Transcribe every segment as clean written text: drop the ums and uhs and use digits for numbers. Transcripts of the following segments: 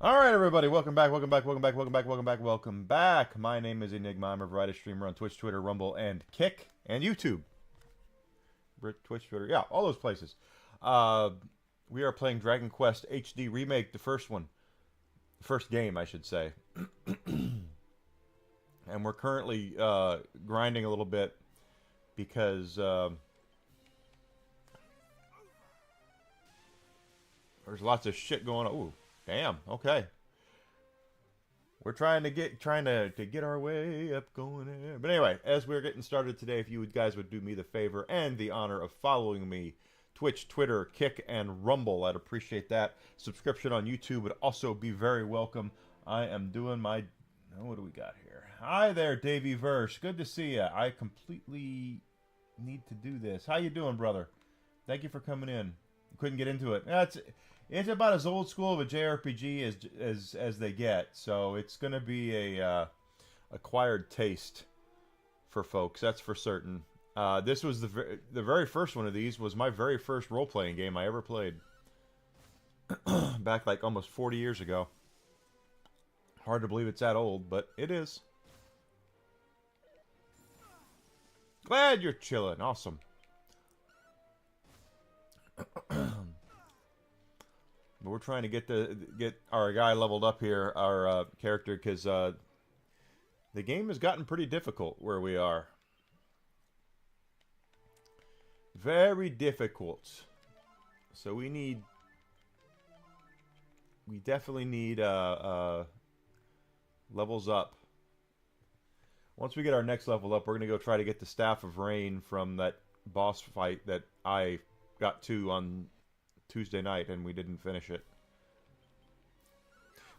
All right, everybody, welcome back, welcome back, welcome back, welcome back, welcome back, welcome back. My name is Enigma. I'm a variety streamer on Twitch, Twitter, Rumble, and Kick, and YouTube. Twitch, Twitter, yeah, all those places. We are playing Dragon Quest HD Remake, the first one. The first game, I should say. And we're currently grinding a little bit because there's lots of shit going on. Ooh, damn, okay. We're trying to get our way up going there. But anyway, as we're getting started today, if you guys would do me the favor and the honor of following me, Twitch, Twitter, Kick, and Rumble, I'd appreciate that. Subscription on YouTube would also be very welcome. I am doing my... Oh, what do we got here? Hi there, Davey Verse. Good to see you. I completely need to do this. How you doing, brother? Thank you for coming in. Couldn't get into it. It's about as old school of a JRPG as they get, so it's going to be a acquired taste for folks. That's for certain. This was the very first one of these was my very first role playing game I ever played. Back like almost 40 years ago. Hard to believe it's that old, but it is. Glad you're chilling. Awesome. But we're trying to get our guy leveled up here, our character, because the game has gotten pretty difficult where we are. Very difficult. So we definitely need levels up. Once we get our next level up, we're going to go try to get the Staff of Rain from that boss fight that I got to on Tuesday night, and we didn't finish it.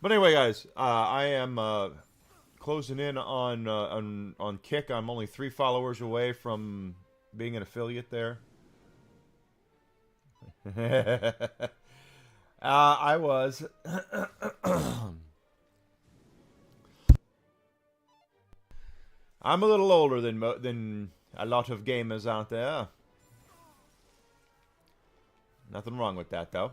But anyway, guys, I am closing in on Kick. I'm only 3 followers away from being an affiliate there. I was. I'm a little older than a lot of gamers out there. Nothing wrong with that, though.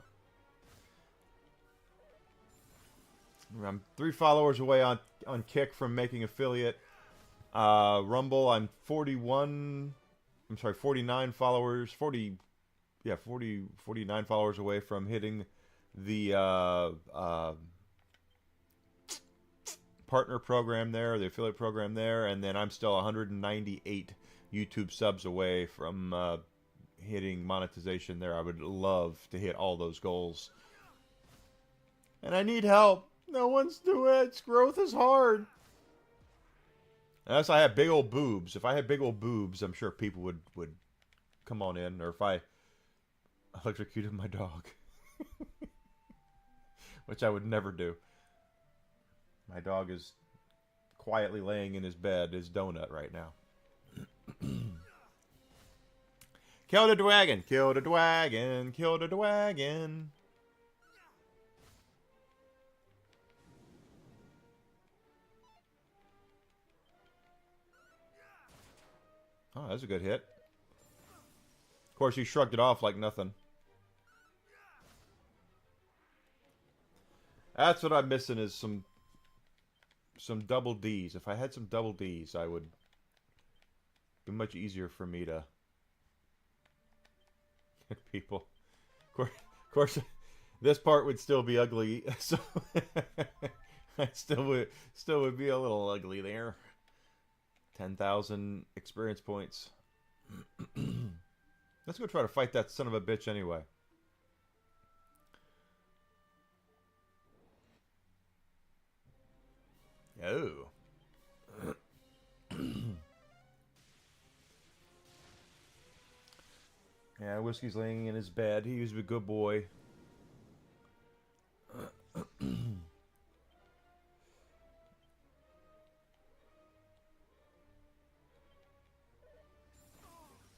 I'm 3 followers away on Kick from making affiliate. Rumble, I'm 49 followers. 49 followers away from hitting the partner program there, the affiliate program there, and then I'm still 198 YouTube subs away from hitting monetization there. I would love to hit all those goals. And I need help. No one's doing it. Growth is hard. Unless I have big old boobs. If I had big old boobs, I'm sure people would come on in. Or if I electrocuted my dog. Which I would never do. My dog is quietly laying in his bed, his donut right now. Kill the dragon! Kill the dragon! Kill the dragon! Oh, that's a good hit. Of course, he shrugged it off like nothing. That's what I'm missing is some double Ds. If I had some double Ds, I would be much easier for me to hit people. Of course, this part would still be ugly, so I still would be a little ugly there. 10,000 experience points. Let's go try to fight that son of a bitch anyway. Oh. Yeah, Whiskey's laying in his bed. He was a good boy.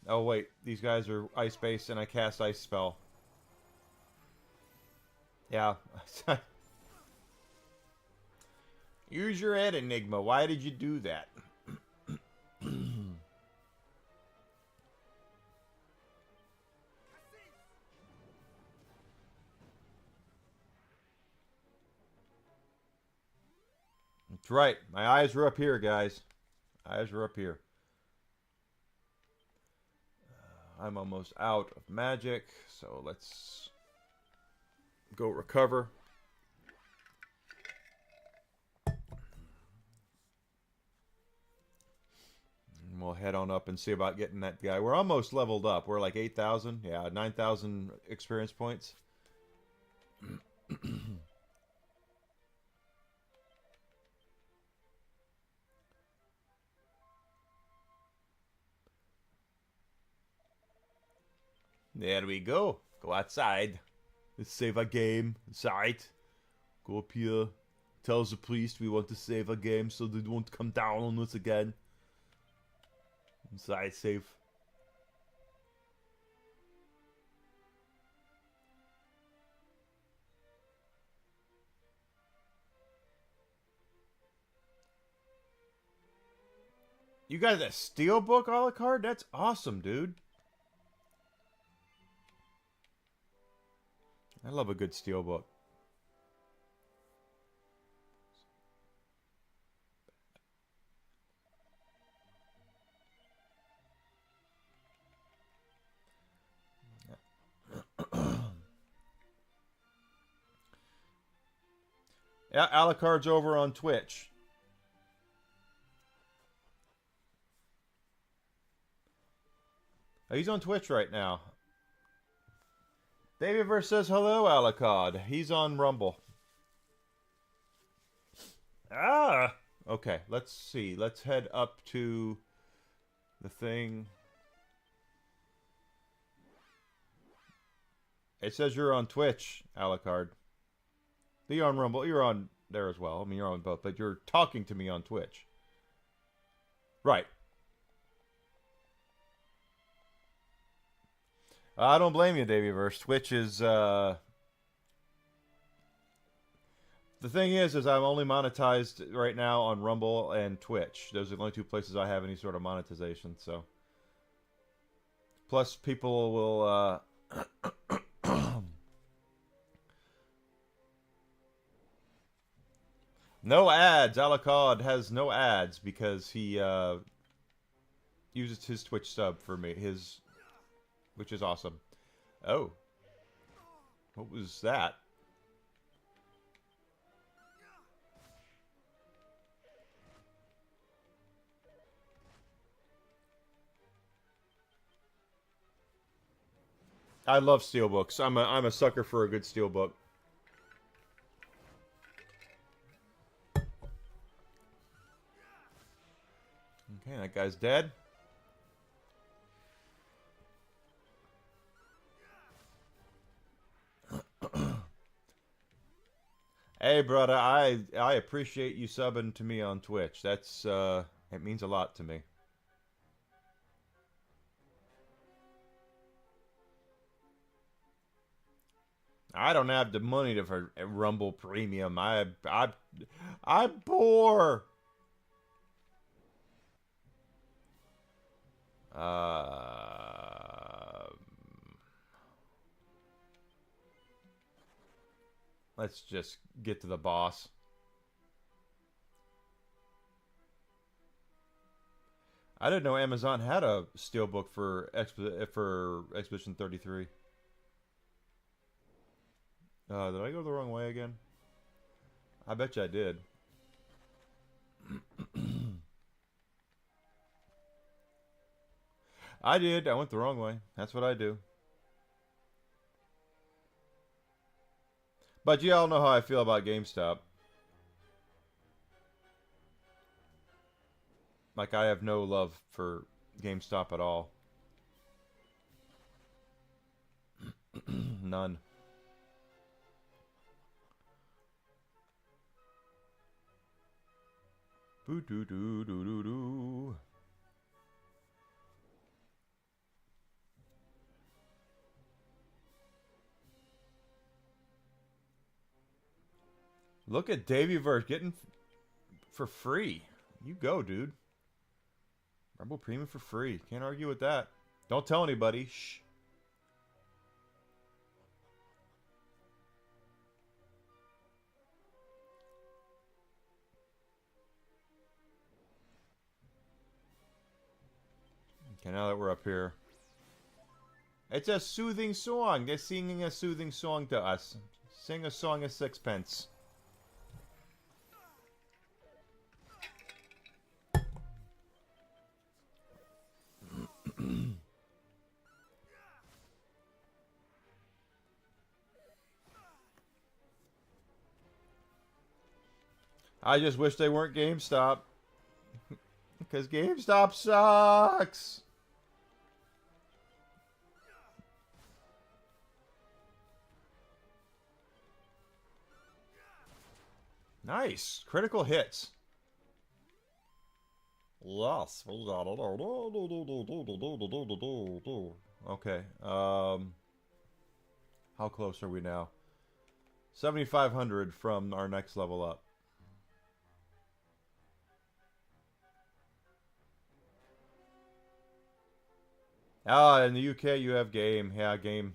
Oh, wait. These guys are ice-based, and I cast Ice Spell. Yeah. Use your head, Enigma. Why did you do that? That's right. My eyes were up here, guys. Eyes were up here. I'm almost out of magic, so let's go recover. And we'll head on up and see about getting that guy. We're almost leveled up. We're like 8,000. Yeah, 9,000 experience points. There we go. Go outside. Let's save a game. Inside. Go up here. Tells the priest we want to save a game so they won't come down on us again. Inside safe. You got a steelbook a la carte? That's awesome, dude. I love a good steelbook. Yeah, Alucard's over on Twitch. He's on Twitch right now. Davidverse says hello, Alucard. He's on Rumble. Ah! Okay, let's see. Let's head up to the thing. It says you're on Twitch, Alucard. You're on Rumble. You're on there as well. I mean, you're on both, but you're talking to me on Twitch. Right. I don't blame you, Davyverse. Twitch is, the thing is I'm only monetized right now on Rumble and Twitch. Those are the only two places I have any sort of monetization, so. Plus, people will, no ads. Alucard has no ads because he uses his Twitch sub for me. Which is awesome. Oh. What was that? I love steelbooks. I'm a sucker for a good steelbook. Okay, that guy's dead. Hey, brother, I appreciate you subbing to me on Twitch. That's it means a lot to me. I don't have the money for Rumble Premium. I'm poor. Let's just get to the boss. I didn't know Amazon had a steelbook for Expedition 33. Did I go the wrong way again? I bet you I did. I did. I went the wrong way. That's what I do. But you all know how I feel about GameStop. Like, I have no love for GameStop at all. None. Boo doo doo doo doo doo. Look at Davyverse getting for free. You go, dude. Rumble Premium for free. Can't argue with that. Don't tell anybody. Shh. Okay, now that we're up here. It's a soothing song. They're singing a soothing song to us. Sing a song of sixpence. I just wish they weren't GameStop. Because GameStop sucks. Nice. Critical hits. Yes. Okay. How close are we now? 7,500 from our next level up. Ah, in the UK you have game. Yeah, game.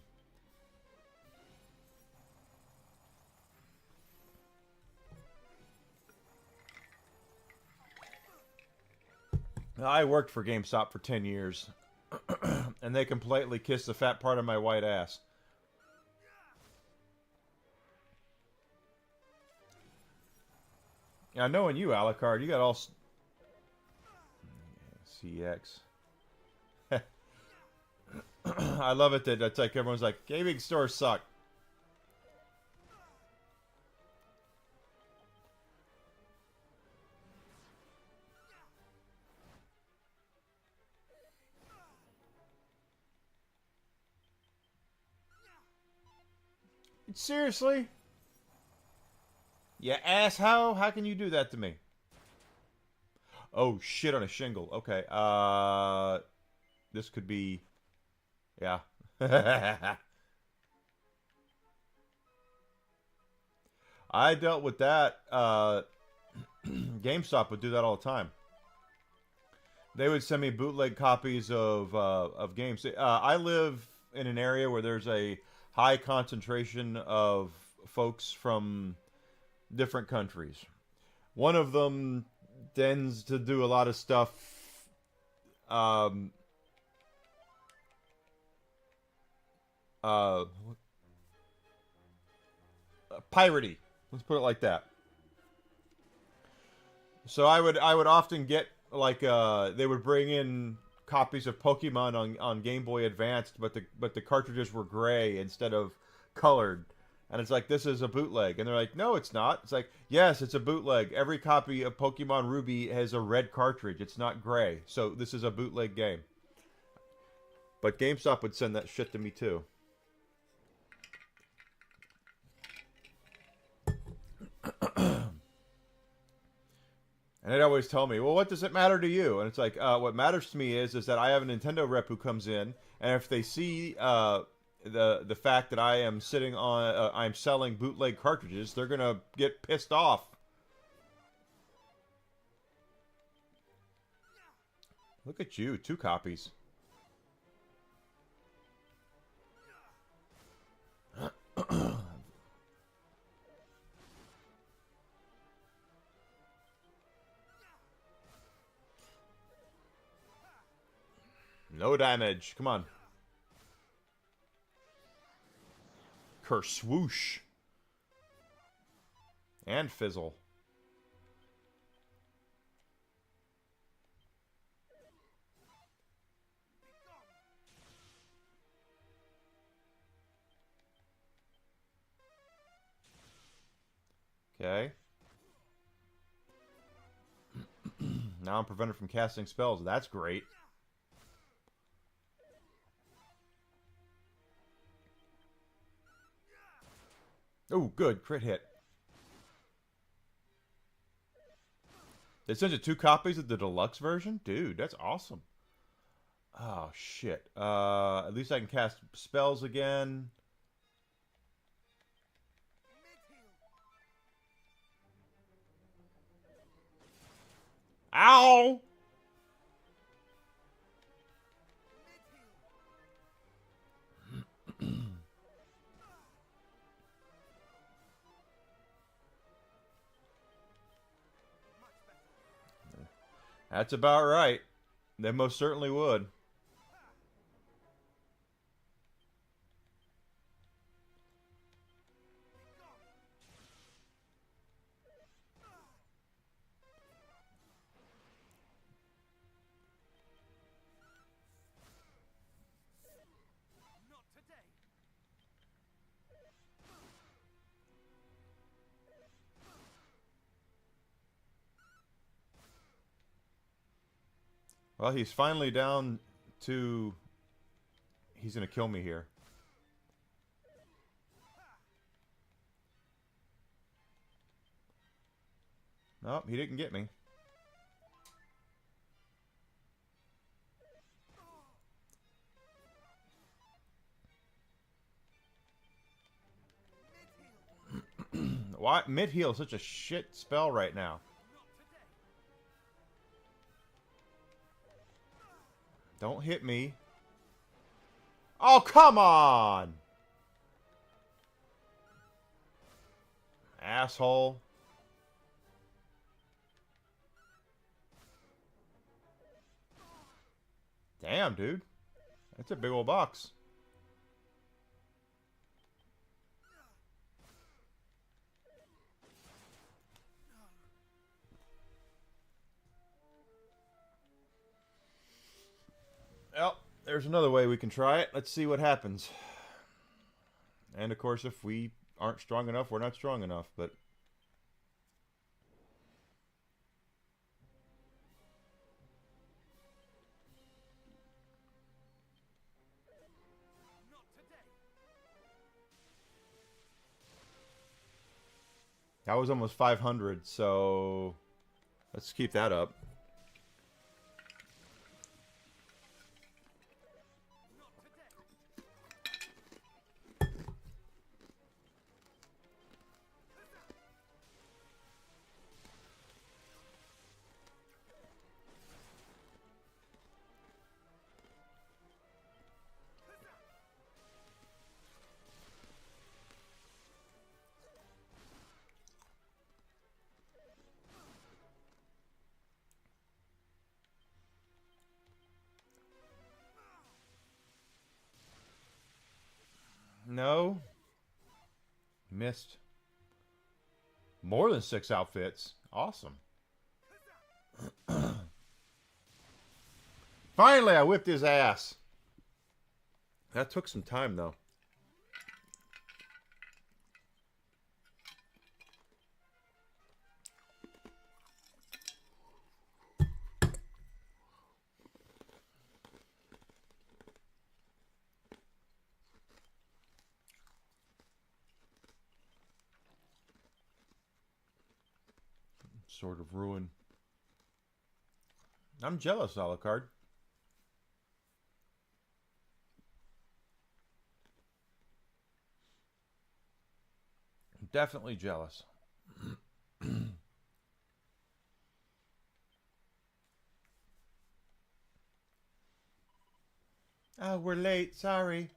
I worked for GameStop for 10 years. And they completely kissed the fat part of my white ass. Yeah, knowing you, Alucard, you got all... CX. I love it that it's like everyone's like, gaming stores suck. Seriously? Yeah, asshow? How can you do that to me? Oh, shit on a shingle. Okay, this could be... Yeah. I dealt with that. GameStop would do that all the time. They would send me bootleg copies of games. I live in an area where there's a high concentration of folks from different countries. One of them tends to do a lot of stuff piratey. Let's put it like that. So I would often get like they would bring in copies of Pokemon on Game Boy Advanced, but the cartridges were gray instead of colored. And it's like, this is a bootleg. And they're like, no, it's not. It's like, yes, it's a bootleg. Every copy of Pokemon Ruby has a red cartridge. It's not gray. So this is a bootleg game. But GameStop would send that shit to me too. And they'd always tell me, well, what does it matter to you? And it's like, what matters to me is that I have a Nintendo rep who comes in, and if they see the fact that I am sitting on, I'm selling bootleg cartridges, they're gonna get pissed off. Look at you, 2 copies. No damage. Come on. Kerswoosh. And fizzle. Okay. Now I'm prevented from casting spells. That's great. Oh, good. Crit hit. They sent you 2 copies of the deluxe version? Dude, that's awesome. Oh, shit. At least I can cast spells again. Ow! That's about right. They most certainly would. Well, he's finally down to... He's going to kill me here. Nope, he didn't get me. Why mid-heal is such a shit spell right now? Don't hit me. Oh, come on! Asshole. Damn, dude. That's a big old box. Well, there's another way we can try it. Let's see what happens. And of course, if we aren't strong enough, we're not strong enough, but... That was almost 500, so... Let's keep that up. No. Missed. More than 6 outfits. Awesome. Finally, I whipped his ass. That took some time, though. Sort of ruin. I'm jealous, Alucard. Definitely jealous. Oh, we're late. Sorry.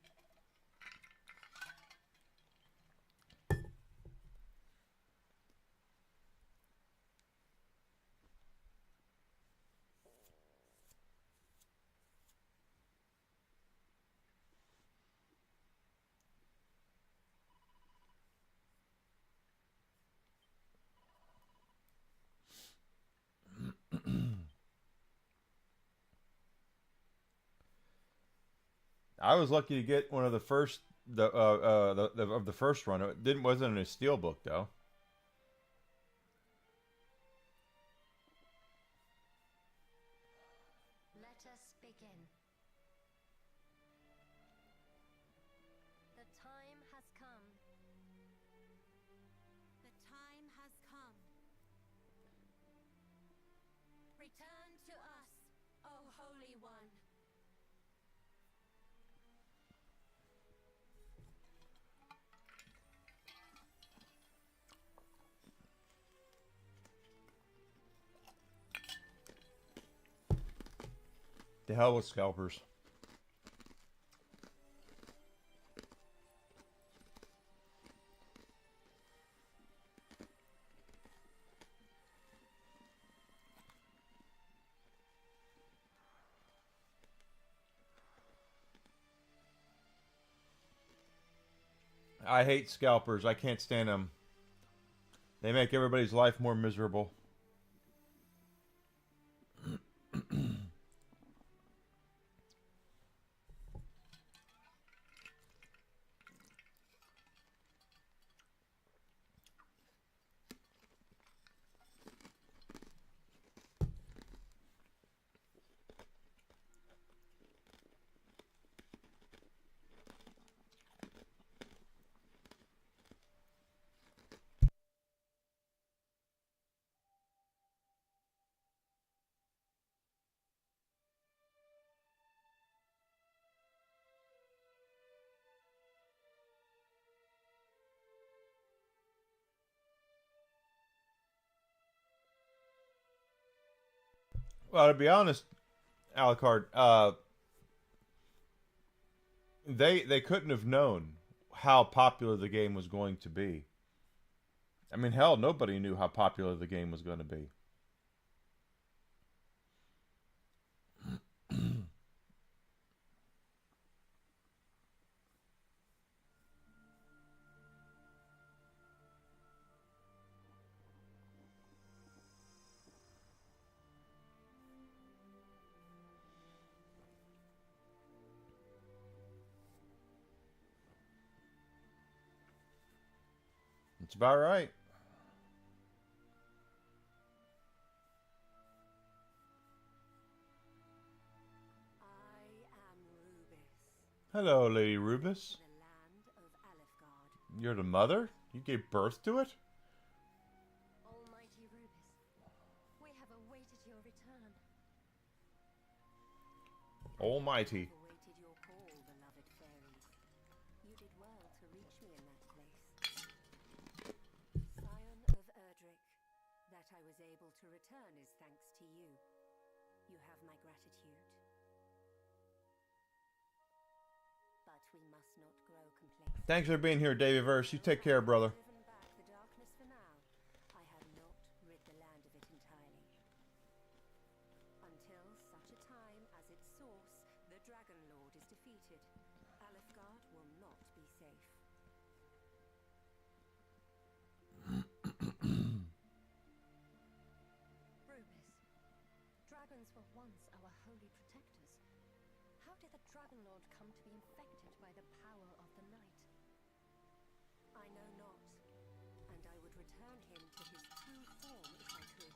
I was lucky to get one of the first of the first run. It wasn't in a steelbook though. Let us begin. The time has come. The time has come. Return to us, O Holy One. The hell with scalpers. I hate scalpers. I can't stand them. They make everybody's life more miserable. Well, to be honest, Alucard, they couldn't have known how popular the game was going to be. I mean, hell, nobody knew how popular the game was going to be. It's about right. I am Rubis, Hello, Lady Rubis. the land of Alefgard. You're the mother? You gave birth to it? Almighty Rubis, we have awaited your return. Almighty. I've awaited your call, beloved fairies. You did well to reach me in that place. Scion of Erdrick, that I was able to return is thanks to you. You have my gratitude. But we must not grow complacent. Thanks for being here, Davey Verse. You take care, brother. Driven back the darkness for now, I have not rid the land of it entirely. Until such a time as its source, the Dragon Lord, is defeated, Alefgard will not be safe. Rubis, dragons were once our holy protectors. How did the Dragon Lord come to be infected by the power of the night? I know not, and I would return him to his true form if I could,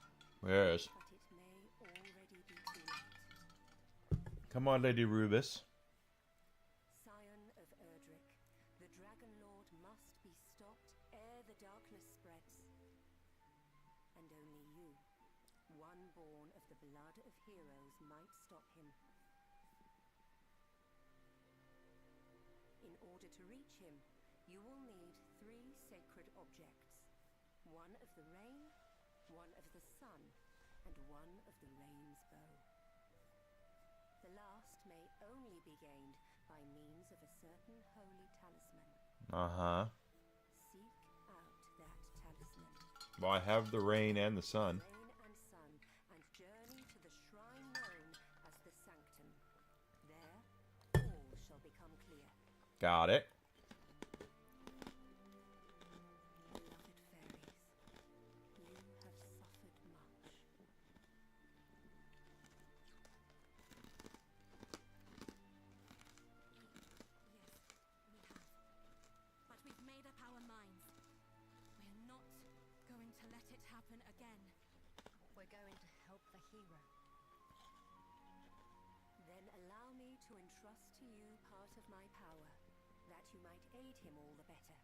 Yes. but it may already be too late. Come on, Lady Rubis. Scion of Erdrick, the Dragon Lord must be stopped ere the darkness spreads. And only you, one born of the blood of heroes, might stop him. In order to reach him, you will need 3 sacred objects. One of the rain, one of the sun, and one of the rain's bow. The last may only be gained by means of a certain holy talisman. Uh-huh. Seek out that talisman. Well, I have the rain and the sun. Rain and sun, and journey to the shrine known as the Sanctum. There, all shall become clear. Got it. Beloved fairies, you have suffered much. Yes, we have. But we've made up our minds. We're not going to let it happen again. We're going to help the hero. Then allow me to entrust to you part of my power, that you might aid him all the better.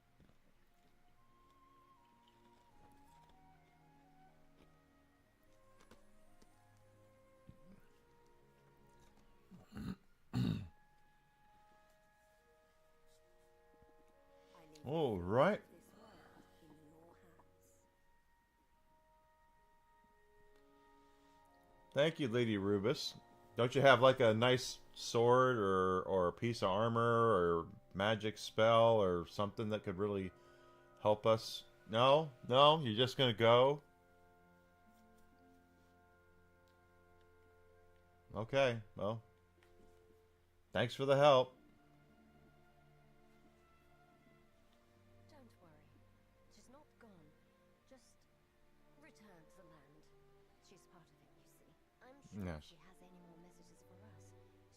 I leave the All fate right. of this world in your hands. Thank you, Lady Rubis. Don't you have like a nice sword or a piece of armor or magic spell or something that could really help us? No? No? You're just gonna go? Okay, well. Thanks for the help. Don't worry. She's not gone. Just return to the land. She's part of it, you see. I'm sure Yes. if she has any more messages for us,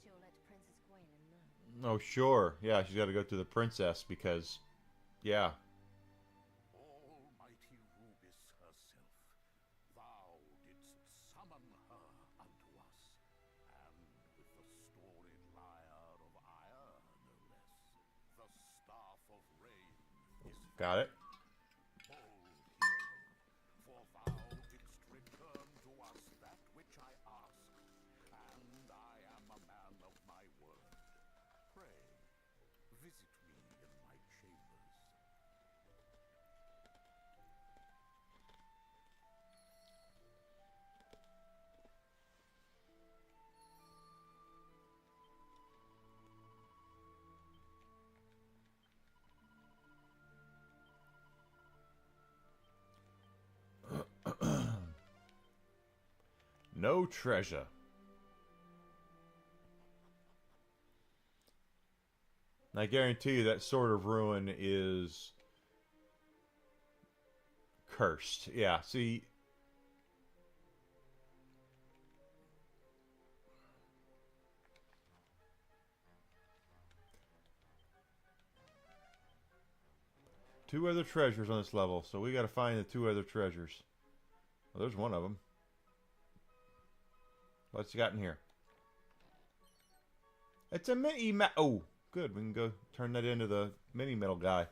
she'll let Princess Gwaelin know. Oh, sure. Yeah, she's got to go to the princess because, yeah. Almighty Rubis herself, thou didst summon her unto us, and with the storied lyre of ire, no less, the staff of rain is Got it. bold hero, for thou didst return to us that which I asked, and I am a man of my word. Pray, visit me in my chambers. No treasure. I guarantee you that sort of ruin is cursed. Yeah, see. Two other treasures on this level, so we gotta find the two other treasures. Well, there's one of them. What's you got in here? It's a mini oh, good. We can go turn that into the mini metal guy.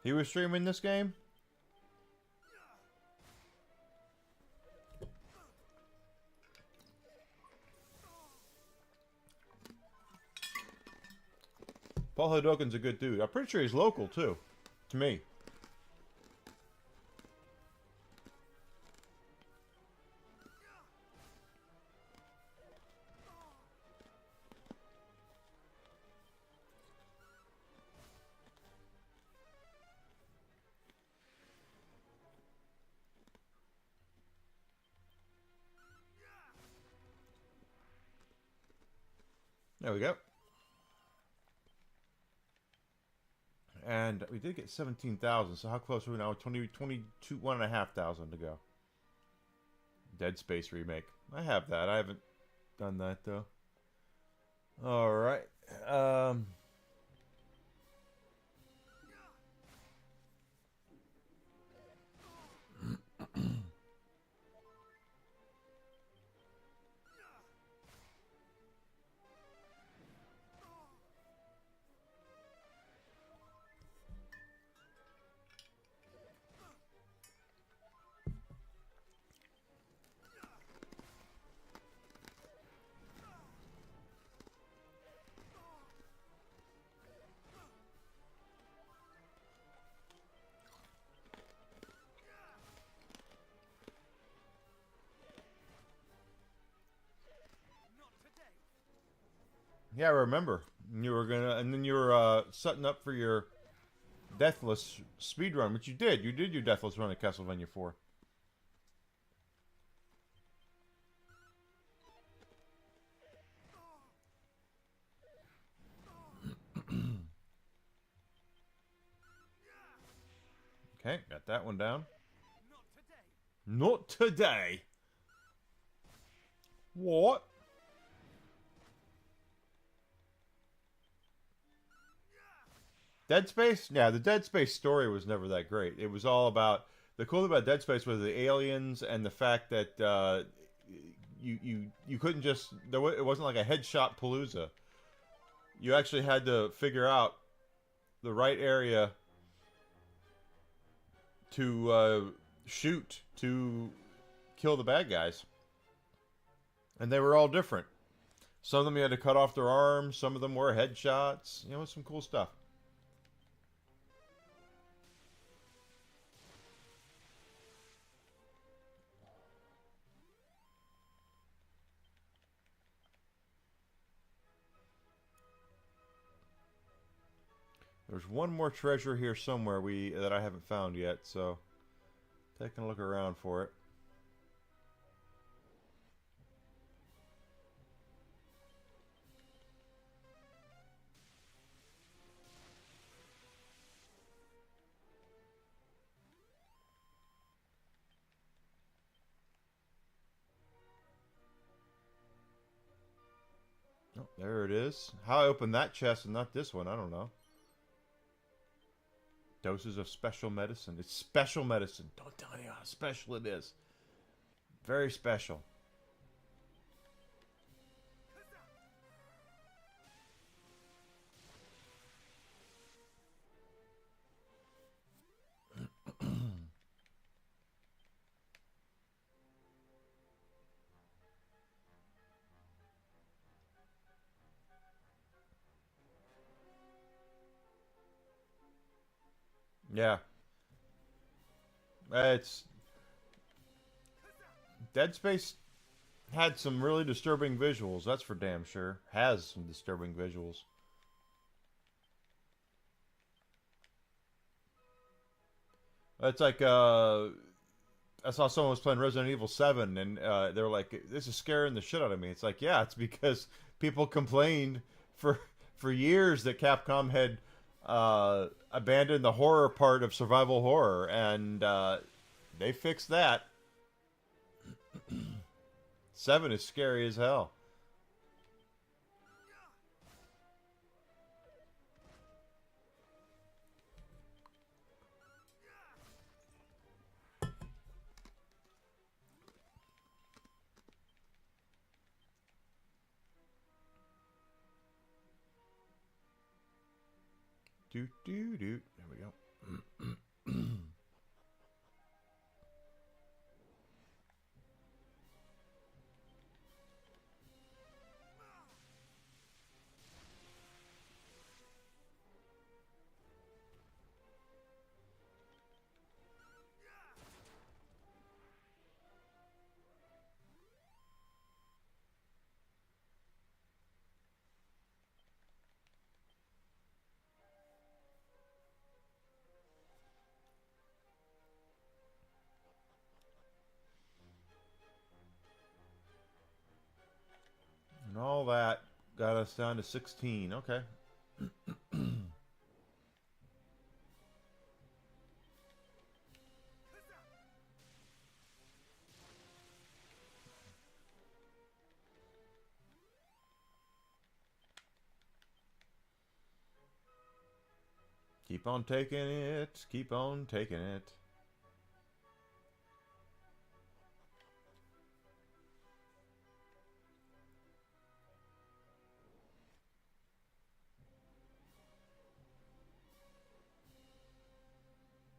He was streaming this game? Paul Hadoken's a good dude. I'm pretty sure he's local, too. To me. There we go. And we did get 17,000, so how close are we now? 22,500 to go. Dead Space Remake. I have that. I haven't done that, though. Alright. Yeah, I remember. You were gonna, and then you were setting up for your Deathless speedrun, which you did. You did your Deathless run at Castlevania 4. Okay, got that one down. Not today. What? Dead Space? Yeah, the Dead Space story was never that great. It was all about... The cool thing about Dead Space was the aliens and the fact that you couldn't just... It wasn't like a headshot palooza. You actually had to figure out the right area to shoot to kill the bad guys. And they were all different. Some of them you had to cut off their arms. Some of them were headshots. You know, some cool stuff. There's one more treasure here somewhere that I haven't found yet, so taking a look around for it. Oh, there it is. How I opened that chest and not this one, I don't know. Doses of special medicine. It's special medicine. Don't tell me how special it is. Very special. Yeah. It's... Dead Space had some really disturbing visuals, that's for damn sure. Has some disturbing visuals. It's like I saw someone was playing Resident Evil 7, and they were like, "This is scaring the shit out of me." It's like, yeah, it's because people complained for years that Capcom had abandoned the horror part of survival horror, and they fixed that. 7 is scary as hell. Doot doot doot. There we go. And all that got us down to 16. Okay. Keep on taking it. Keep on taking it.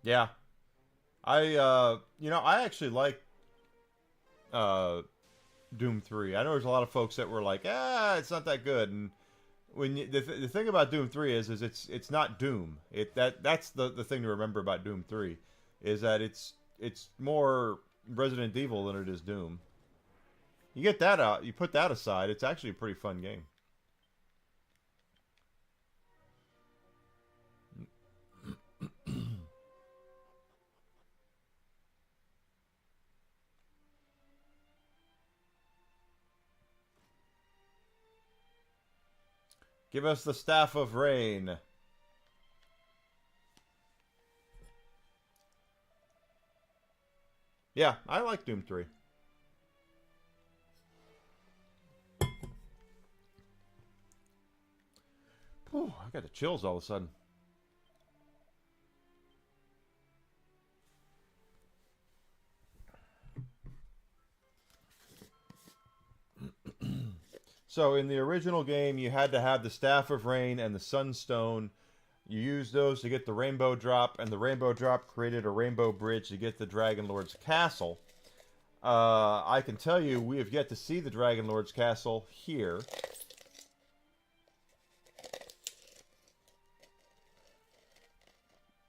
Yeah. I actually like uh Doom 3. I know there's a lot of folks that were like, it's not that good. And when the thing about Doom 3 is it's not Doom. That's the thing to remember about Doom 3 is that it's more Resident Evil than it is Doom. You get that out, you put that aside, it's actually a pretty fun game. Give us the Staff of Rain. Yeah, I like Doom 3. Whew, I got the chills all of a sudden. So in the original game, you had to have the Staff of Rain and the Sunstone. You used those to get the Rainbow Drop, and the Rainbow Drop created a Rainbow Bridge to get the Dragon Lord's Castle. I can tell you, we have yet to see the Dragon Lord's Castle here.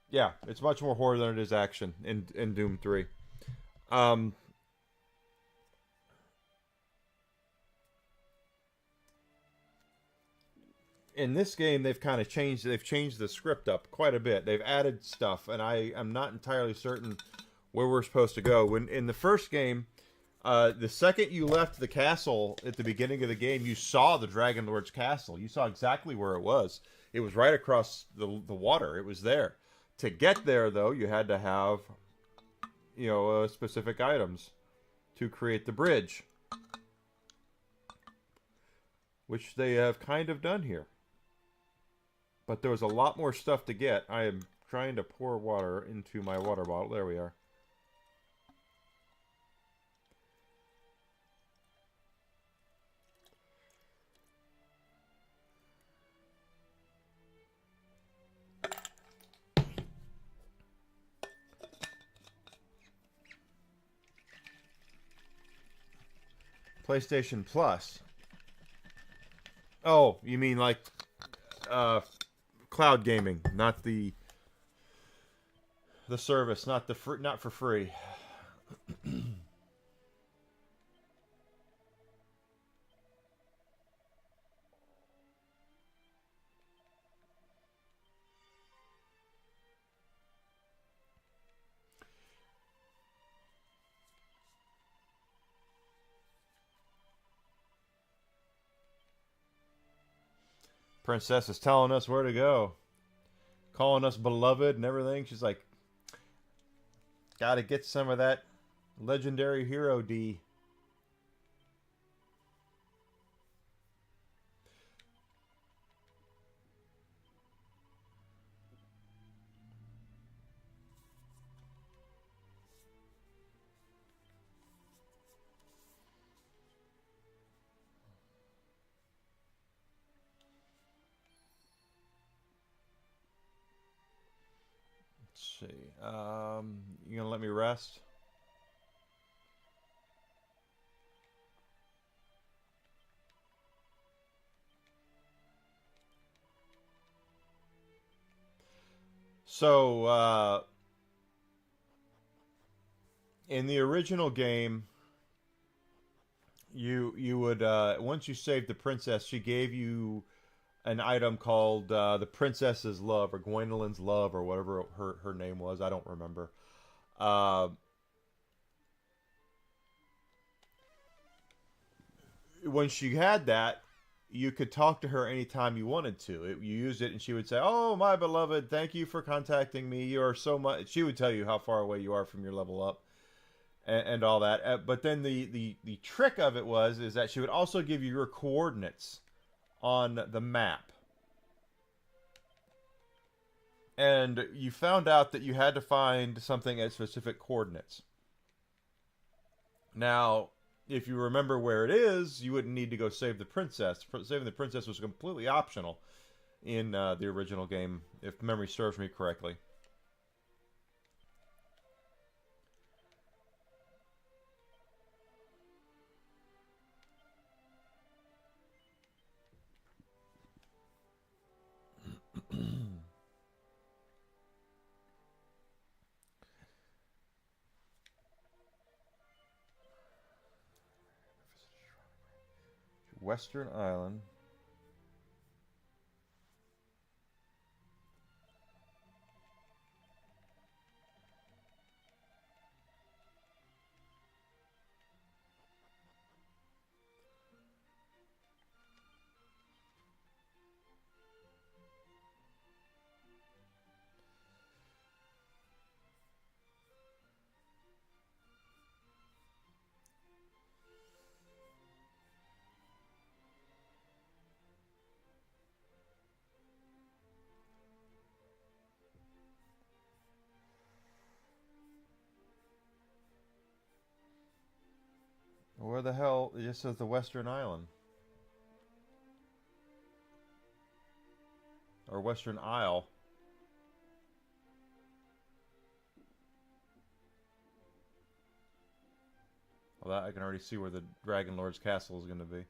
Yeah, it's much more horror than it is action in Doom 3. In this game, they've kind of changed the script up quite a bit. They've added stuff, and I am not entirely certain where we're supposed to go. When in the first game, the second you left the castle at the beginning of the game, you saw the Dragon Lord's castle. You saw exactly where it was. It was right across the water. It was there. To get there, though, you had to have, specific items to create the bridge, which they have kind of done here. But there was a lot more stuff to get. I am trying to pour water into my water bottle. There we are. PlayStation Plus. Oh, you mean like cloud gaming, not the service, not for free. Princess is telling us where to go, calling us beloved and everything. She's like, gotta get some of that legendary hero D. Let's see. You gonna let me rest? So, in the original game, you would once you saved the princess, she gave you an item called the Princess's Love or Gwendolyn's Love or whatever her name was. I don't remember. Uh, when she had that, you could talk to her anytime you wanted to. You used it, and she would say, "Oh, my beloved, thank you for contacting me. You are so much." She would tell you how far away you are from your level up, and all that. But then the trick of it is that she would also give you your coordinates on the map, and you found out that you had to find something at specific coordinates. Now, if you remember where it is, you wouldn't need to go save the princess. Saving the princess was completely optional in the original game, if memory serves me correctly. Western Island. Where the hell? It just says the Western Island. Or Western Isle. Well, that I can already see where the Dragon Lord's castle is going to be.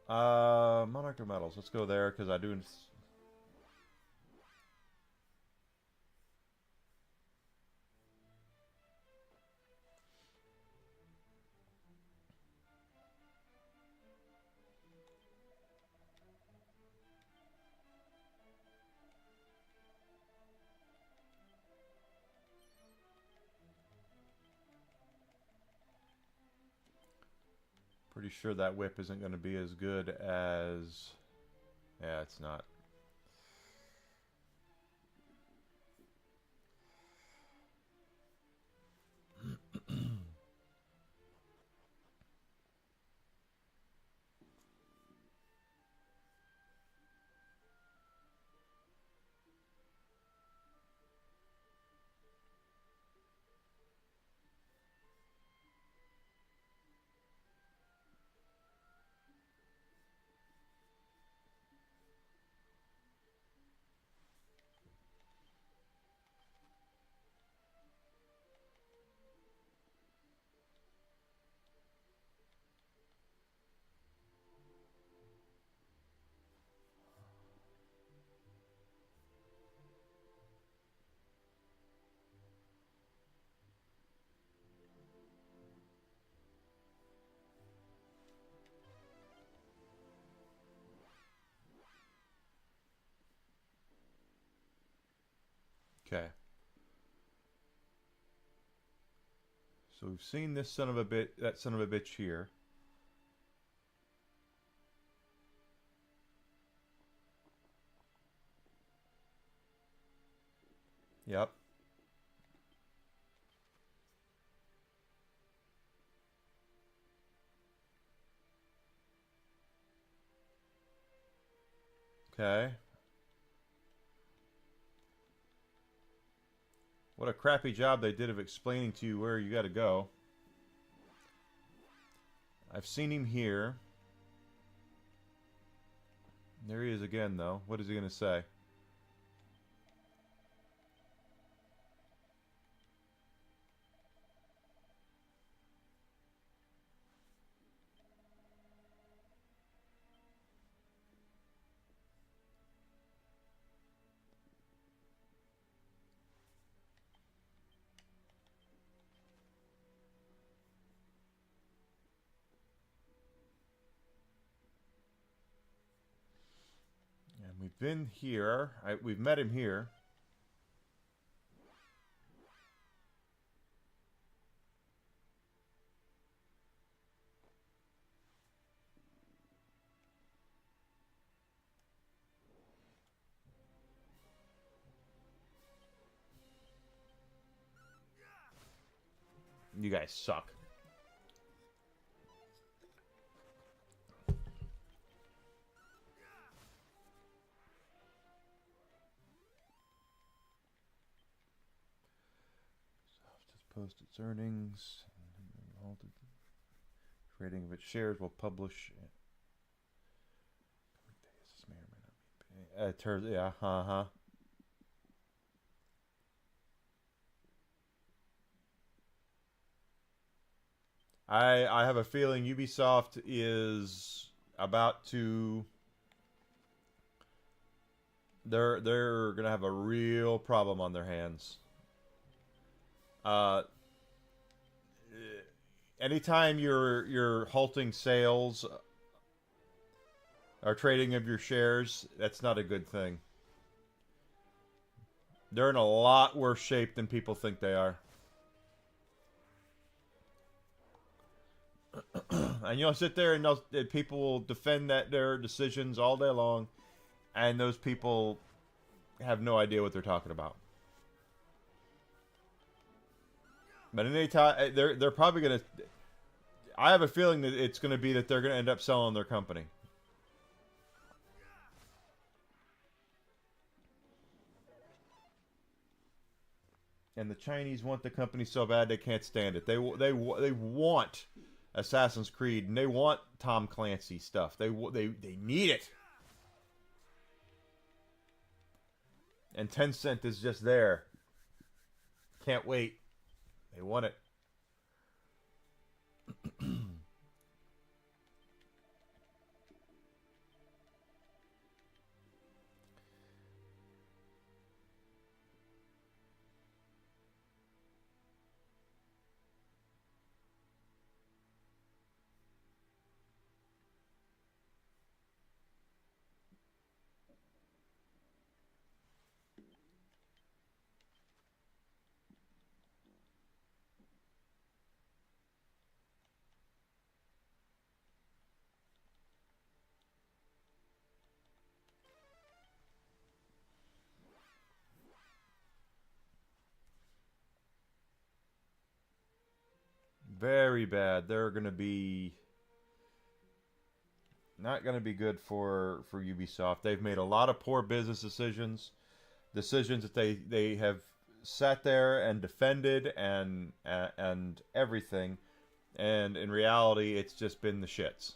Monarch of Metals. Let's go there because I do. Pretty sure that whip isn't going to be as good as... Yeah, it's not. Okay. So we've seen this son of a bitch, that son of a bitch here. Yep. Okay. What a crappy job they did of explaining to you where you got to go. I've seen him here. There he is again, though. What is he going to say? And we've been here. We've met him here. You guys suck. Post its earnings. Trading of its shares will publish. Yeah, I have a feeling Ubisoft is about to. They're gonna have a real problem on their hands. Anytime you're halting sales or trading of your shares, that's not a good thing. They're in a lot worse shape than people think they are. And you'll sit there and people will defend their decisions all day long, and those people have no idea what they're talking about. But any time they're probably gonna. I have a feeling that it's gonna be that they're gonna end up selling their company. And the Chinese want the company so bad they can't stand it. They want Assassin's Creed and they want Tom Clancy stuff. They need it. And Tencent is just there. Can't wait. They want it. Very bad. They're going to be not going to be good for Ubisoft. They've made a lot of poor business decisions that they have sat there and defended and everything, and in reality, it's just been the shits.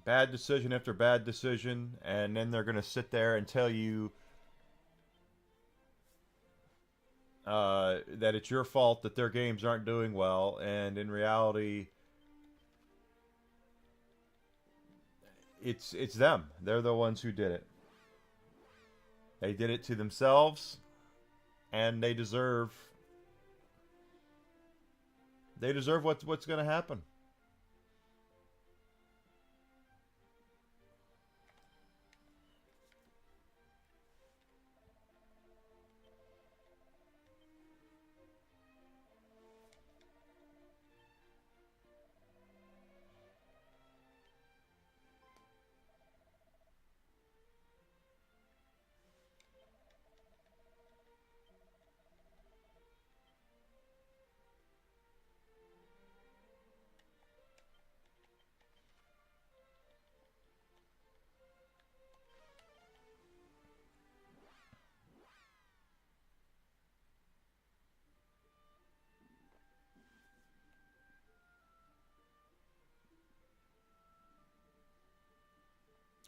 Bad decision after bad decision, and then they're going to sit there and tell you that it's your fault that their games aren't doing well, and in reality, it's them. They're the ones who did it. They did it to themselves, and they deserve what's going to happen.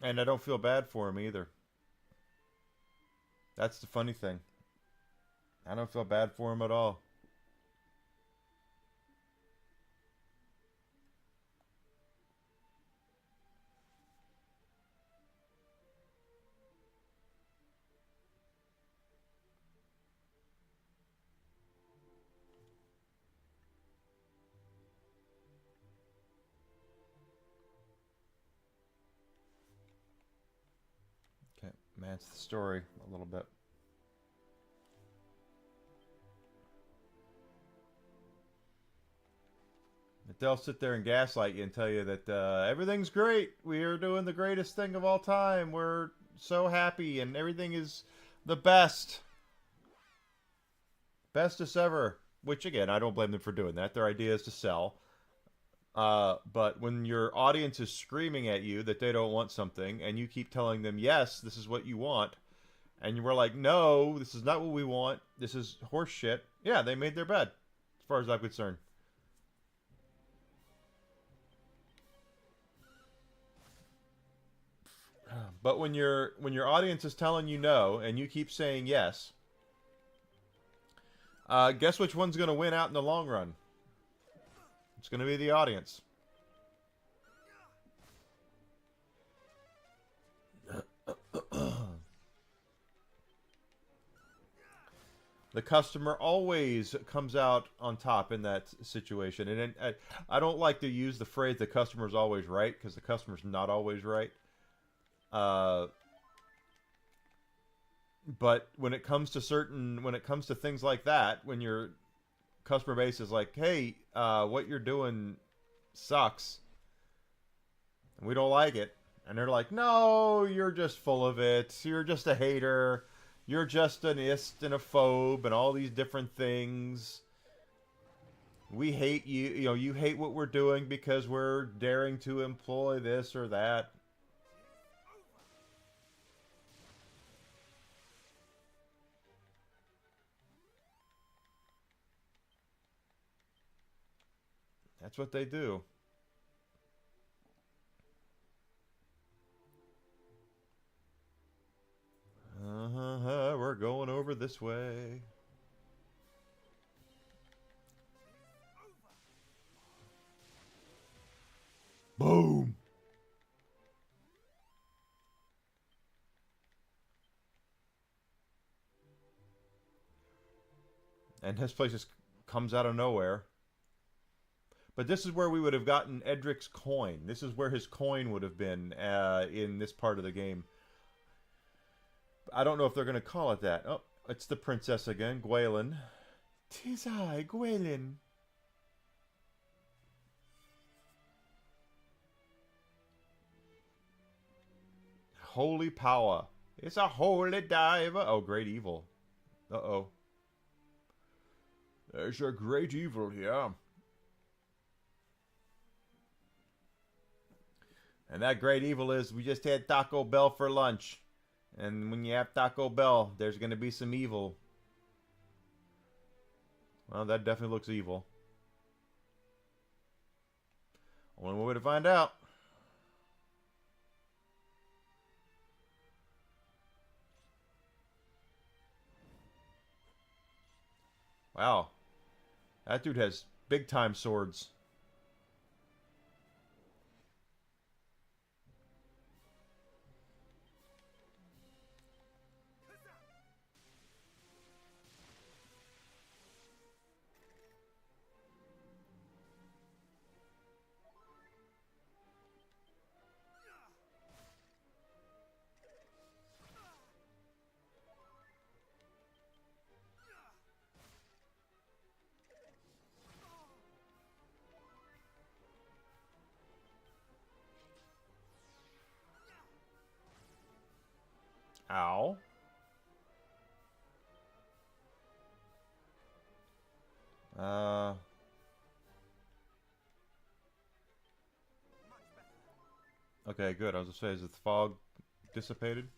And I don't feel bad for him either. That's the funny thing. I don't feel bad for him at all. Okay, match the story a little bit. But they'll sit there and gaslight you and tell you that everything's great. We are doing the greatest thing of all time. We're so happy and everything is the best. Bestest ever. Which, again, I don't blame them for doing that. Their idea is to sell. But when your audience is screaming at you that they don't want something, and you keep telling them, yes, this is what you want, and you were like, no, this is not what we want, this is horse shit, yeah, they made their bed, as far as I'm concerned. But when your audience is telling you no, and you keep saying yes, guess which one's going to win out in the long run? It's going to be the audience. The customer always comes out on top in that situation. And I don't like to use the phrase the customer's always right, because the customer's not always right. But when it comes to things like that, when your customer base is like, hey, what you're doing sucks, and we don't like it, and they're like, no, you're just full of it, you're just a hater, you're just an ist and a phobe and all these different things, we hate you, you hate what we're doing because we're daring to employ this or that. That's what they do. We're going over this way. Boom. And this place just comes out of nowhere. But this is where we would have gotten Edric's coin. This is where his coin would have been in this part of the game. I don't know if they're going to call it that. Oh, it's the princess again, Gwaelin. 'Tis I, Gwaelin. Holy power. It's a holy diver. Oh, great evil. Uh-oh. There's a great evil here. And that great evil is we just had Taco Bell for lunch. And when you have Taco Bell, there's going to be some evil. Well, that definitely looks evil. Only way to find out. Wow. That dude has big time swords. Ow. Okay, good. I was gonna say, is the fog dissipated?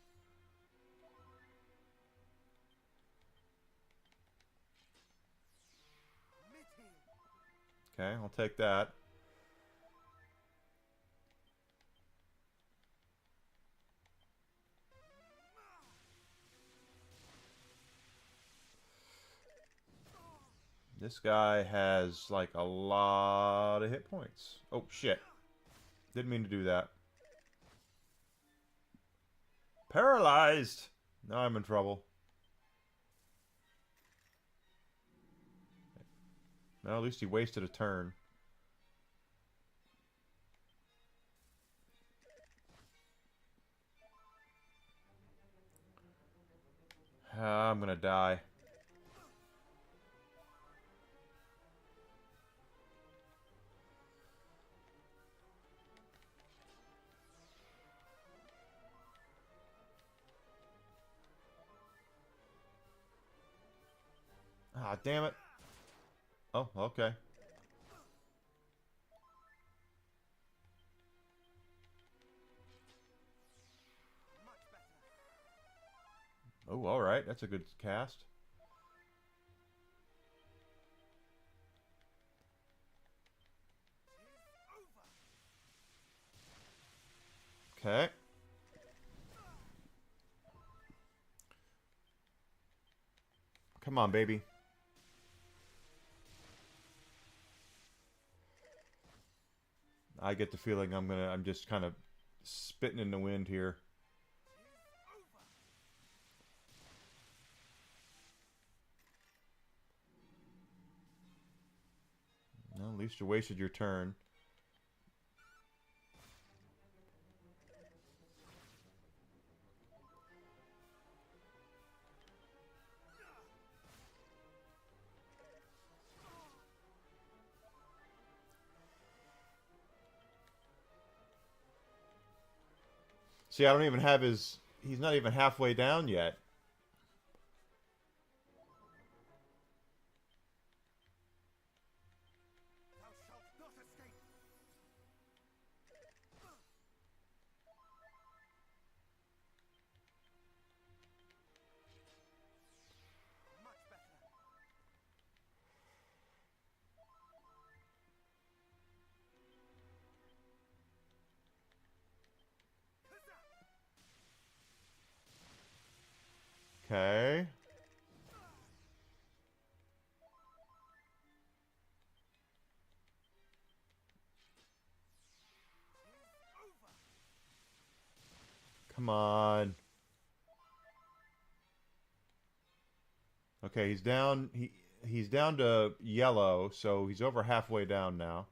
Okay, I'll take that. This guy has, like, a lot of hit points. Oh, shit. Didn't mean to do that. Paralyzed! Now I'm in trouble. Well, at least he wasted a turn. I'm gonna die. Ah, damn it. Oh, okay. Oh, alright. That's a good cast. Okay. Come on, baby. I get the feeling I'm just kind of spitting in the wind here. Well, at least you wasted your turn. See, I don't even have his... He's not even halfway down yet. Thou shalt not escape. Much better. Okay. Come on. Okay, he's down. He's down to yellow, so he's over halfway down now.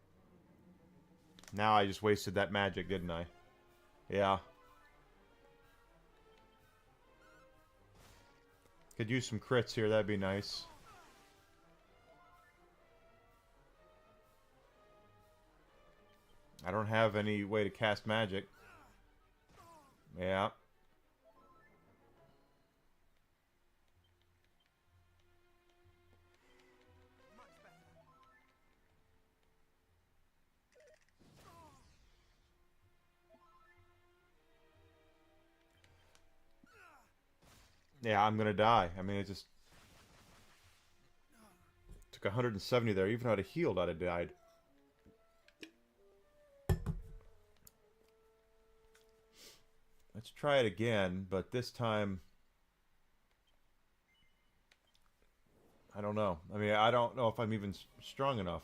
Now I just wasted that magic, didn't I? Yeah. Could use some crits here, that'd be nice. I don't have any way to cast magic. Yeah. Yeah, I'm gonna die. I mean, it just took 170 there. Even if I'd have healed, I'd have died. Let's try it again, but this time... I don't know. I mean, I don't know if I'm even strong enough.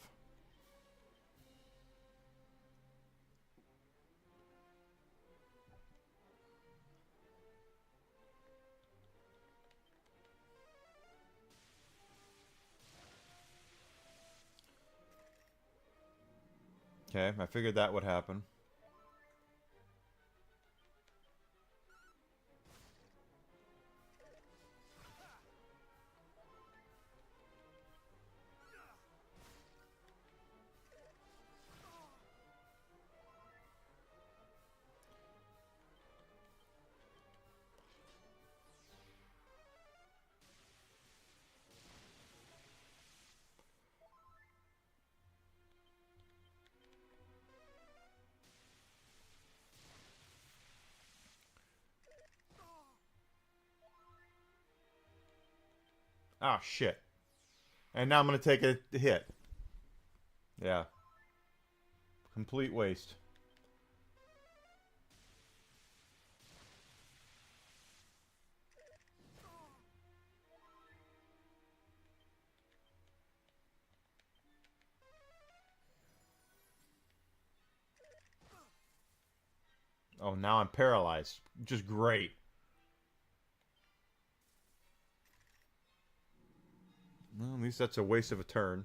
Okay, I figured that would happen. Ah, shit. And now I'm going to take a hit. Yeah. Complete waste. Oh, now I'm paralyzed. Just great. Well, at least that's a waste of a turn.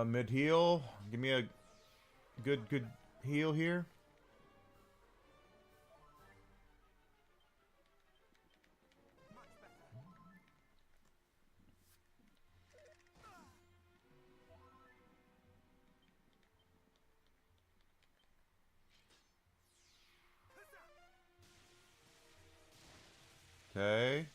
Mid heal. Give me a good heal here. Okay.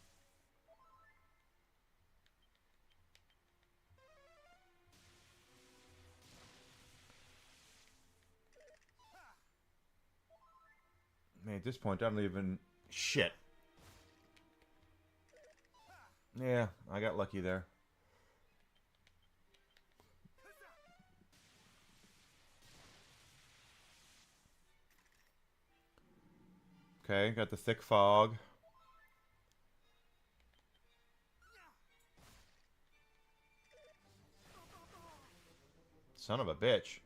Man, at this point, I don't even... Shit. Yeah, I got lucky there. Okay, got the thick fog. Son of a bitch.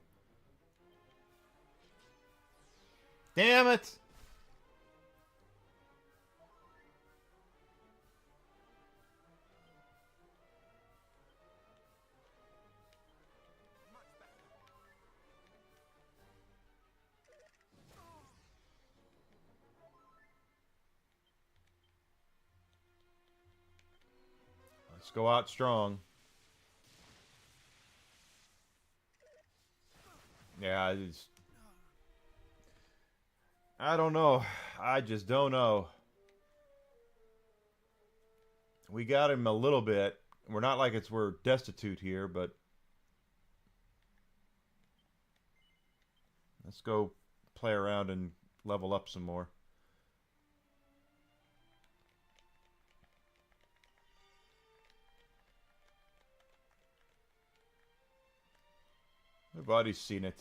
Damn it! Let's go out strong. Yeah, I don't know. I just don't know. We got him a little bit. We're not like we're destitute here, but let's go play around and level up some more. Everybody's seen it.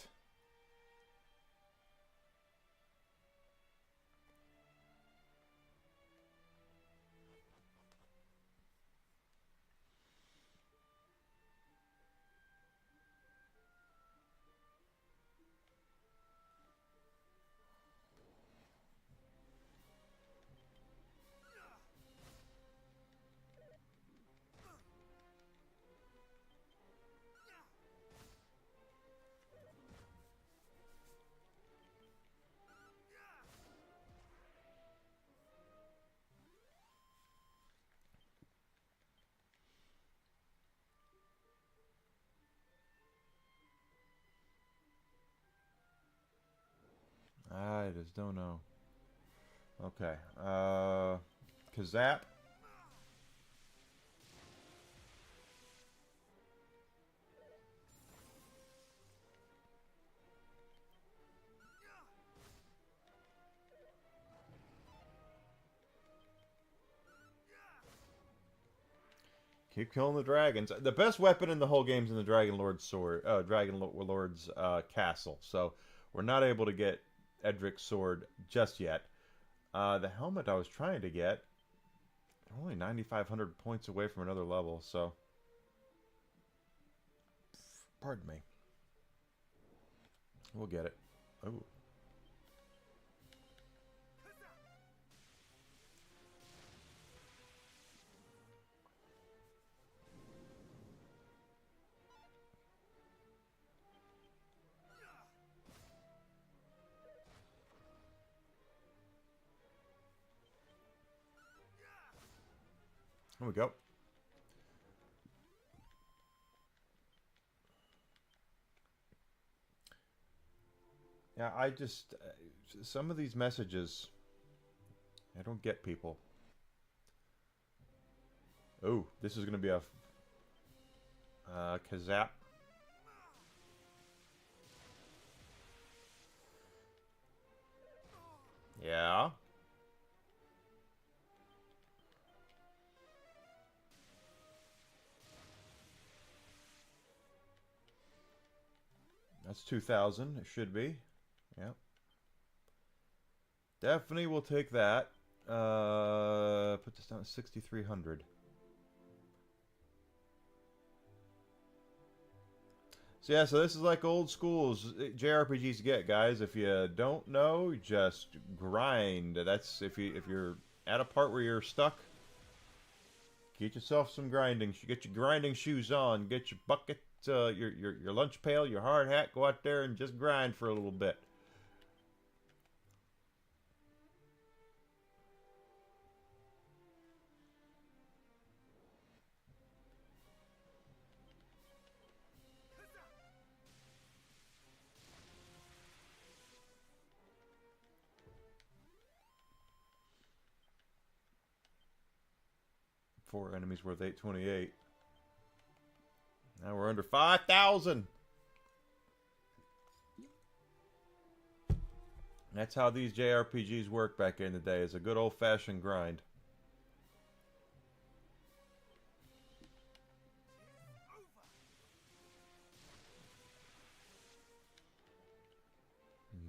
I just don't know. Okay. Kazap. Keep killing the dragons. The best weapon in the whole game's in the Dragon Lord's sword, Dragon Lord's castle. So we're not able to get Edric's sword just yet. The helmet I was trying to get, only 9,500 points away from another level. So, pardon me. We'll get it. Oh. Here we go. Yeah, I just... some of these messages... I don't get people. Oh, this is going to be a Kazap. Yeah. That's 2,000. It should be. Yep. Definitely will take that. Put this down at 6,300. So yeah, so this is like old schools JRPGs get, guys. If you don't know, just grind. That's if you're at a part where you're stuck, get yourself some grinding. Get your grinding shoes on. Get your bucket, your lunch pail, your hard hat. Go out there and just grind for a little bit. Four enemies worth 828. Now we're under 5,000. That's how these JRPGs work back in the day. It's a good old-fashioned grind.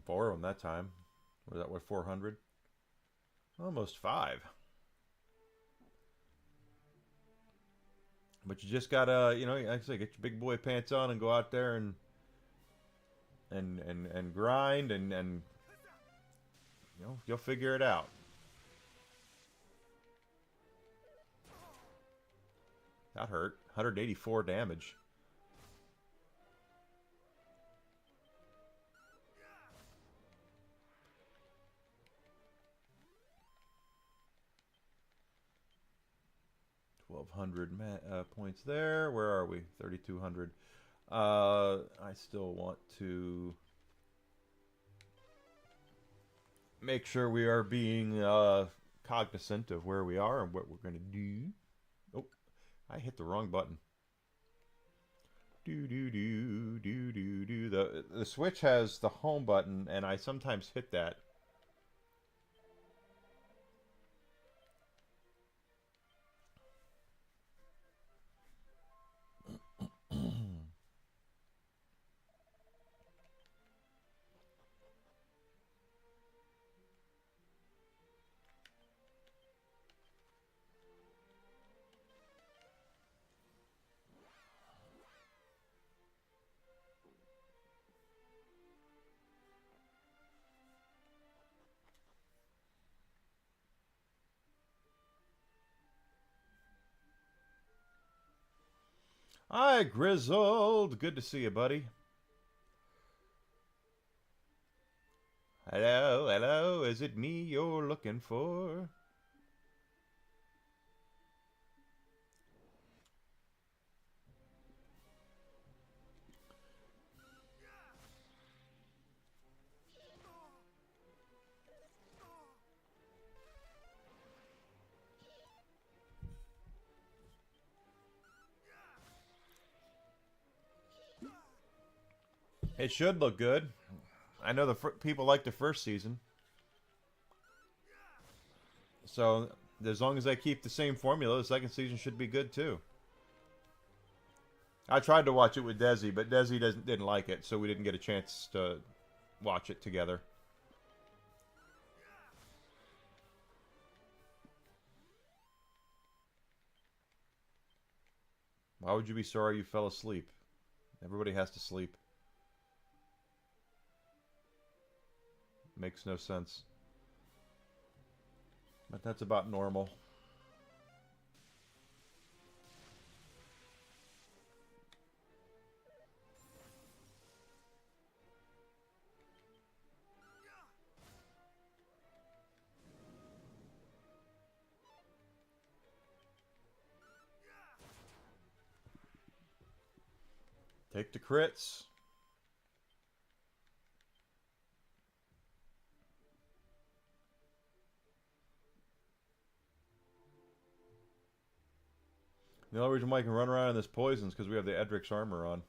Four of them that time. Was that what, 400? Almost 5. But you just gotta, you know, like I say, get your big boy pants on and go out there and grind and you know, you'll figure it out. That hurt. 184 damage. Points there. Where are we? 3,200. I still want to make sure we are being cognizant of where we are and what we're going to do. Oh, I hit the wrong button. The Switch has the home button, and I sometimes hit that. Hi, Grizzled. Good to see you, buddy. Hello, hello. Is it me you're looking for? It should look good. I know the people like the first season. So, as long as they keep the same formula, the second season should be good too. I tried to watch it with Desi, but Desi didn't like it, so we didn't get a chance to watch it together. Why would you be sorry you fell asleep? Everybody has to sleep. Makes no sense. But that's about normal. Take the crits. The only reason why I can run around in this poison is because we have the Edric's armor on.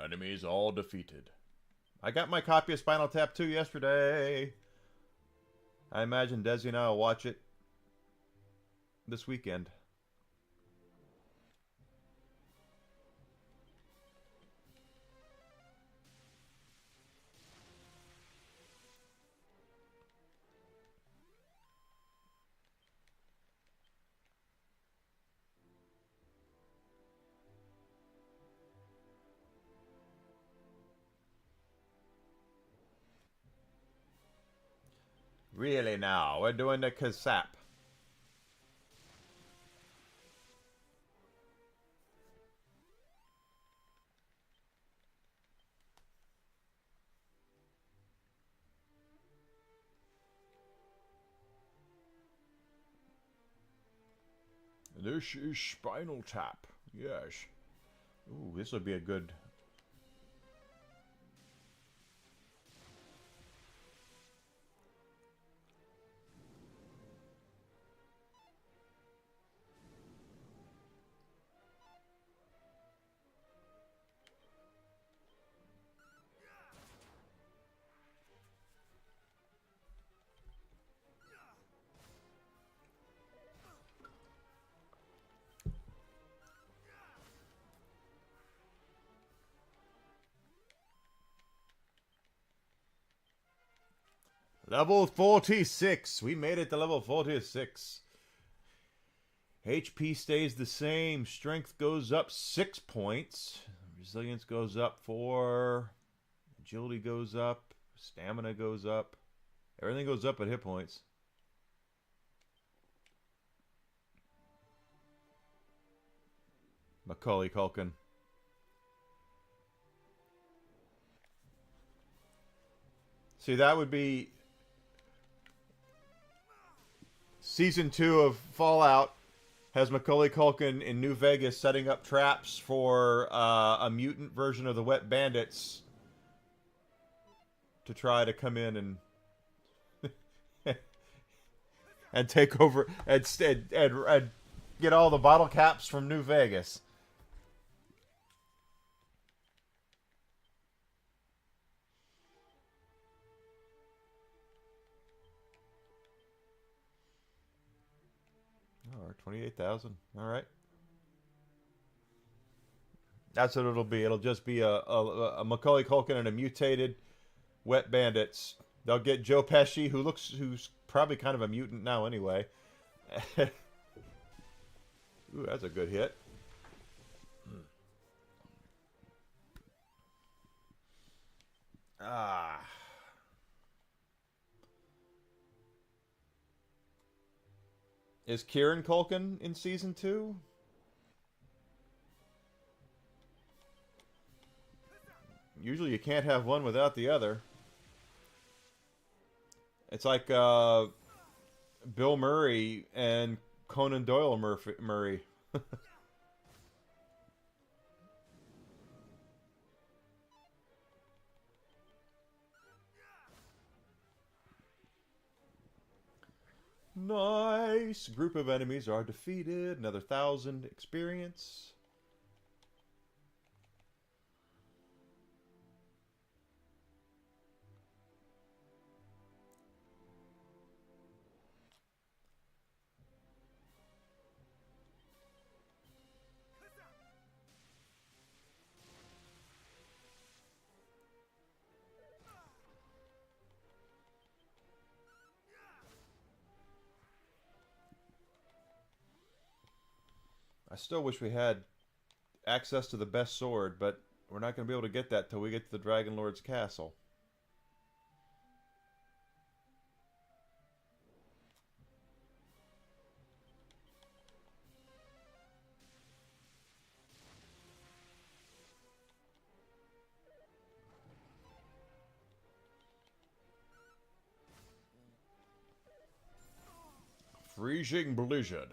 Enemies all defeated. I got my copy of Spinal Tap 2 yesterday. I imagine Desi and I will watch it this weekend. Really now, we're doing the Kazap. This is Spinal Tap. Yes. Ooh, this would be a good... Level 46. We made it to level 46. HP stays the same. Strength goes up 6 points. Resilience goes up 4. Agility goes up. Stamina goes up. Everything goes up at hit points. Macaulay Culkin. See, that would be Season 2 of Fallout has Macaulay Culkin in New Vegas setting up traps for a mutant version of the Wet Bandits to try to come in and and take over and get all the bottle caps from New Vegas. Oh, 28,000. All right. That's what it'll be. It'll just be a Macaulay Culkin and a mutated Wet Bandits. They'll get Joe Pesci, who's probably kind of a mutant now anyway. Ooh, that's a good hit. Ah. Is Kieran Culkin in Season 2? Usually you can't have one without the other. It's like Bill Murray and Conan Doyle Murray. Nice! Group of enemies are defeated. Another 1,000 experience. I still wish we had access to the best sword, but we're not going to be able to get that till we get to the Dragon Lord's castle. Freezing Blizzard.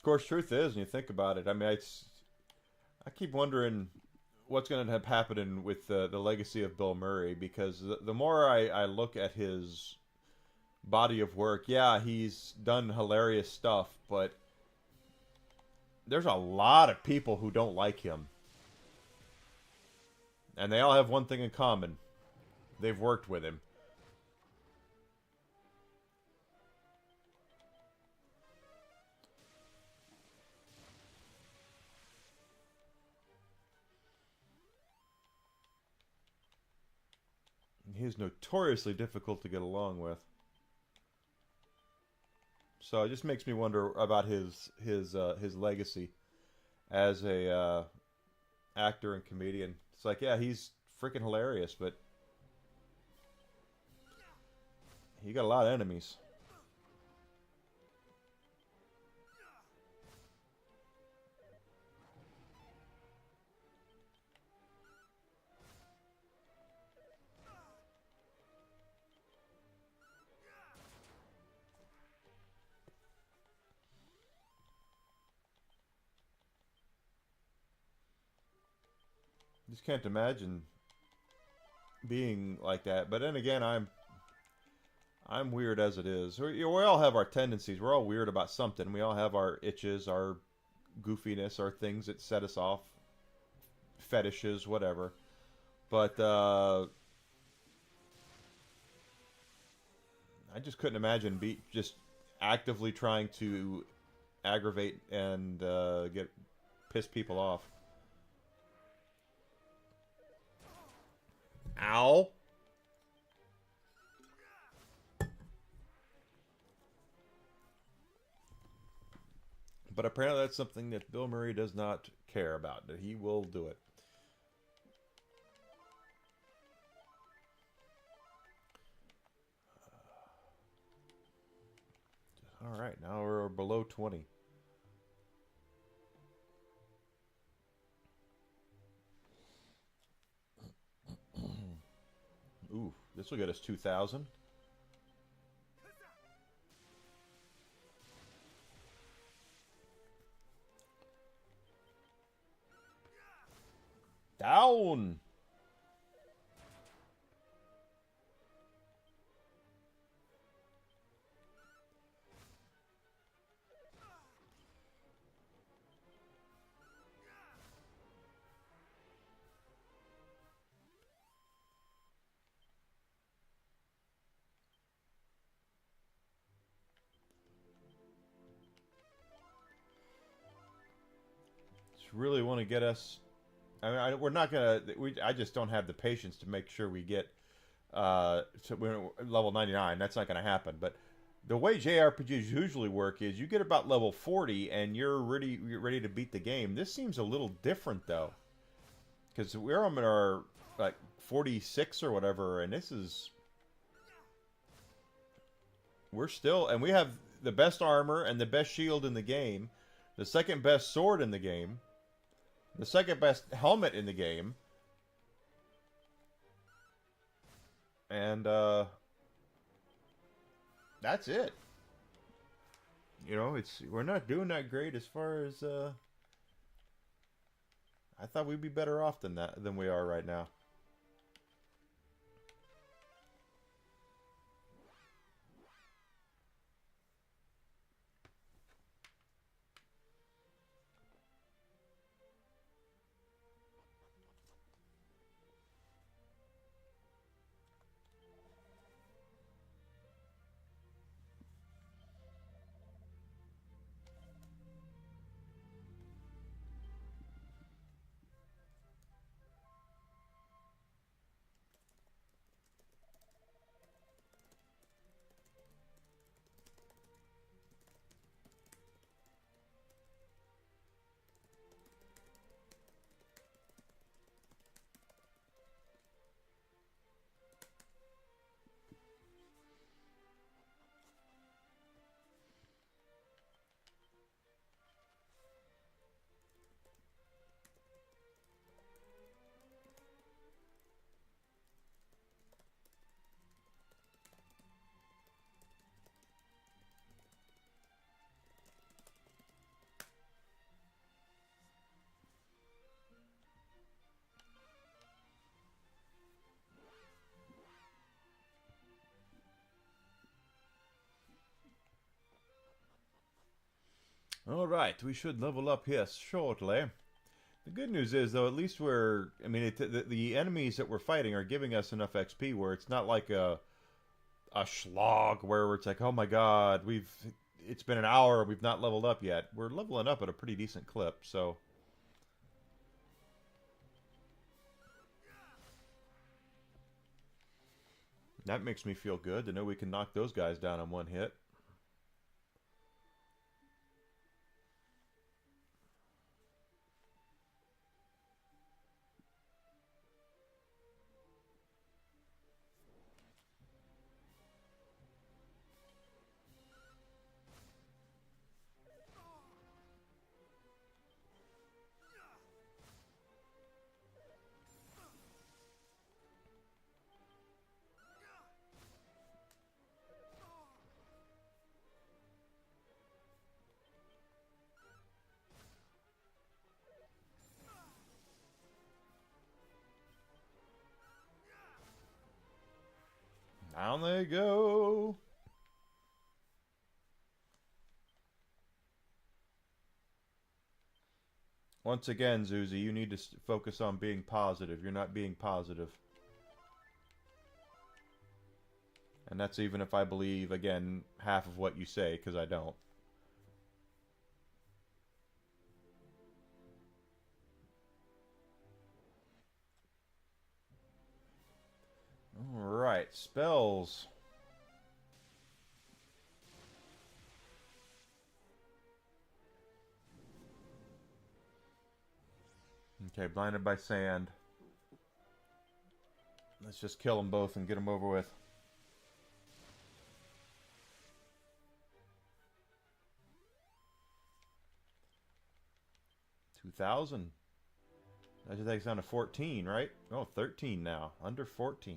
Of course, truth is, when you think about it, I mean, I keep wondering what's going to have happened with the legacy of Bill Murray, because the more I look at his body of work, yeah, he's done hilarious stuff, but there's a lot of people who don't like him. And they all have one thing in common. They've worked with him. He's notoriously difficult to get along with. So it just makes me wonder about his legacy as a actor and comedian. It's like, yeah, he's freaking hilarious, but he got a lot of enemies. Just can't imagine being like that. But then again, I'm weird as it is. We all have our tendencies. We're all weird about something. We all have our itches, our goofiness, our things that set us off, fetishes, whatever. But I just couldn't imagine just actively trying to aggravate and piss people off. Ow. But apparently that's something that Bill Murray does not care about. That he will do it. All right, now we're below 20. Ooh, this will get us 2,000. Down. Just really want to get us. I mean, we're not gonna. I just don't have the patience to make sure we get so we're level 99. That's not gonna happen. But the way JRPGs usually work is you get about level 40 and you're ready to beat the game. This seems a little different though, because we're on our like 46 or whatever, and we're still, and we have the best armor and the best shield in the game, the second best sword in the game, the second best helmet in the game, and that's it. You know, we're not doing that great as far as I thought we'd be better off than we are right now. Alright, we should level up here shortly. The good news is, though, at least we're... I mean, the enemies that we're fighting are giving us enough XP where it's not like a slog where it's like, oh my god, it's been an hour, we've not leveled up yet. We're leveling up at a pretty decent clip, so... That makes me feel good to know we can knock those guys down in one hit. Down they go. Once again, Zuzi, you need to focus on being positive. You're not being positive. And that's even if I believe, again, half of what you say, because I don't. Alright, spells. Okay, blinded by sand. Let's just kill them both and get them over with. $2,000. That just takes down to 14, right? Oh, 13 now. Under 14.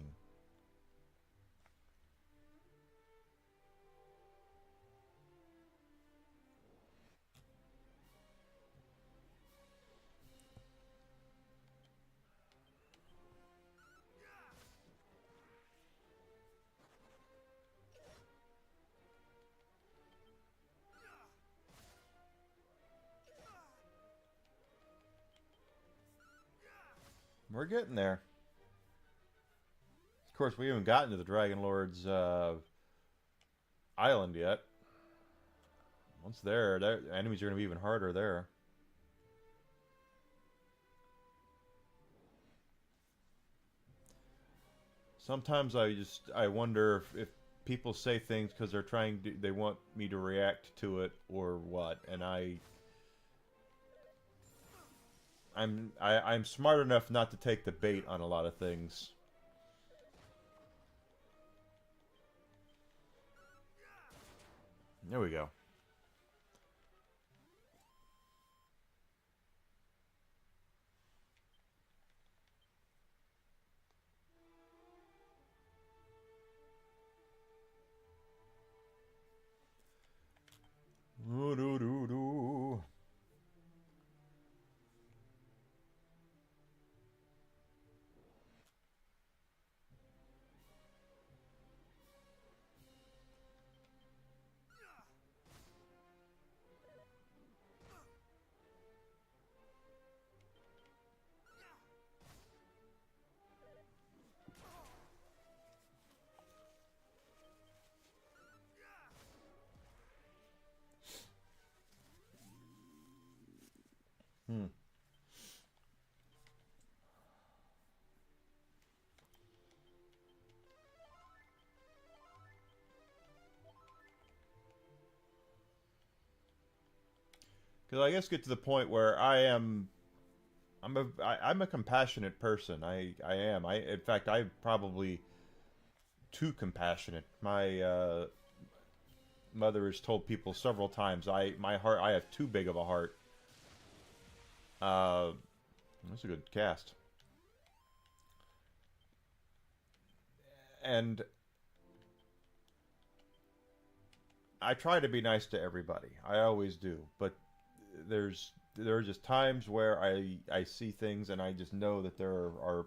We're getting there. Of course, we haven't gotten to the Dragon Lord's island yet. Once there, enemies are going to be even harder there. Sometimes I wonder if people say things because they want me to react to it or what, and I'm smart enough not to take the bait on a lot of things. There we go. Ooh-doo-doo-doo. Hmm. Because I guess get to the point where I'm a compassionate person. I am. In fact, I'm probably too compassionate. My mother has told people several times I have too big of a heart. That's a good cast. And I try to be nice to everybody. I always do, but there are just times where I see things and I just know that there are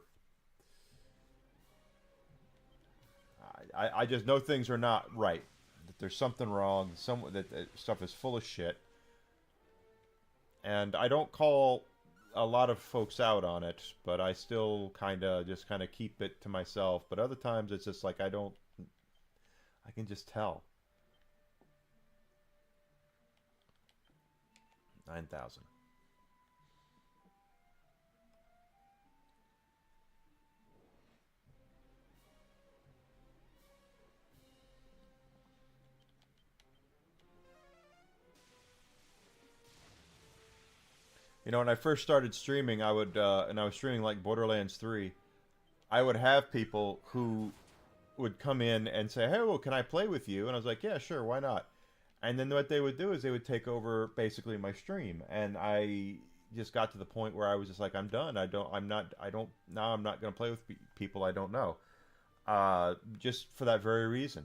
I just know things are not right. That there's something wrong. That stuff is full of shit. And I don't call a lot of folks out on it, but I still kind of keep it to myself. But other times it's just like I can just tell. 9,000. You know, when I first started streaming, and I was streaming like Borderlands 3, I would have people who would come in and say, "Hey, well, can I play with you?" And I was like, "Yeah, sure, why not?" And then what they would do is they would take over basically my stream, and I just got to the point where I was just like, "I'm done. Now I'm not going to play with people I don't know." Just for that very reason,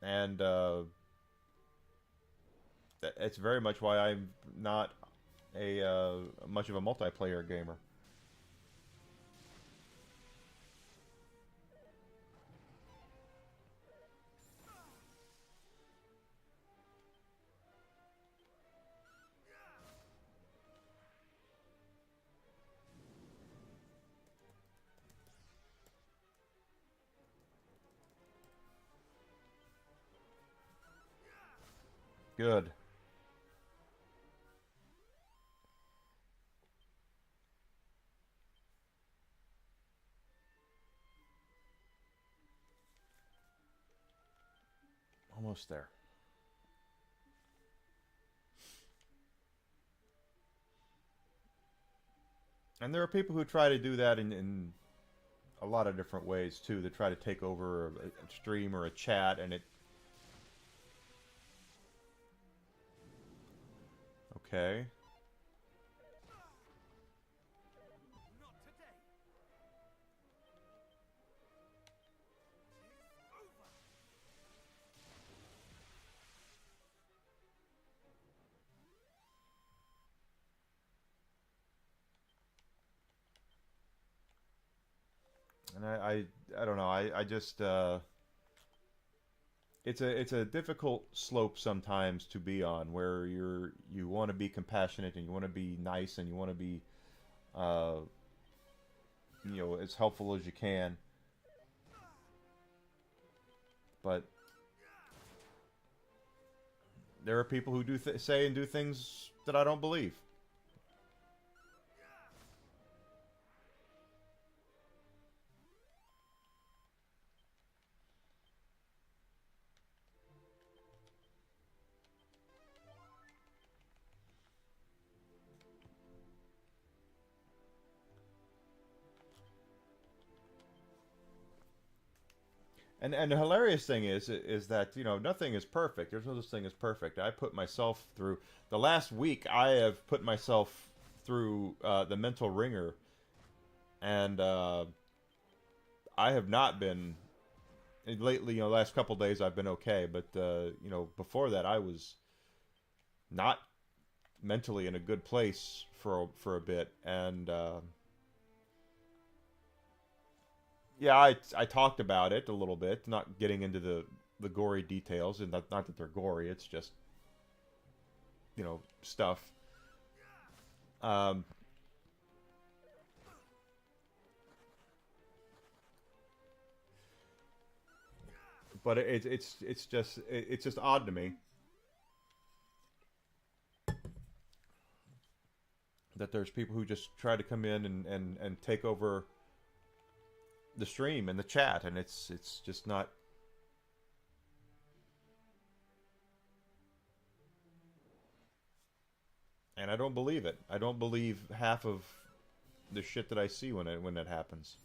and it's very much why I'm not a much of a multiplayer gamer. Good. Almost there. And there are people who try to do that in a lot of different ways too. They try to take over a stream or a chat, and it. Okay. And I don't know. I just it's a difficult slope sometimes to be on, where you want to be compassionate and you want to be nice and you want to be uh, as helpful as you can, but there are people who say and do things that I don't believe. And the hilarious thing is that nothing is perfect. There's no such thing as perfect. I put myself through the last week. I have put myself through the mental ringer, and I have not been lately. Last couple days I've been okay, but before that I was not mentally in a good place for a bit, and yeah, I talked about it a little bit, not getting into the gory details, and not that they're gory. It's just stuff. Um, but it's just odd to me that there's people who just try to come in and take over the stream and the chat, and it's just not. And I don't believe it. I don't believe half of the shit that I see when that happens.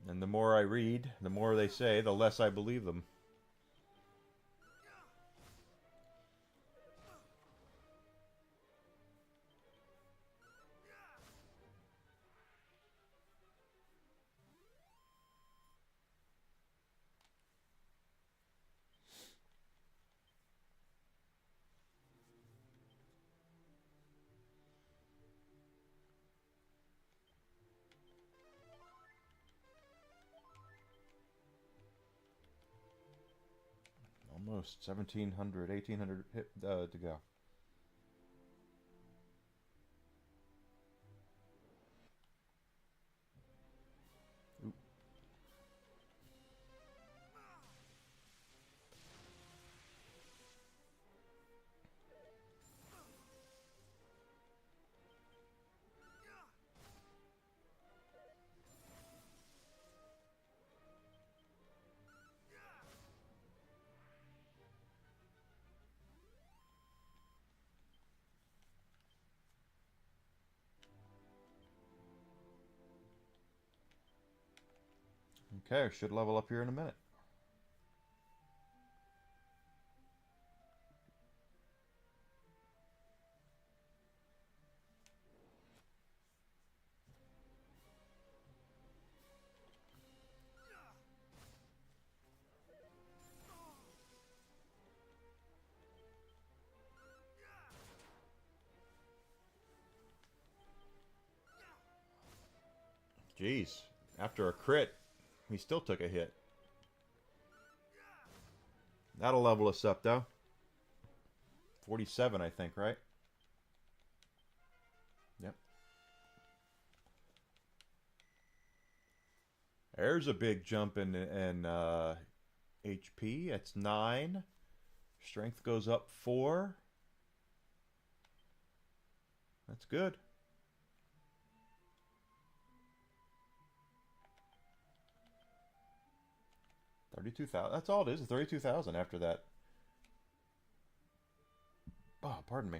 And the more I read, the more they say, the less I believe them. Almost 1700, 1800 hit, to go. Oop. Okay, should level up here in a minute. Jeez, after a crit, he still took a hit. That'll level us up, though. 47, I think, right? Yep. There's a big jump in HP. That's 9. Strength goes up 4. That's good. $32,000. That's all it is. 32,000 after that. Oh, pardon me.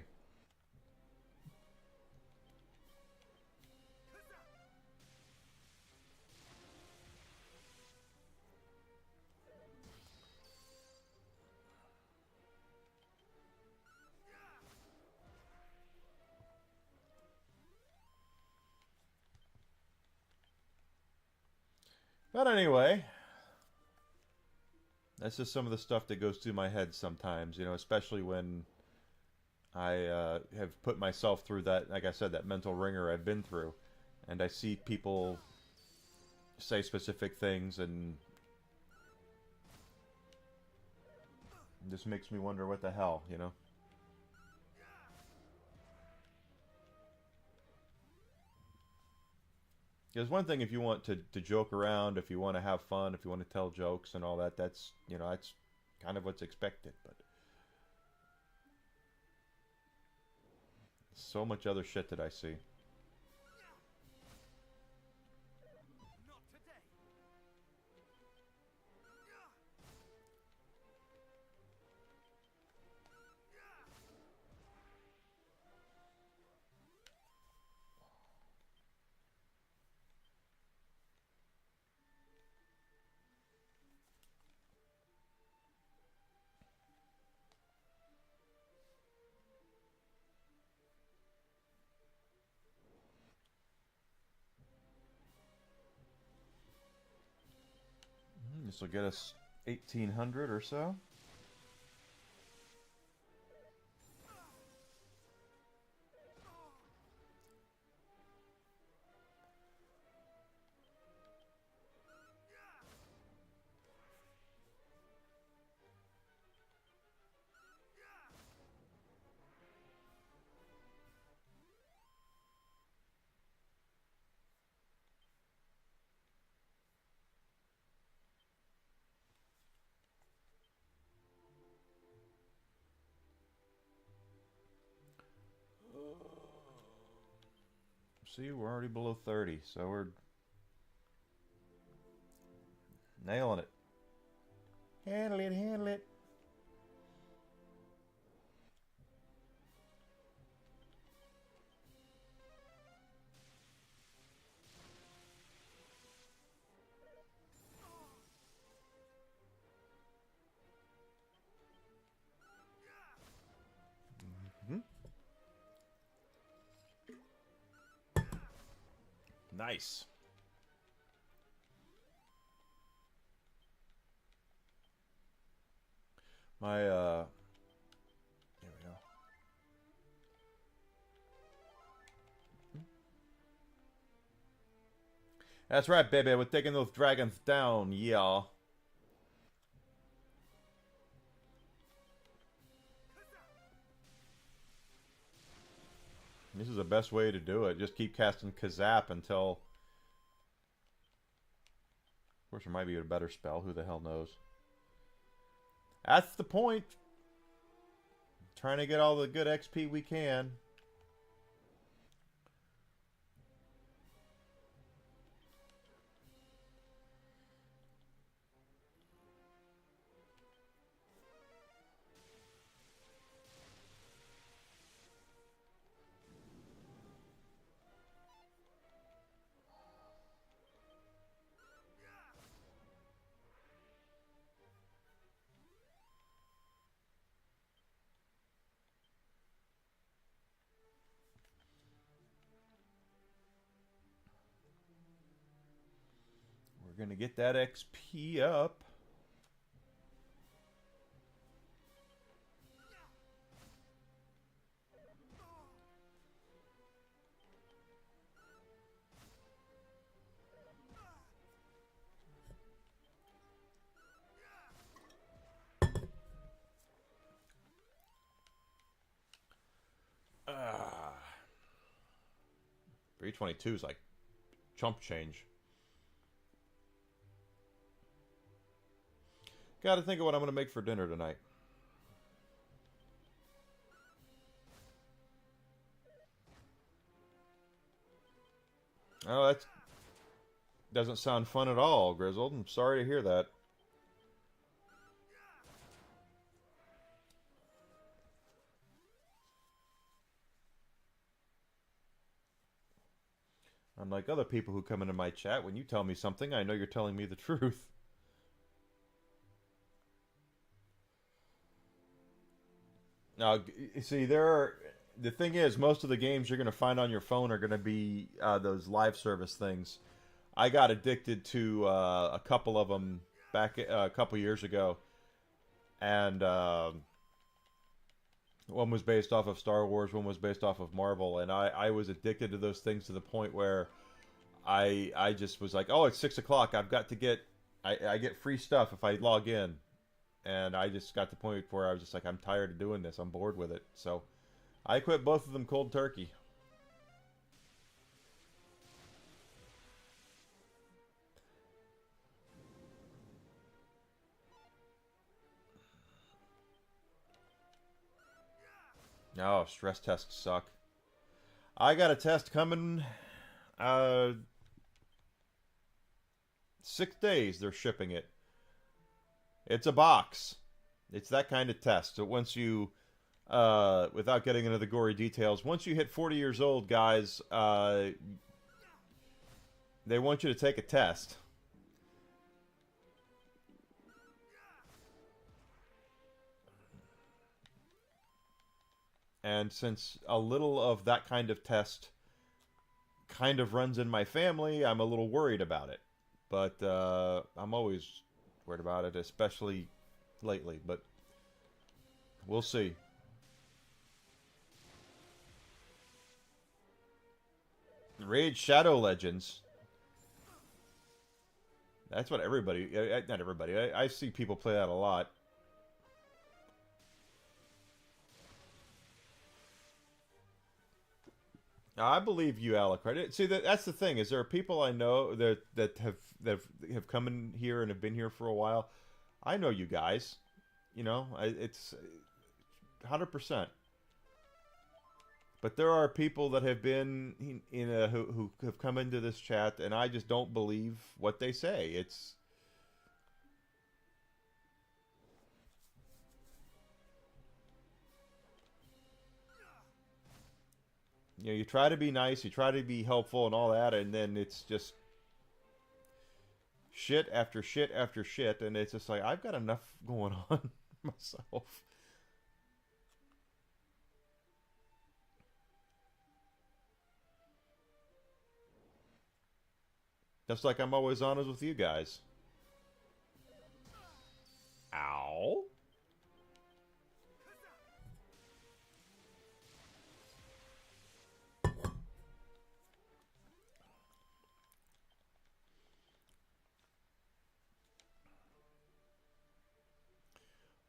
But anyway, that's just some of the stuff that goes through my head sometimes, you know, especially when I have put myself through that, like I said, that mental ringer I've been through. And I see people say specific things, and it just makes me wonder what the hell, you know? There's one thing if you want to joke around, if you want to have fun, if you want to tell jokes and all that, that's, you know, that's kind of what's expected, but so much other shit that I see. Not today. This will get us 1,800 or so. See, we're already below 30, so we're nailing it. Handle it, handle it. Nice. There we go. That's right, baby. We're taking those dragons down, yeah. This is the best way to do it. Just keep casting Kazap until... Of course, there might be a better spell. Who the hell knows? That's the point. Trying to get all the good XP we can. We're going to get that XP up. Ah. 322 is like chump change. Got to think of what I'm going to make for dinner tonight. Oh, that doesn't sound fun at all, Grizzled. I'm sorry to hear that. Unlike other people who come into my chat, when you tell me something, I know you're telling me the truth. Now, see, the thing is, most of the games you're going to find on your phone are going to be those live service things. I got addicted to a couple of them back a couple years ago, and one was based off of Star Wars, one was based off of Marvel, and I was addicted to those things to the point where I just was like, oh, it's 6 o'clock, I've got to get, I get free stuff if I log in. And I just got to the point where I was just like, I'm tired of doing this. I'm bored with it. So I quit both of them cold turkey. Oh, stress tests suck. I got a test coming. 6 days they're shipping it. It's a box. It's that kind of test. So once you, without getting into the gory details, once you hit 40 years old, guys, they want you to take a test. And since a little of that kind of test kind of runs in my family, I'm a little worried about it. But I'm always worried about it, especially lately, but we'll see. Raid Shadow Legends. That's what everybody, not everybody, I see people play that a lot. Now, I believe you, Alec. Right? See, that's the thing. Is there are people I know that have come in here and have been here for a while. I know you guys. You know, it's 100%. But there are people that have been who have come into this chat, and I just don't believe what they say. It's you try to be nice, you try to be helpful and all that, and then it's just shit after shit after shit, and it's just like, I've got enough going on myself. Just like I'm always honest with you guys. Ow.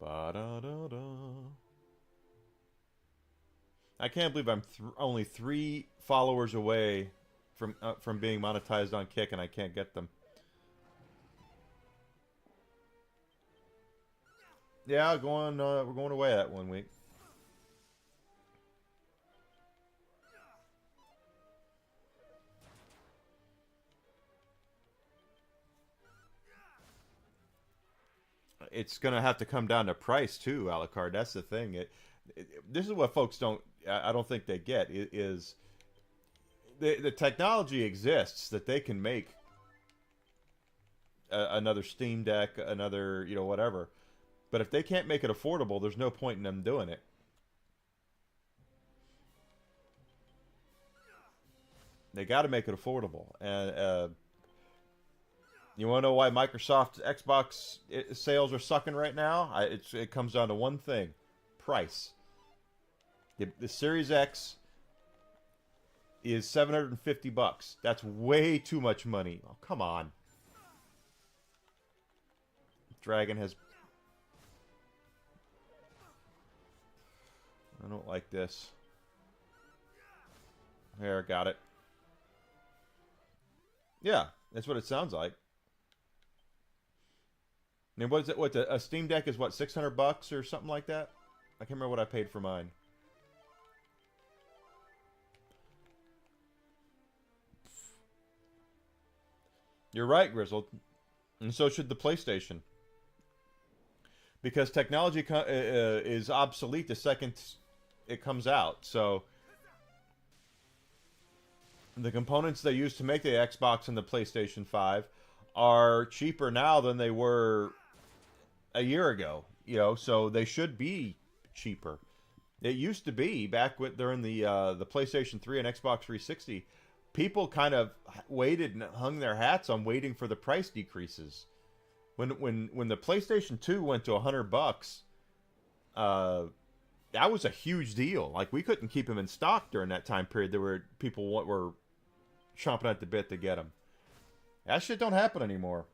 Ba-da-da-da. I can't believe I'm only 3 followers away from being monetized on Kick, and I can't get them. Yeah, going. We're going away that 1 week. It's gonna have to come down to price too, Alucard. That's the thing. This is what folks don't. I don't think they get. Is the technology exists that they can make another Steam Deck, another whatever. But if they can't make it affordable, there's no point in them doing it. They got to make it affordable, and you want to know why Microsoft Xbox sales are sucking right now? It comes down to one thing: price. The Series X is $750. That's way too much money. Oh, come on. Dragon has... I don't like this. There, got it. Yeah, that's what it sounds like. And what is it? What a Steam Deck is? What, $600 or something like that? I can't remember what I paid for mine. You're right, Grizzled, and so should the PlayStation. Because technology is obsolete the second it comes out. So the components they use to make the Xbox and the PlayStation 5 are cheaper now than they were a year ago. So they should be cheaper. It used to be back during the PlayStation 3 and Xbox 360. People kind of waited and hung their hats on waiting for the price decreases. When the PlayStation 2 went to $100, that was a huge deal. Like, we couldn't keep them in stock during that time period. There were people were chomping at the bit to get them. That shit don't happen anymore.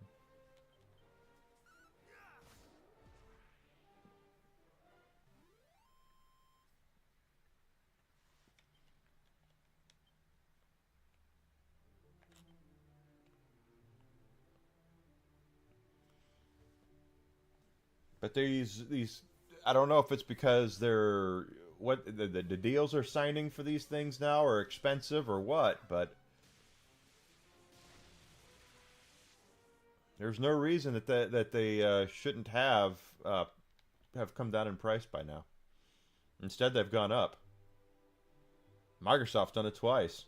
But these I don't know if it's because they're the deals are signing for these things now are expensive or what, but there's no reason that they shouldn't have come down in price by now. Instead, they've gone up. Microsoft's done it twice.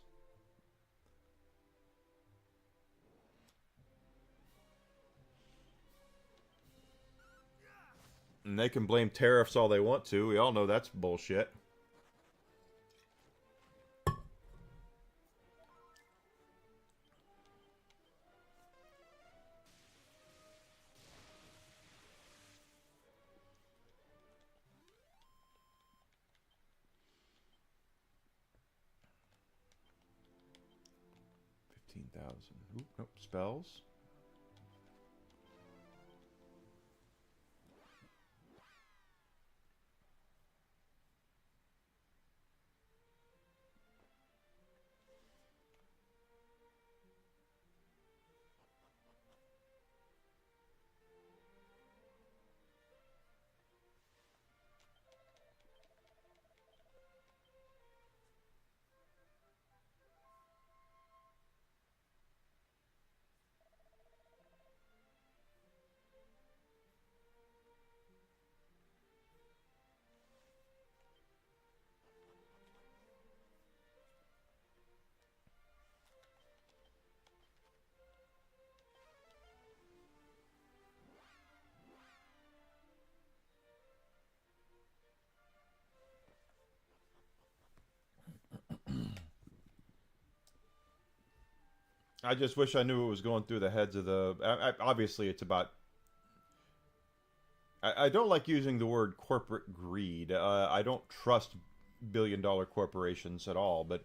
And they can blame tariffs all they want to. We all know that's bullshit. $15,000. Nope, spells. I just wish I knew what was going through the heads of the... obviously, it's about... I don't like using the word corporate greed. I don't trust billion-dollar corporations at all, but...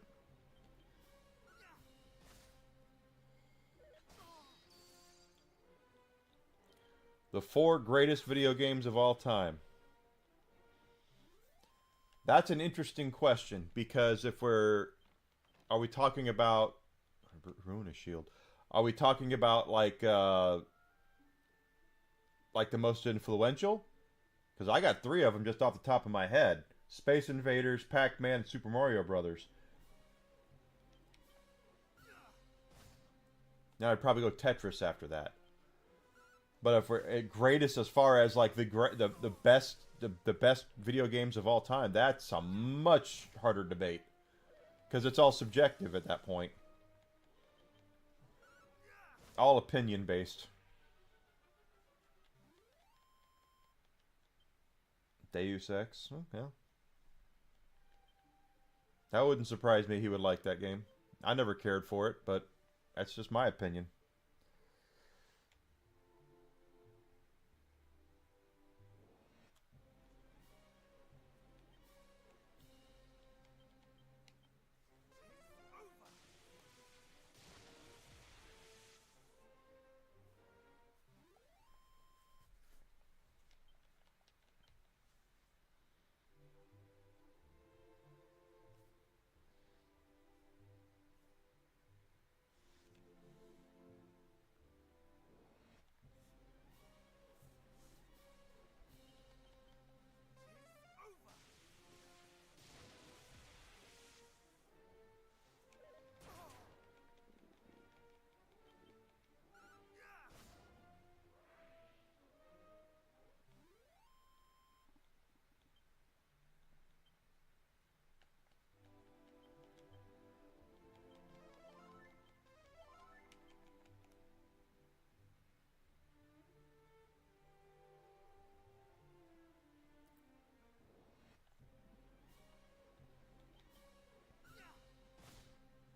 The 4 greatest video games of all time. That's an interesting question because if are we talking about ruin a shield? Are we talking about like the most influential? Because I got three of them just off the top of my head: Space Invaders, Pac-Man, and Super Mario Brothers. Now I'd probably go Tetris after that. But if we're at greatest as far as like the best the best video games of all time, that's a much harder debate because it's all subjective at that point, all opinion based. Deus Ex, oh, yeah, that wouldn't surprise me. He would like that game. I never cared for it, but that's just my opinion.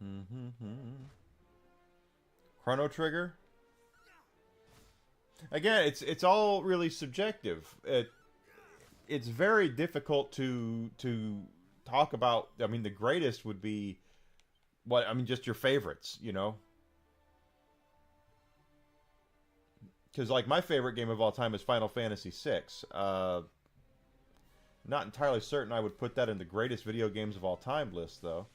Mm-hmm. Chrono Trigger. Again, it's all really subjective. It's very difficult to talk about. I mean, the greatest would be what I mean, just your favorites, you know. Because like my favorite game of all time is Final Fantasy VI. Not entirely certain I would put that in the greatest video games of all time list, though.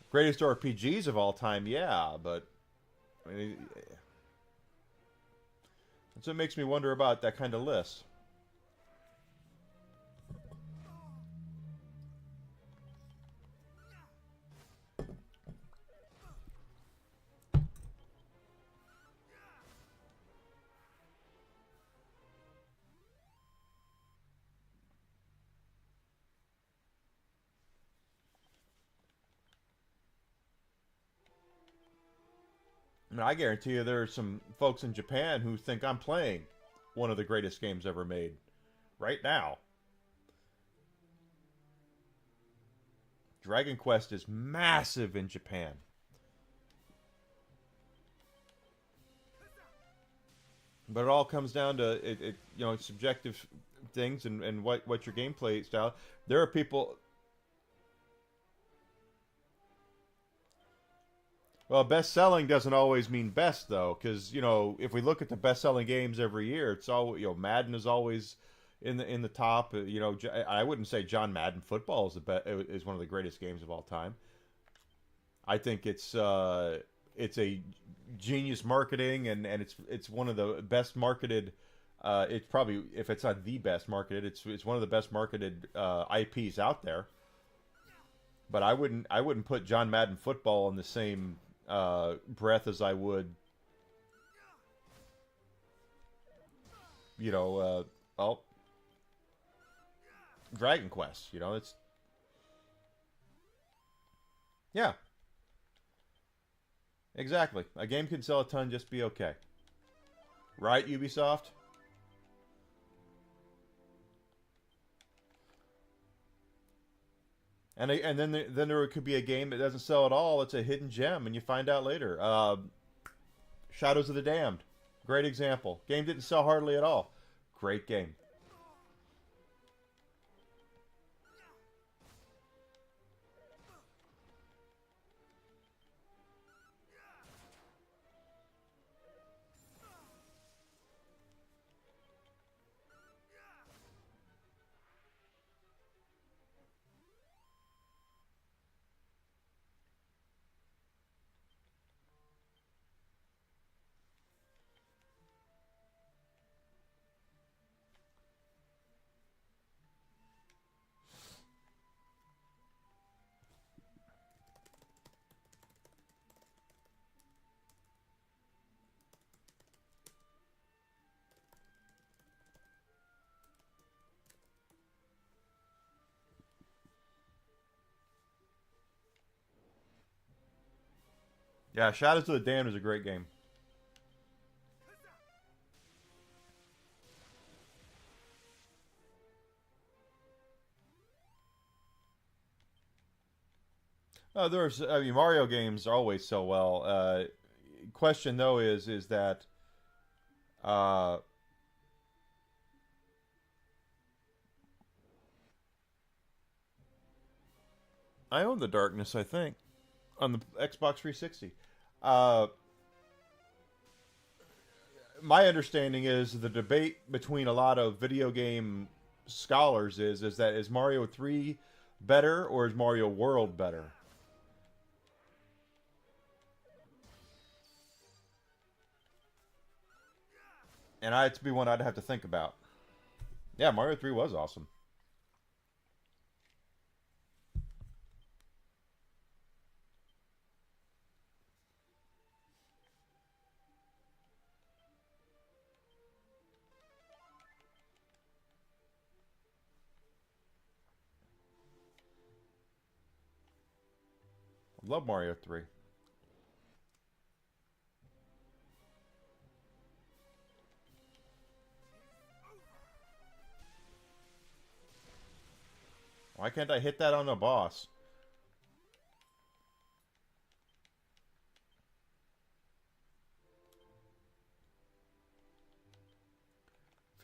Greatest RPGs of all time, yeah, but I mean, that's what makes me wonder about that kind of list. I mean, I guarantee you there are some folks in Japan who think I'm playing one of the greatest games ever made right now. Dragon Quest is massive in Japan. But it all comes down to you know, subjective things and what your gameplay style. There are people. Well, best selling doesn't always mean best though, because you know if we look at the best selling games every year, it's all, you know, Madden is always in the top. You know, I wouldn't say John Madden Football is is one of the greatest games of all time. I think it's a genius marketing and it's one of the best marketed. It's probably, if it's not the best marketed, it's one of the best marketed IPs out there. But I wouldn't put John Madden Football in the same breath as I would, you know, well, Dragon Quest. You know, it's, yeah, exactly. A game can sell a ton, just be okay, right, Ubisoft? And then there could be a game that doesn't sell at all. It's a hidden gem, and you find out later. Shadows of the Damned, great example. Game didn't sell hardly at all. Great game. Yeah, Shadows of the Damned is a great game. I mean, Mario games always sell well. Question though is that uh, I own The Darkness, I think, on the Xbox 360. Uh, my understanding is the debate between a lot of video game scholars is that is Mario 3 better or is Mario World better? And it'd be one I'd have to think about. Yeah, Mario 3 was awesome. Love Mario 3. Why can't I hit that on the boss?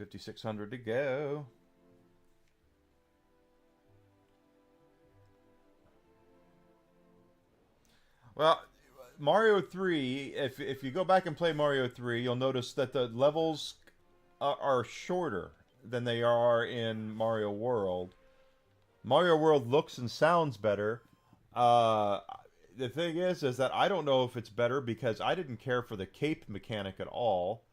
$5,600 to go. Well, Mario 3, if you go back and play Mario 3, you'll notice that the levels are shorter than they are in Mario World. Mario World looks and sounds better. The thing is that I don't know if it's better because I didn't care for the cape mechanic at all.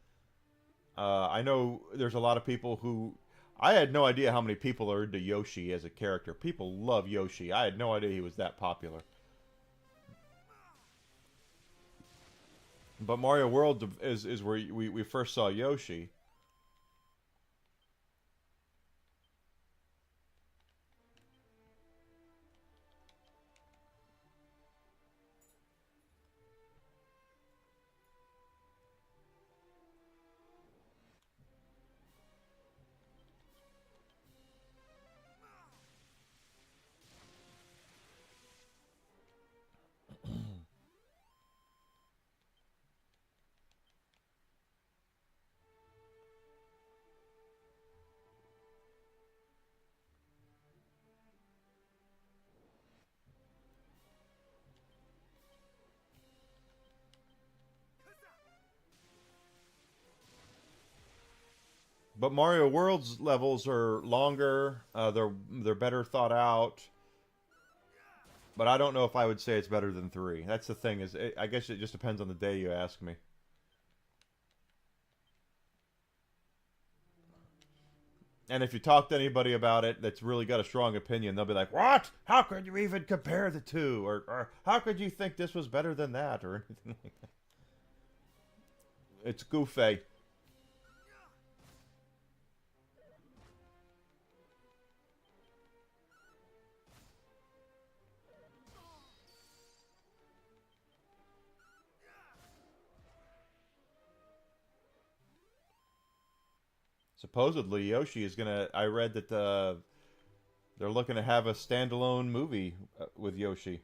I know there's a lot of people who... I had no idea how many people are into Yoshi as a character. People love Yoshi. I had no idea he was that popular. But Mario World is where we first saw Yoshi. But Mario World's levels are longer. They're better thought out. But I don't know if I would say it's better than 3. That's the thing. I guess it just depends on the day you ask me. And if you talk to anybody about it that's really got a strong opinion, they'll be like, "What? How could you even compare the two? Or how could you think this was better than that?" Or anything like that. It's goofy. Supposedly Yoshi is gonna. I read that they're looking to have a standalone movie with Yoshi.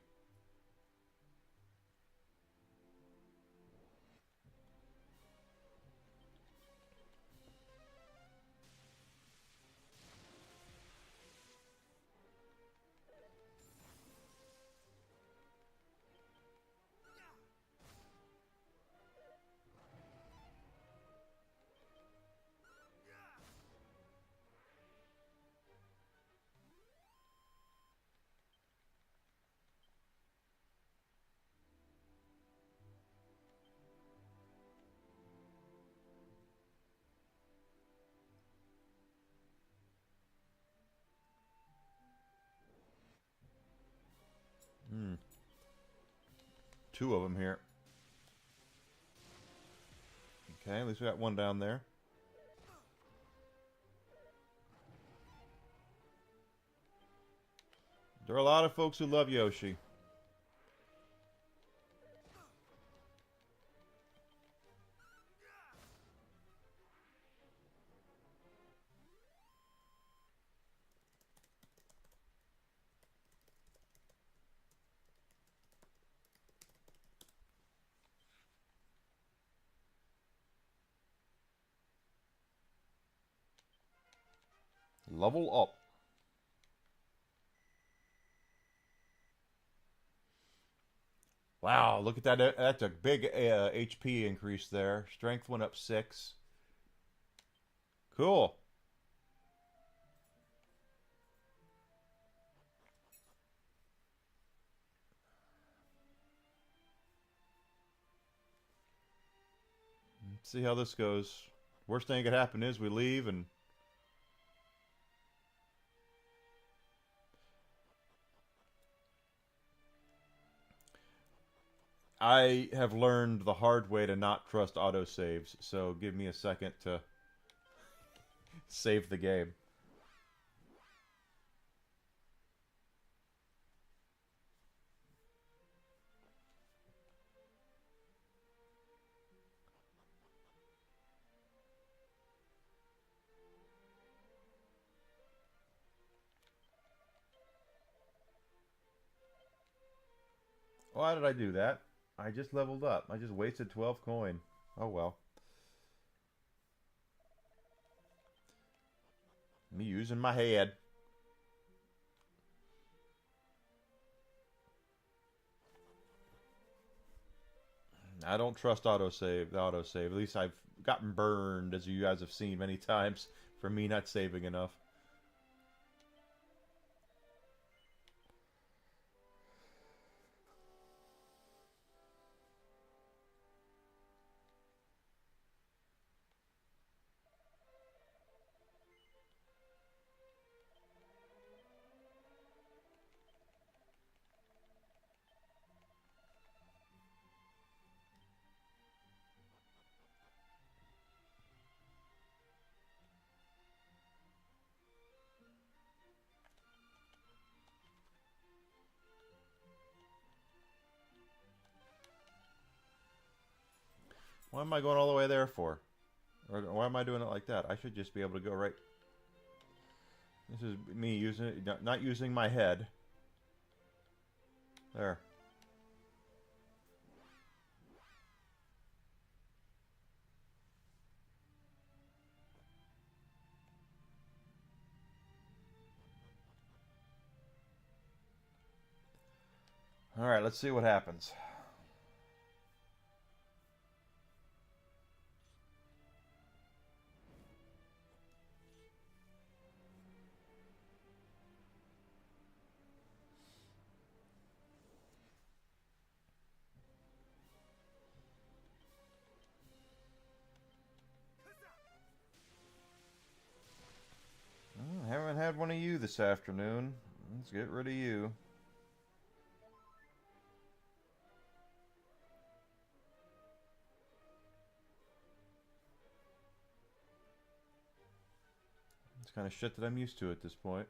Hmm. 2 of them here. Okay, at least we got one down there. There are a lot of folks who love Yoshi. Level up. Wow, look at that. That's a big HP increase there. Strength went up 6. Cool. Let's see how this goes. Worst thing that could happen is we leave and... I have learned the hard way to not trust autosaves, so give me a second to save the game. Why did I do that? I just leveled up. I just wasted 12 coin. Oh well. Me using my head. I don't trust autosave, the autosave. At least I've gotten burned, as you guys have seen many times, for me not saving enough. Why am I going all the way there for? Or why am I doing it like that? I should just be able to go right... This is me using not using my head. There. Alright, let's see what happens. I haven't had one of you this afternoon. Let's get rid of you. It's kind of shit that I'm used to at this point.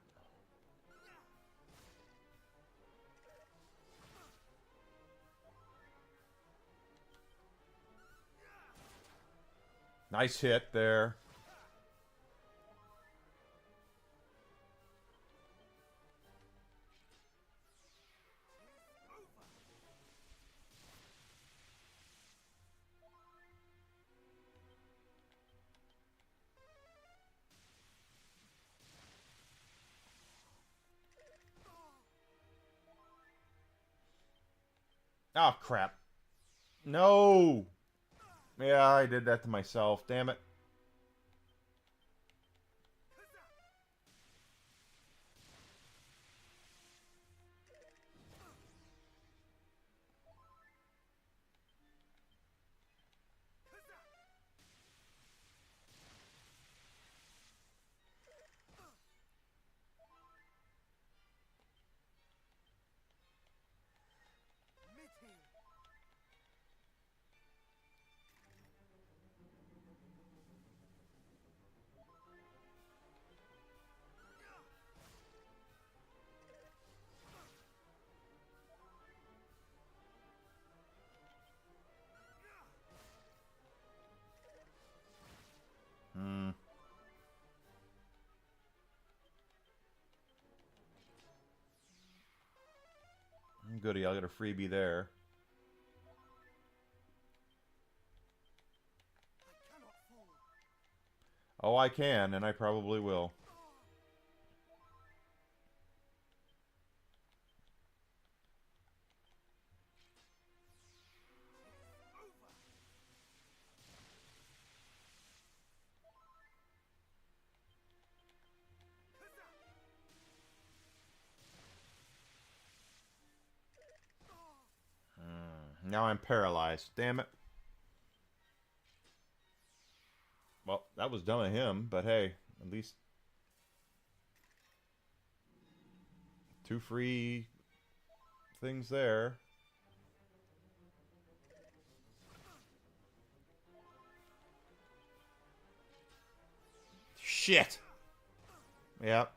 Nice hit there. Oh, crap. No! Yeah, I did that to myself. Damn it. Goody, I'll get a freebie there. Oh, I can, and I probably will. Now I'm paralyzed. Damn it. Well, that was dumb of him, but hey, at least 2 free things there. Shit. Yep.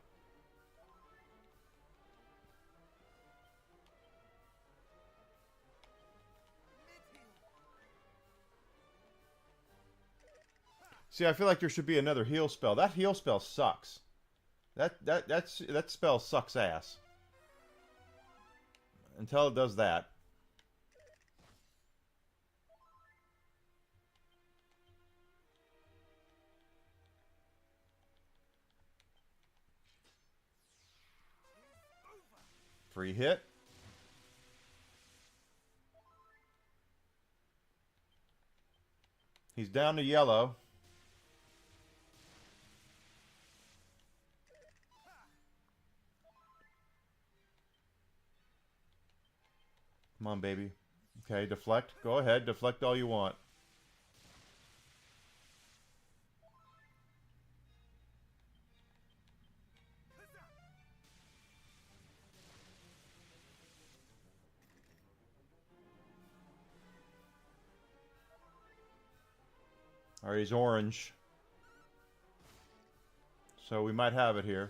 See, I feel like there should be another heal spell. That heal spell sucks. That spell sucks ass. Until it does that. Free hit. He's down to yellow. Come on, baby. Okay, deflect. Go ahead. Deflect all you want. Alright, he's orange. So we might have it here.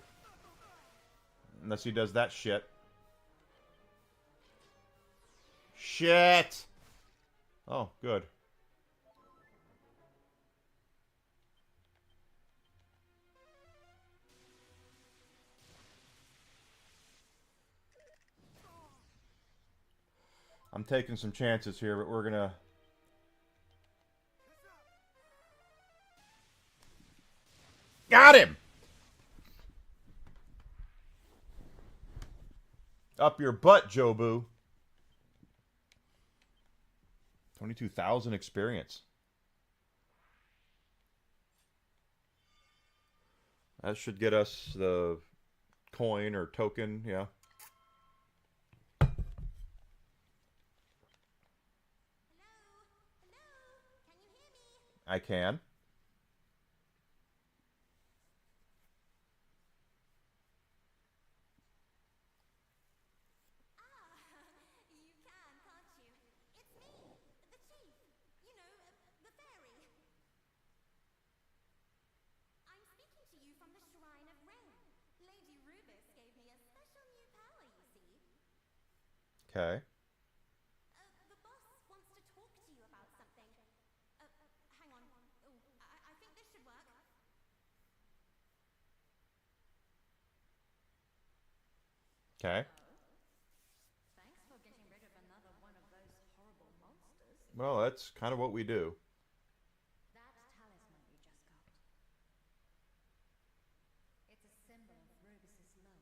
Unless he does that shit. Shit! Oh, good. I'm taking some chances here, but we're gonna... Got him! Up your butt, Jobu. 22,000 experience. That should get us the coin or token, yeah. I can. You can, can't you? It's me, the chief. You know, the fairy. I'm speaking to you from the Shrine of Rain. Lady Rubus gave me a special new power, you see. Okay. The boss wants to talk to you about something. Hang on. Oh, I think this should work. Okay. Thanks for getting rid of another one of those horrible monsters. Well, that's kind of what we do. That talisman you just got. It's a symbol of Rubus's love.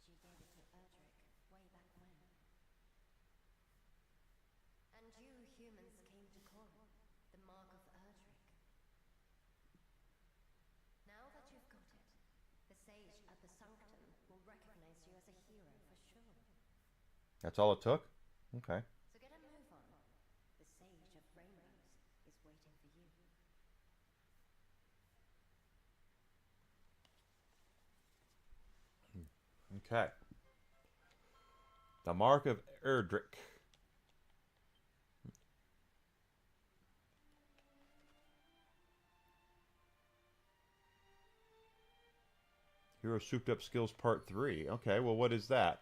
She gave it to Erdrick way back when. And you humans came to call it the Mark of Erdrick. Now that you've got it, the sage at the Sanctum will recognize you as a hero for sure. That's all it took? Okay. So get a move on. The Sage of Rainbows is waiting for you. Okay. The Mark of Erdrick. Hero Souped Up Skills Part 3. Okay, well, what is that?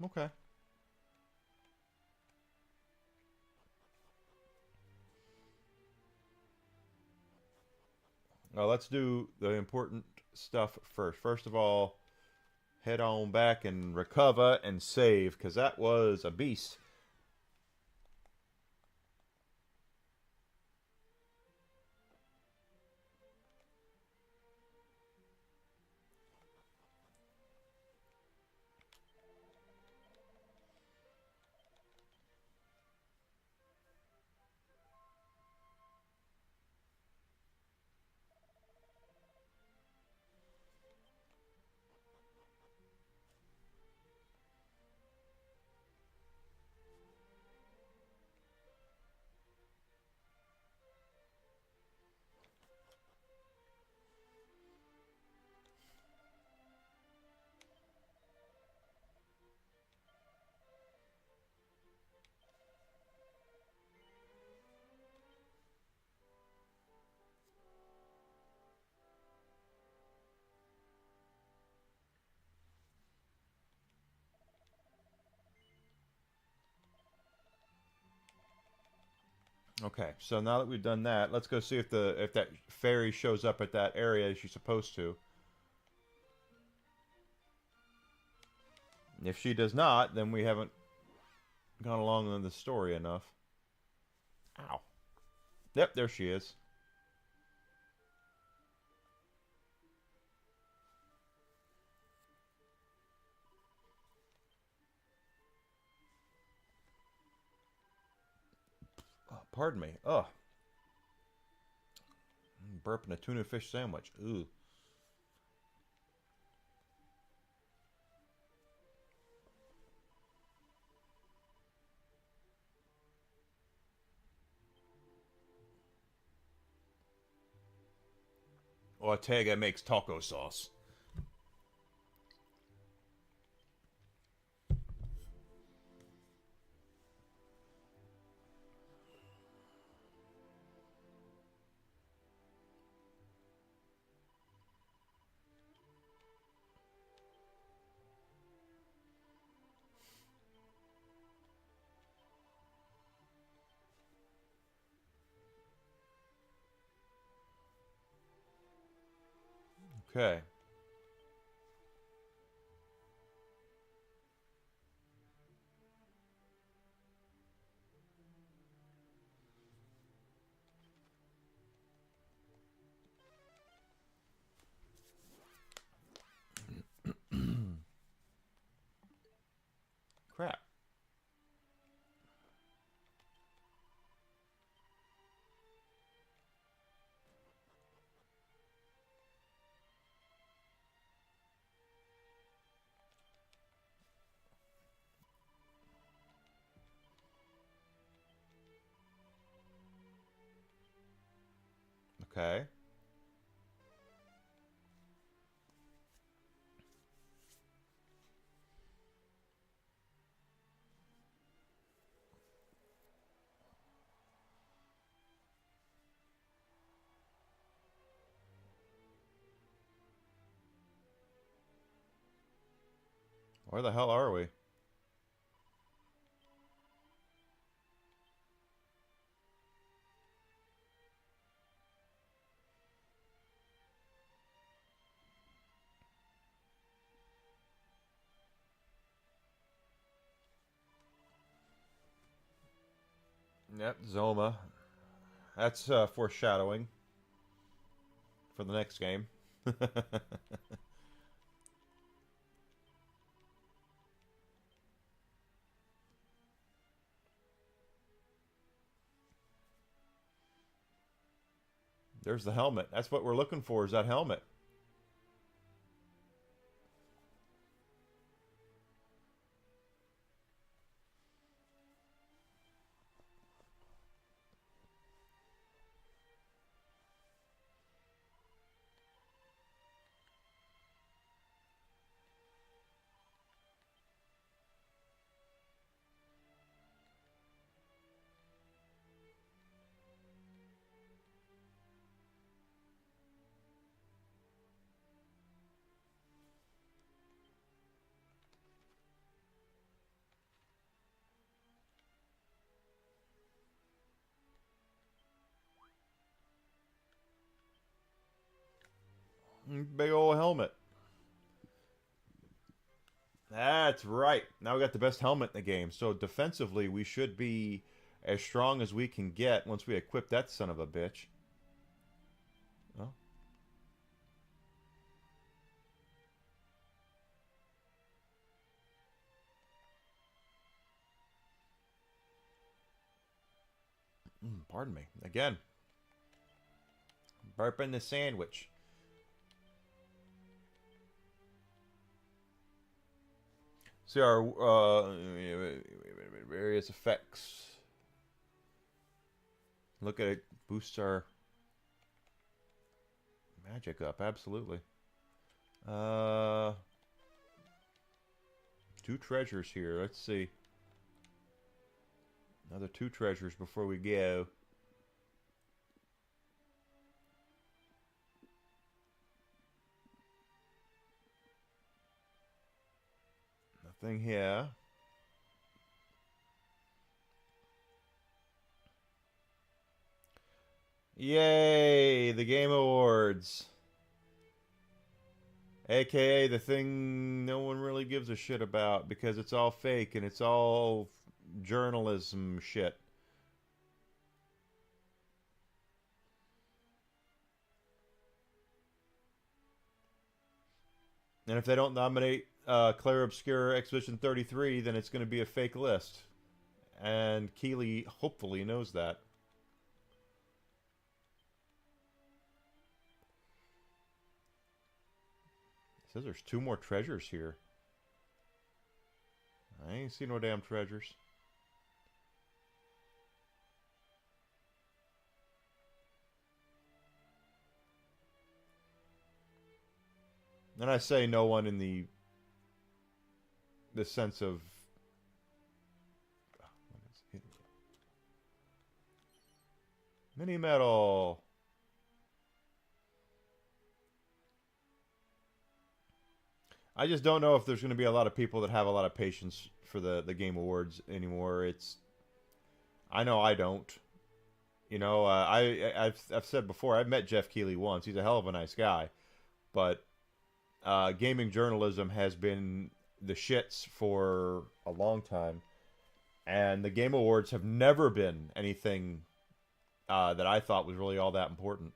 Okay. Well, let's do the important stuff first. First of all, head on back and recover and save, because that was a beast. Okay, so now that we've done that, let's go see if that fairy shows up at that area as she's supposed to. If she does not, then we haven't gone along in the story enough. Ow. Yep, there she is. Oh, pardon me. Ugh. I'm burping a tuna fish sandwich. Ooh. Ortega makes taco sauce. Okay. Crap. Okay. Where the hell are we? Yep, Zoma. That's foreshadowing for the next game. There's the helmet. That's what we're looking for, is that helmet. Big old helmet. That's right. Now we got the best helmet in the game. So defensively, we should be as strong as we can get once we equip that son of a bitch. Oh. Pardon me. Again. Burping the sandwich. See our various effects. Look at it. Boosts our magic up. Absolutely. Two treasures here. Let's see. Another two treasures before we go. Nothing here. Yay! The Game Awards. AKA the thing no one really gives a shit about because it's all fake and it's all journalism shit. And if they don't nominate Claire Obscura Expedition 33, then it's going to be a fake list. And Keeley hopefully knows that. It says there's 2 more treasures here. I ain't seen no damn treasures. And I say no one in the sense of what is it? Mini metal. I just don't know if there's going to be a lot of people that have a lot of patience for the Game Awards anymore. I know I don't. You know, I've said before, I've met Jeff Keighley once. He's a hell of a nice guy, but gaming journalism has been the shits for a long time, and the Game Awards have never been anything that I thought was really all that important.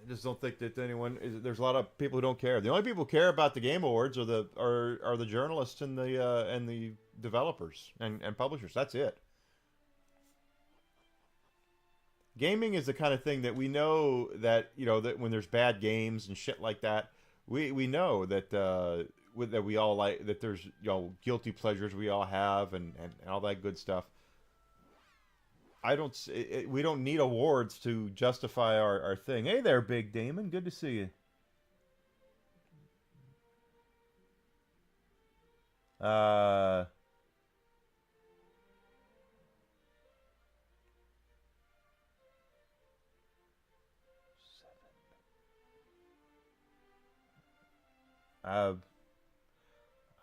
I just don't think that there's a lot of people who don't care. The only people who care about the Game Awards are the journalists and the developers and publishers. That's it. Gaming is the kind of thing that we know that, you know, that when there's bad games and shit like that, we know that that we all like, that there's, you know, guilty pleasures we all have and all that good stuff. We don't need awards to justify our thing. Hey there, Big Damon. Good to see you. Uh, uh,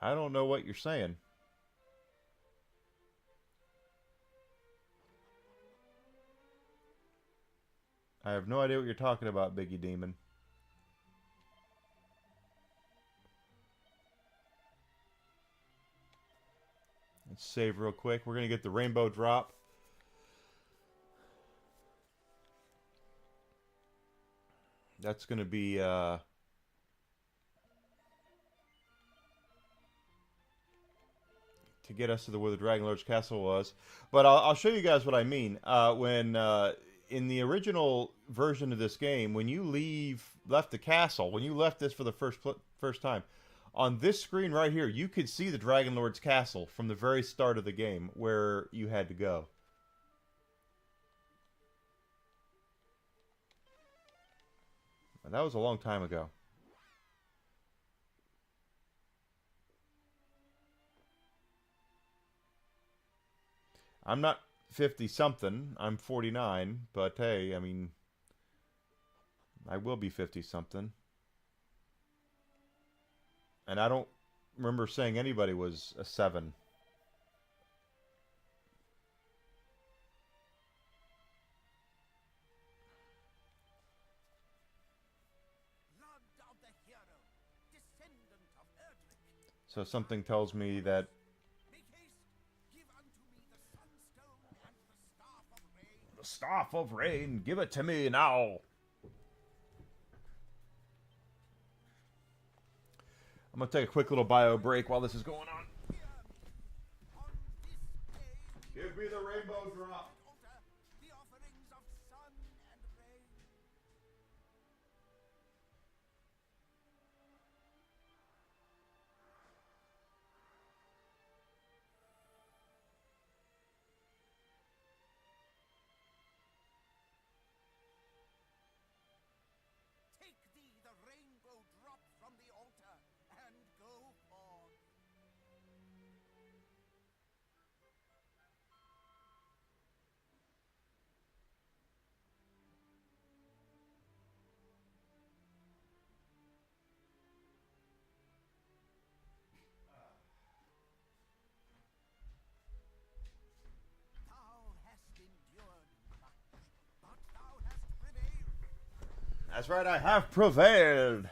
I don't know what you're saying. I have no idea what you're talking about, Biggie Demon. Let's save real quick. We're going to get the rainbow drop. That's going to be to get us to where the Dragon Lord's castle was. But I'll show you guys what I mean. When in the original version of this game, when you left the castle, when you left this for the first time, on this screen right here, you could see the Dragon Lord's castle from the very start of the game where you had to go. And that was a long time ago. I'm not 50-something. I'm 49. But hey, I mean, I will be 50-something. And I don't remember saying anybody was a 7. So something tells me that the Staff of Rain, give it to me now. I'm going to take a quick little bio break while this is going on. Give me the rainbow drop. Take thee the rainbow drop from the altar and go forth. That's right, I have prevailed.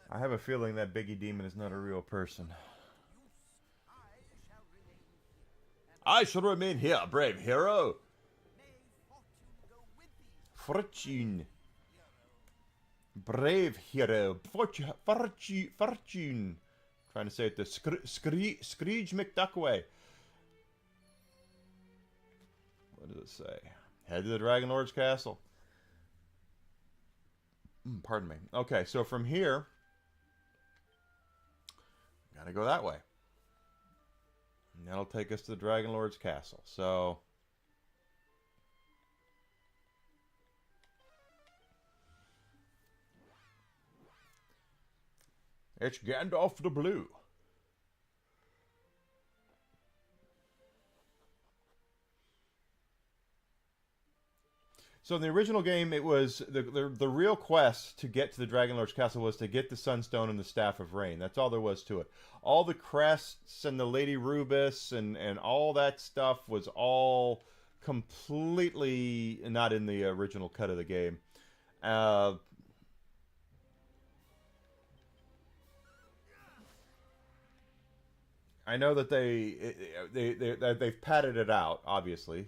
I have a feeling that Biggie Demon is not a real person. I shall remain here, brave hero. Fortune. Brave hero. Fortune. Trying to say it the Screech McDuck way. What does it say? Head to the Dragon Lord's castle. Pardon me. Okay, so from here, gotta go that way. And that'll take us to the Dragon Lord's castle. So it's Gandalf the Blue. So in the original game, it was the real quest to get to the Dragon Lord's castle was to get the Sunstone and the Staff of Rain. That's all there was to it. All the crests and the Lady Rubis and all that stuff was all completely not in the original cut of the game. I know that they've padded it out, obviously,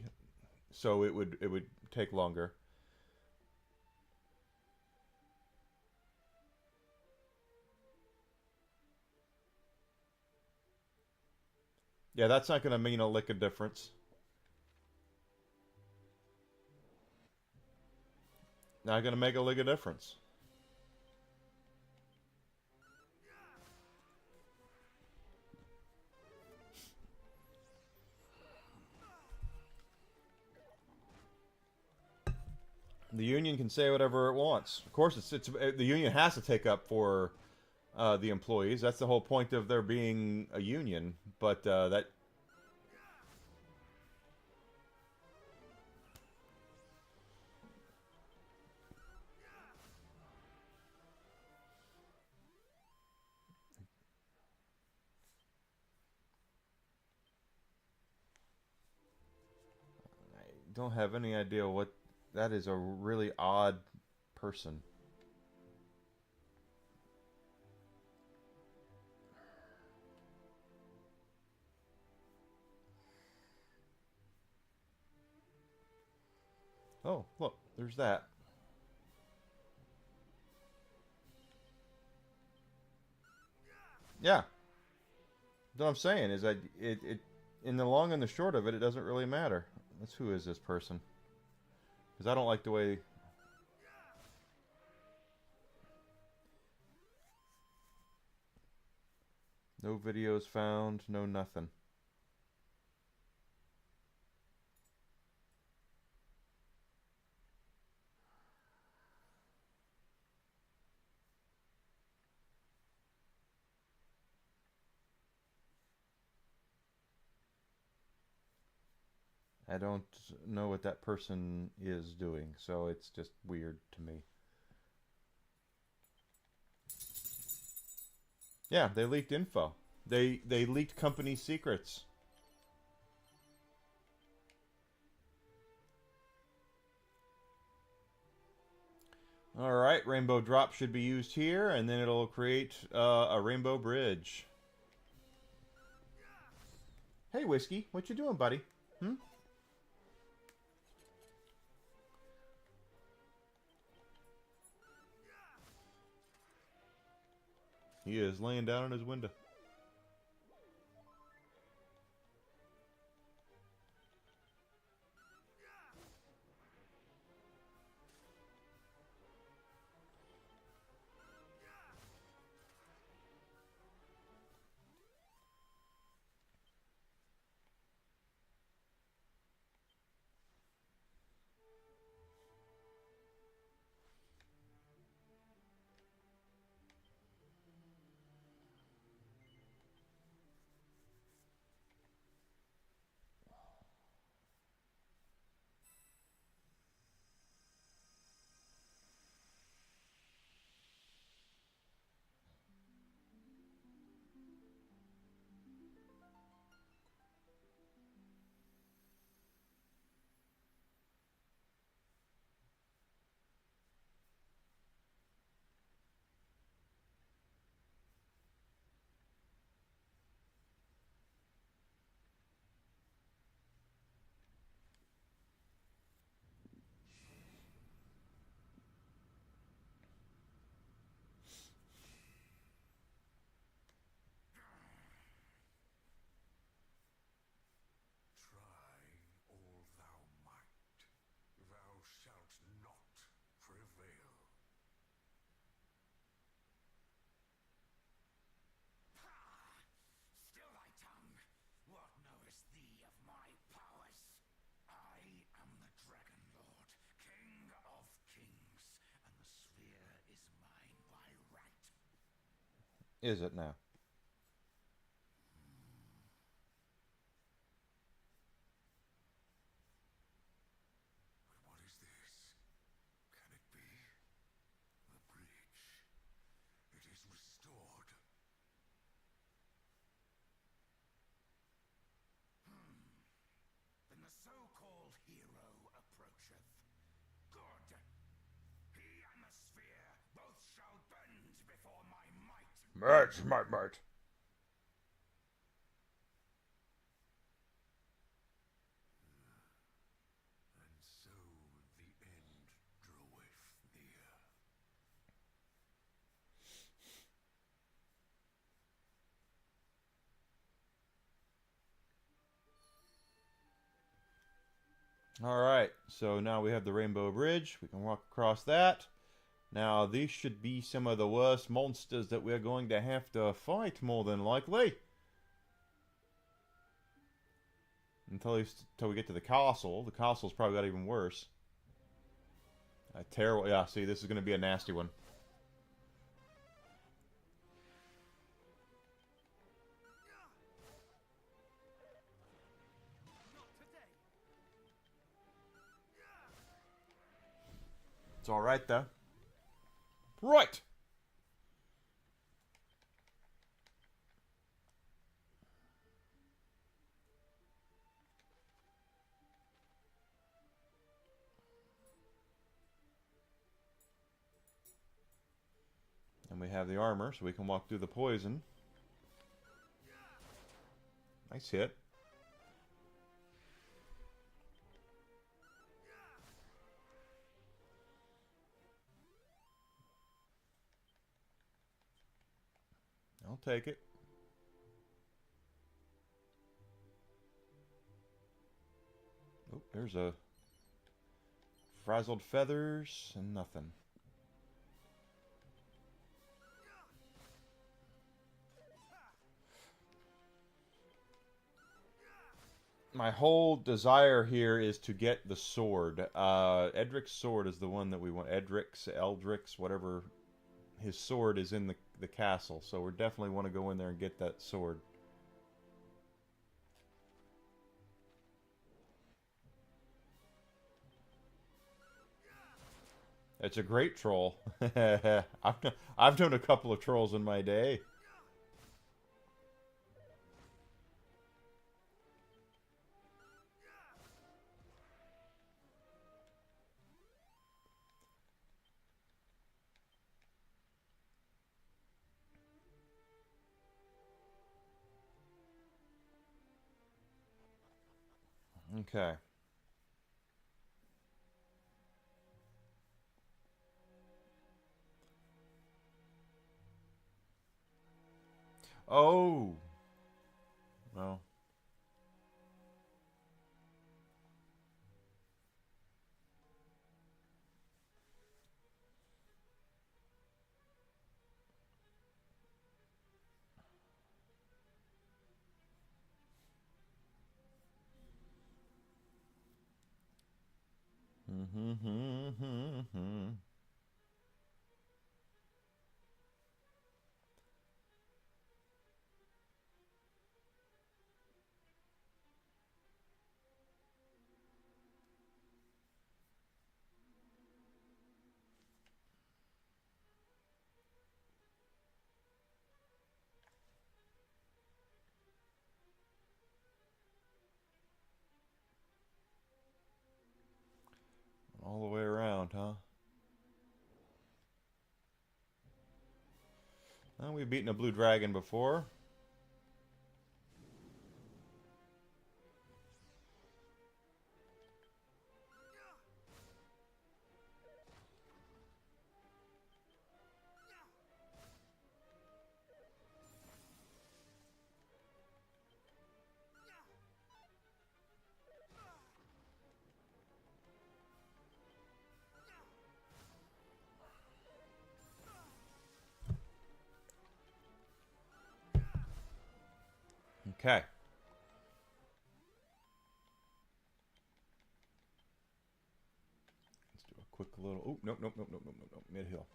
so it would take longer. Yeah, that's not going to mean a lick of difference. Not going to make a lick of difference. The Union can say whatever it wants. Of course, the Union has to take up for the employees. That's the whole point of there being a union. But that. I don't have any idea what. That is a really odd person. Oh, look, there's that. Yeah. What I'm saying is that it in the long and the short of it, it doesn't really matter. Who is this person? Because I don't like the way... No videos found, no nothing. I don't know what that person is doing, so it's just weird to me. Yeah, they leaked info. They leaked company secrets. Alright, rainbow drop should be used here, and then it'll create a rainbow bridge. Hey, Whiskey, what you doing, buddy? Hmm? He is laying down in his window. Is it now? But what is this? Can it be? The bridge. It is restored. Then the so-called hero approacheth. Good. He and the sphere both shall bend before my might. Match, mate. And so the end draweth near. Alright, so now we have the Rainbow Bridge. We can walk across that. Now, these should be some of the worst monsters that we're going to have to fight, more than likely. Until we get to the castle. The castle's probably got even worse. A terrible... Yeah, see, this is going to be a nasty one. It's alright, though. Right! And we have the armor, so we can walk through the poison. Nice hit. I'll take it. Oh, there's a frazzled feathers and nothing. My whole desire here is to get the sword. Edric's sword is the one that we want. Eldric's, whatever. His sword is in the castle, so we definitely want to go in there and get that sword. It's a great troll. I've done a couple of trolls in my day. Okay. Oh. Well. All the way around, huh? Well, we've beaten a blue dragon before. Okay. Let's do a quick little... Oh, nope. Mid-hill.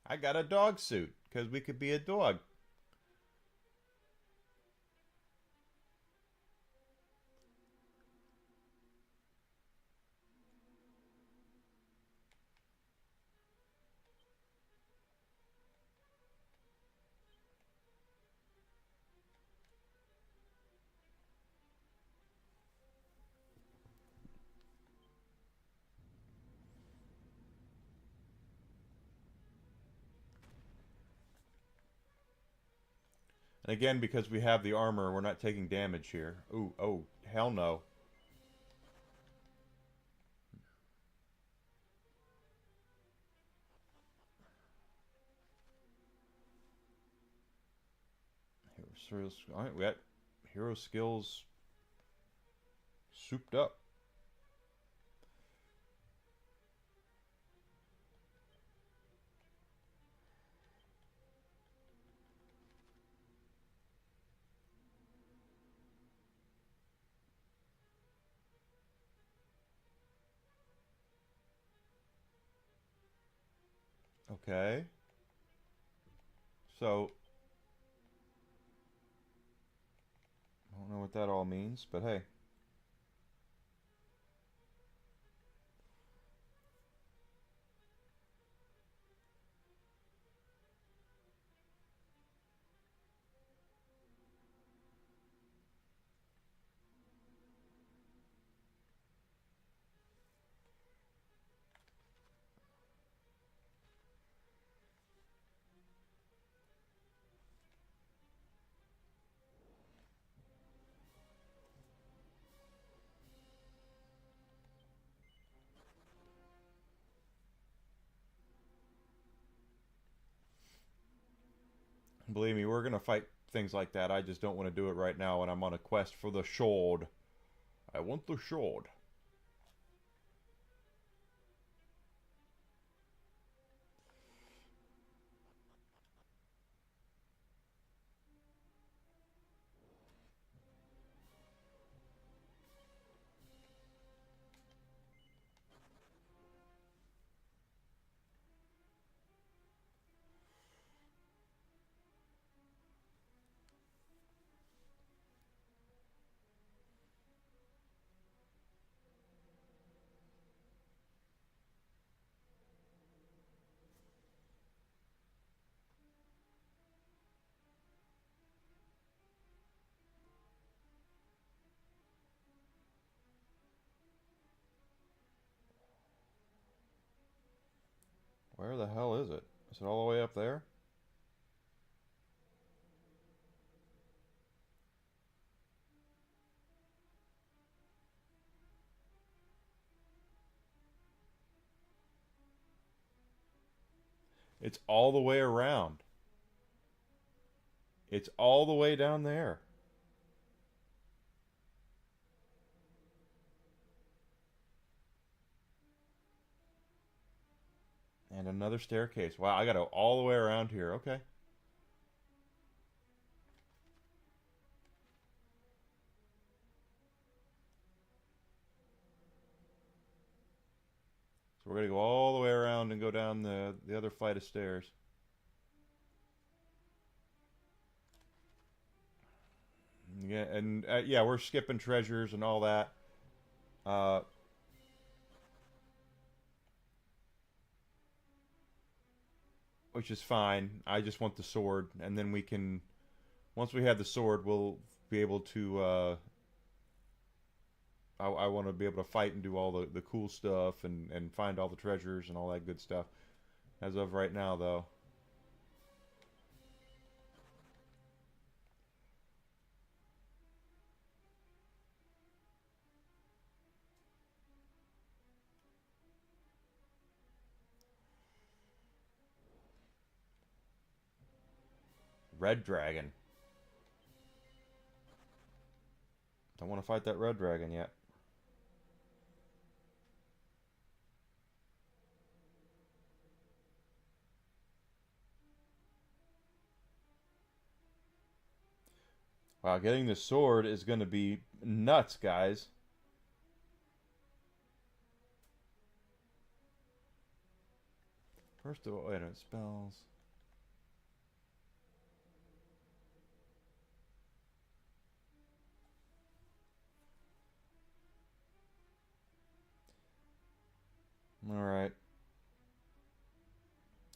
I got a dog suit because we could be a dog. And again, because we have the armor, we're not taking damage here. Ooh, oh, hell no. Alright, we got hero skills souped up. Okay. So, I don't know what that all means, but hey. Believe me, we're going to fight things like that. I just don't want to do it right now when I'm on a quest for the sword. I want the sword. Where the hell is it? Is it all the way up there? It's all the way around. It's all the way down there. And another staircase. Wow, I gotta go all the way around here. Okay. So we're gonna go all the way around and go down the other flight of stairs. Yeah, and yeah, we're skipping treasures and all that. Uh, which is fine. I just want the sword, and then we can, once we have the sword, we'll be able to. I want to be able to fight and do all the cool stuff and find all the treasures and all that good stuff. As of right now, though. Red dragon. Don't want to fight that red dragon yet. Wow, getting the sword is going to be nuts, guys. First of all, wait a minute, spells. All right.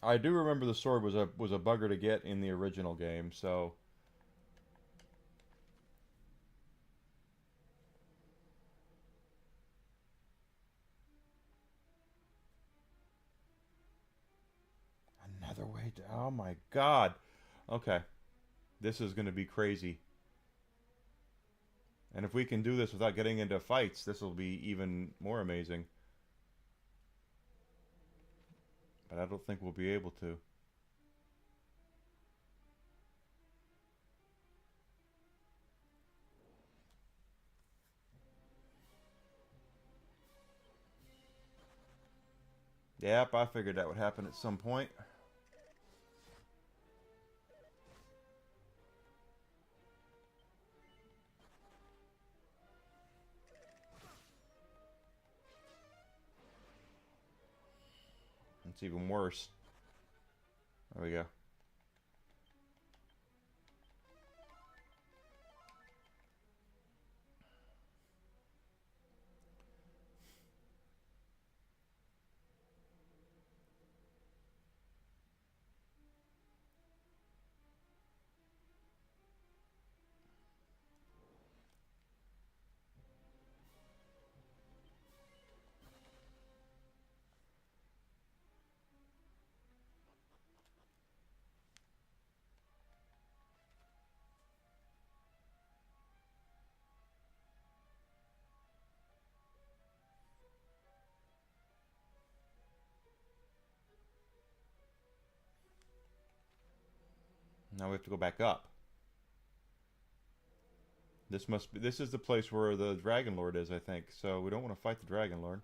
I do remember the sword was a bugger to get in the original game, so another way to, oh my god. Okay. This is going to be crazy. And if we can do this without getting into fights, this will be even more amazing. But I don't think we'll be able to. Yep, I figured that would happen at some point. It's even worse. There we go. Now we have to go back up. This is the place where the Dragon Lord is, I think. So we don't want to fight the Dragon Lord.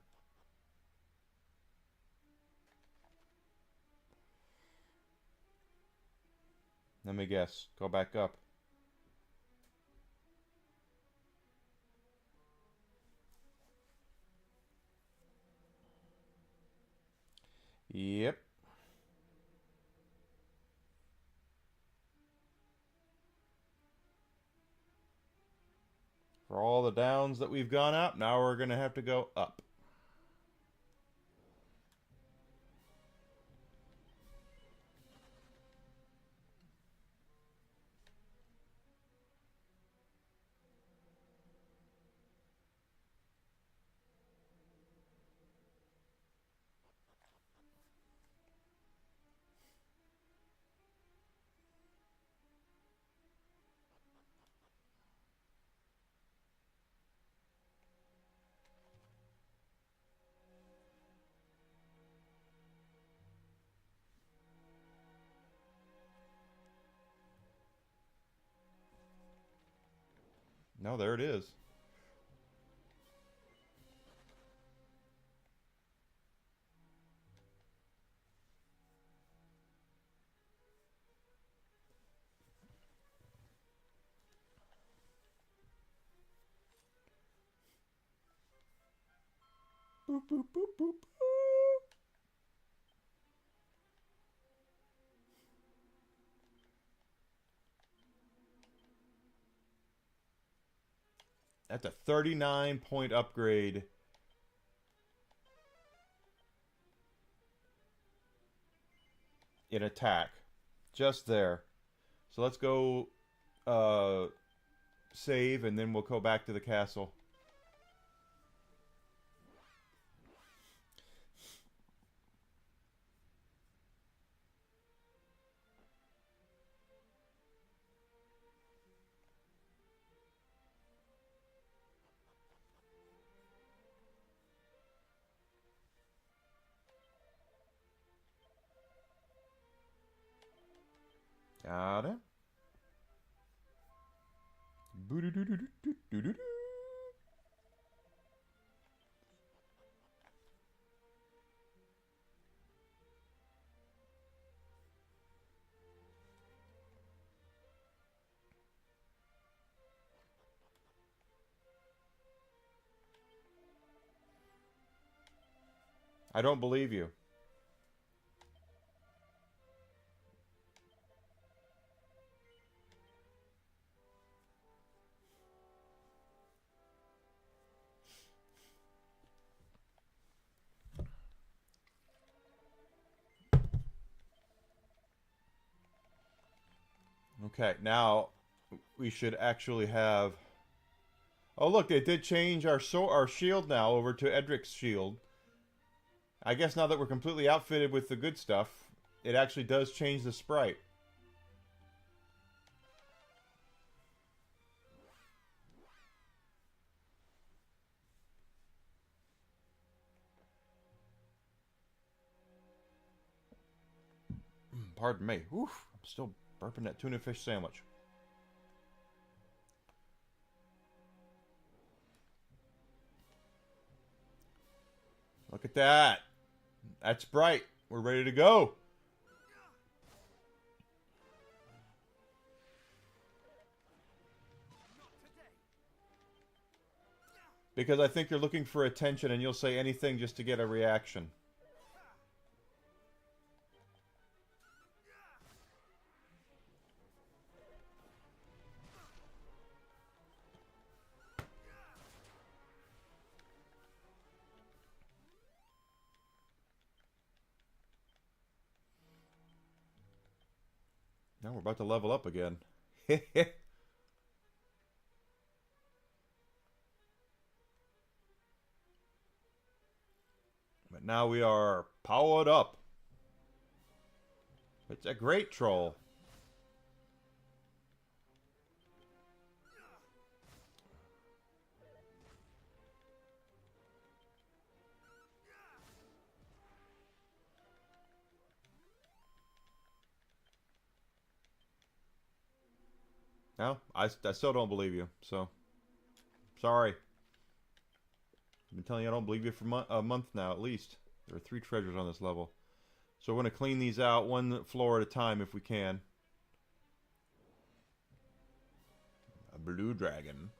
Let me guess. Go back up. Yep. For all the downs that we've gone up, now we're going to have to go up. No, there it is. Boop, boop, boop, boop, boop. That's a 39-point upgrade. In attack. Just there. So let's go save, and then we'll go back to the castle. Got it. Boo-doo-doo-doo-doo-doo-doo-doo. I don't believe you. Okay, now we should actually have... Oh, look, they did change our shield now over to Edric's shield. I guess now that we're completely outfitted with the good stuff, it actually does change the sprite. Pardon me. Oof, I'm still burping that tuna fish sandwich. Look at that. That's bright. We're ready to go. Because I think you're looking for attention and you'll say anything just to get a reaction. Now we're about to level up again. But now we are powered up. It's a great troll. No, I still don't believe you, so... Sorry. I've been telling you I don't believe you for a month now, at least. There are 3 treasures on this level. So we're going to clean these out one floor at a time if we can. A blue dragon.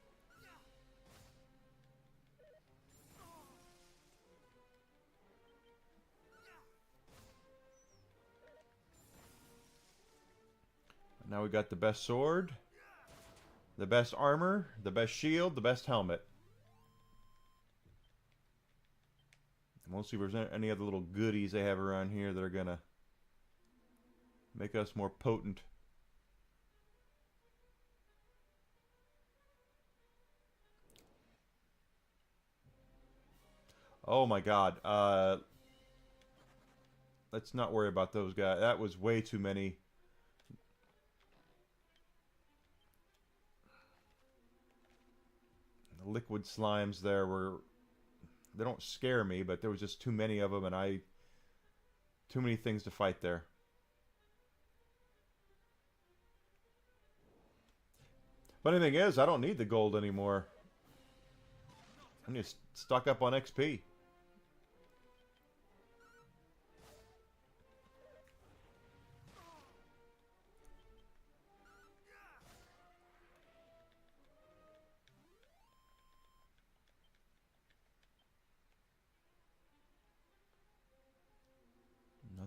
Now we got the best sword, the best armor, the best shield, the best helmet. And we'll see if there's any other little goodies they have around here that are going to make us more potent. Oh my god. Let's not worry about those guys. That was way too many. The liquid slimes there were... They don't scare me, but there was just too many of them, and too many things to fight there. Funny thing is, I don't need the gold anymore. I'm just stock up on XP.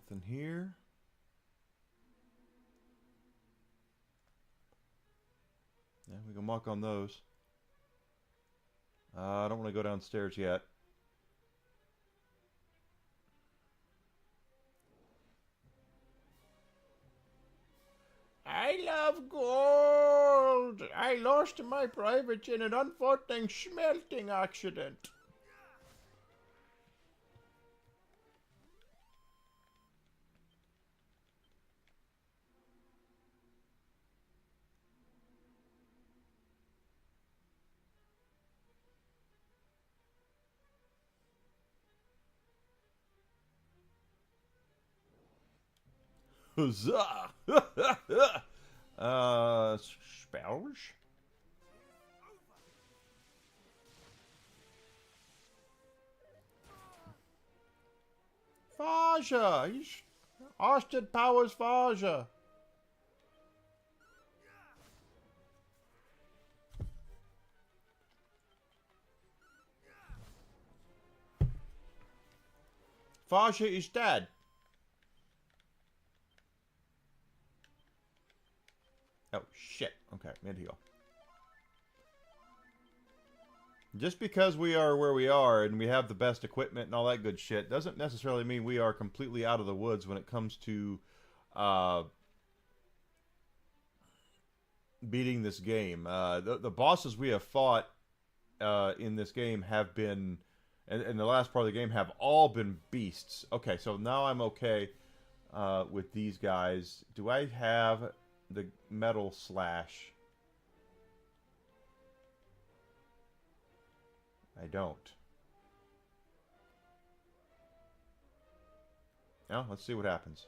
Nothing here. Yeah, we can walk on those. I don't want to go downstairs yet. I love gold. I lost my private in an unfortunate smelting accident. Huzzah! Spells? Faja! He's Austin Powers Faja. Faja is dead. Oh, shit. Okay, mid-heal. Just because we are where we are and we have the best equipment and all that good shit doesn't necessarily mean we are completely out of the woods when it comes to beating this game. The bosses we have fought in this game have been, in the last part of the game, have all been beasts. Okay, so now I'm okay with these guys. Do I have the metal slash? I don't. Now, let's see what happens.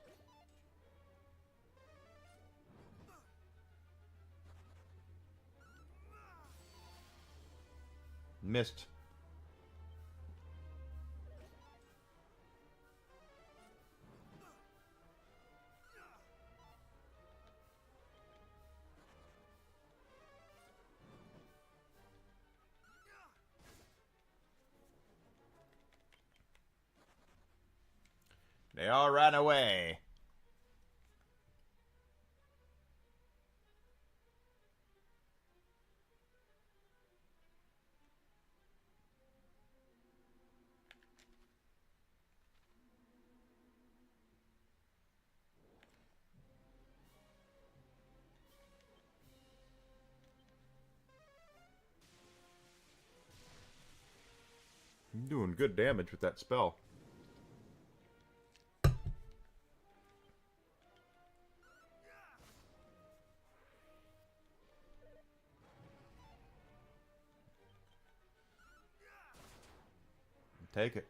Missed. They all ran away. I'm doing good damage with that spell. Take it.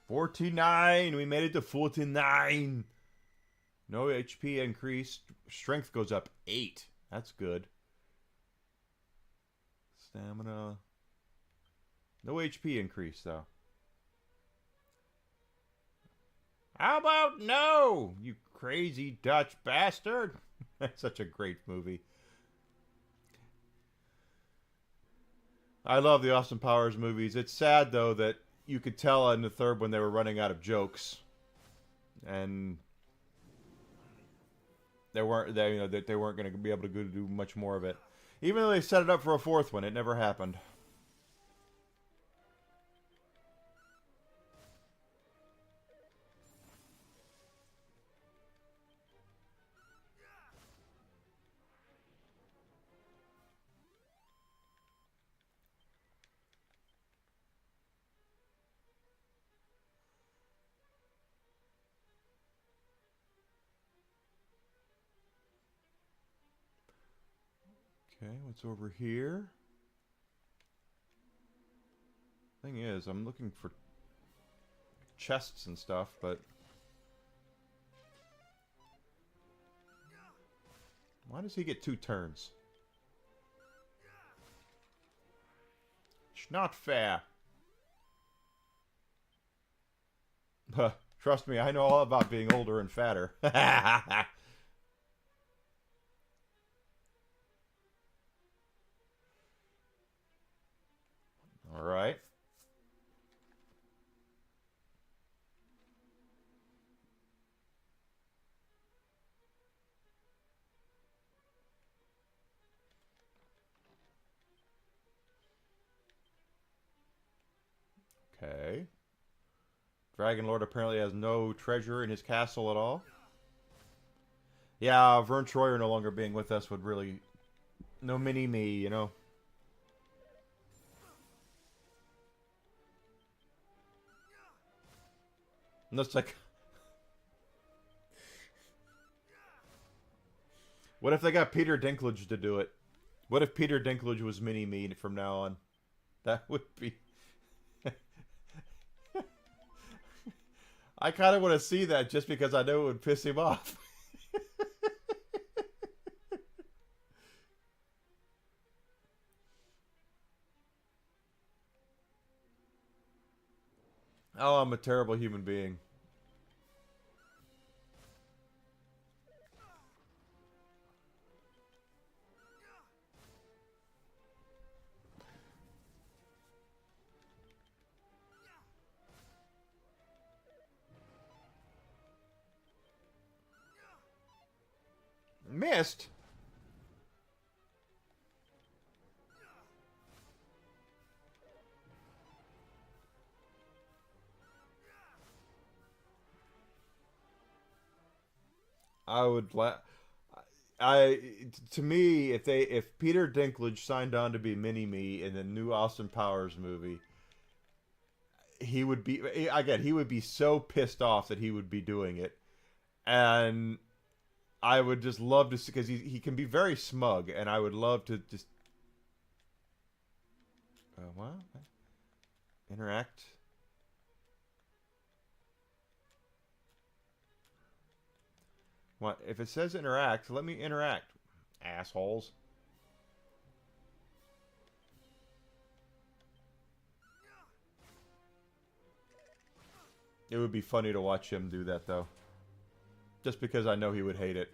$49. We made it to 49. No HP increase. Strength goes up 8. That's good. Stamina. No HP increase, though. How about no, you crazy Dutch bastard? That's such a great movie. I love the Austin Powers movies. It's sad, though, that you could tell in the third one they were running out of jokes. And they weren't going to be able to do much more of it. Even though they set it up for a fourth one, it never happened. Okay, what's over here? Thing is, I'm looking for chests and stuff, but why does he get 2 turns? It's not fair. Trust me, I know all about being older and fatter. All right. Okay. Dragon Lord apparently has no treasure in his castle at all. Yeah, Vern Troyer no longer being with us would really... No mini-me, you know? And that's like... What if they got Peter Dinklage to do it? What if Peter Dinklage was mini-me from now on? That would be... I kind of want to see that just because I know it would piss him off. Oh, I'm a terrible human being. Missed? I would I to me, if Peter Dinklage signed on to be Mini Me in the new Austin Powers movie, he would be again. He would be so pissed off that he would be doing it, and I would just love to see because he can be very smug, and I would love to just what interact. What if it says interact? Let me interact, assholes. It would be funny to watch him do that, though. Just because I know he would hate it.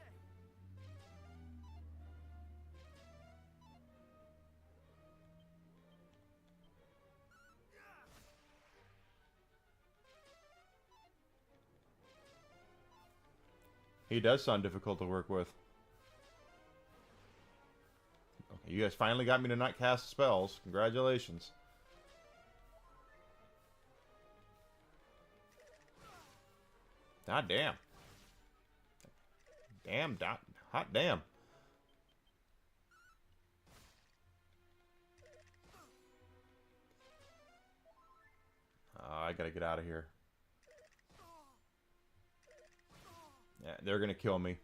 He does sound difficult to work with. Okay, you guys finally got me to not cast spells. Congratulations. God damn. Damn, hot damn. I gotta get out of here. Yeah, they're gonna kill me.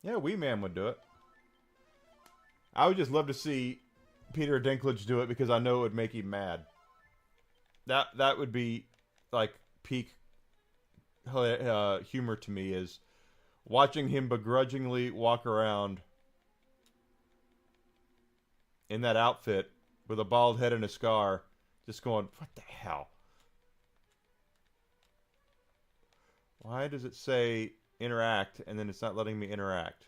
Yeah, Wee Man would do it. I would just love to see Peter Dinklage do it because I know it would make him mad. That would be like peak humor to me is watching him begrudgingly walk around in that outfit with a bald head and a scar, just going, what the hell? Why does it say interact and then it's not letting me interact?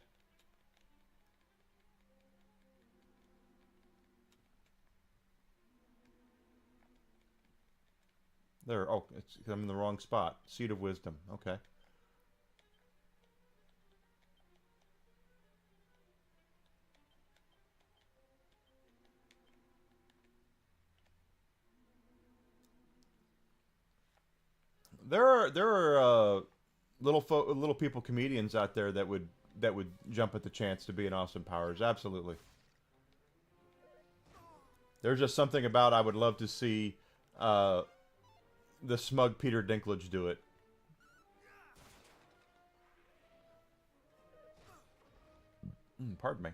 There, oh, I'm in the wrong spot. Seed of Wisdom, okay. There are little people comedians out there that would jump at the chance to be in Austin Powers. Absolutely. There's just something about I would love to see the smug Peter Dinklage do it. Pardon me.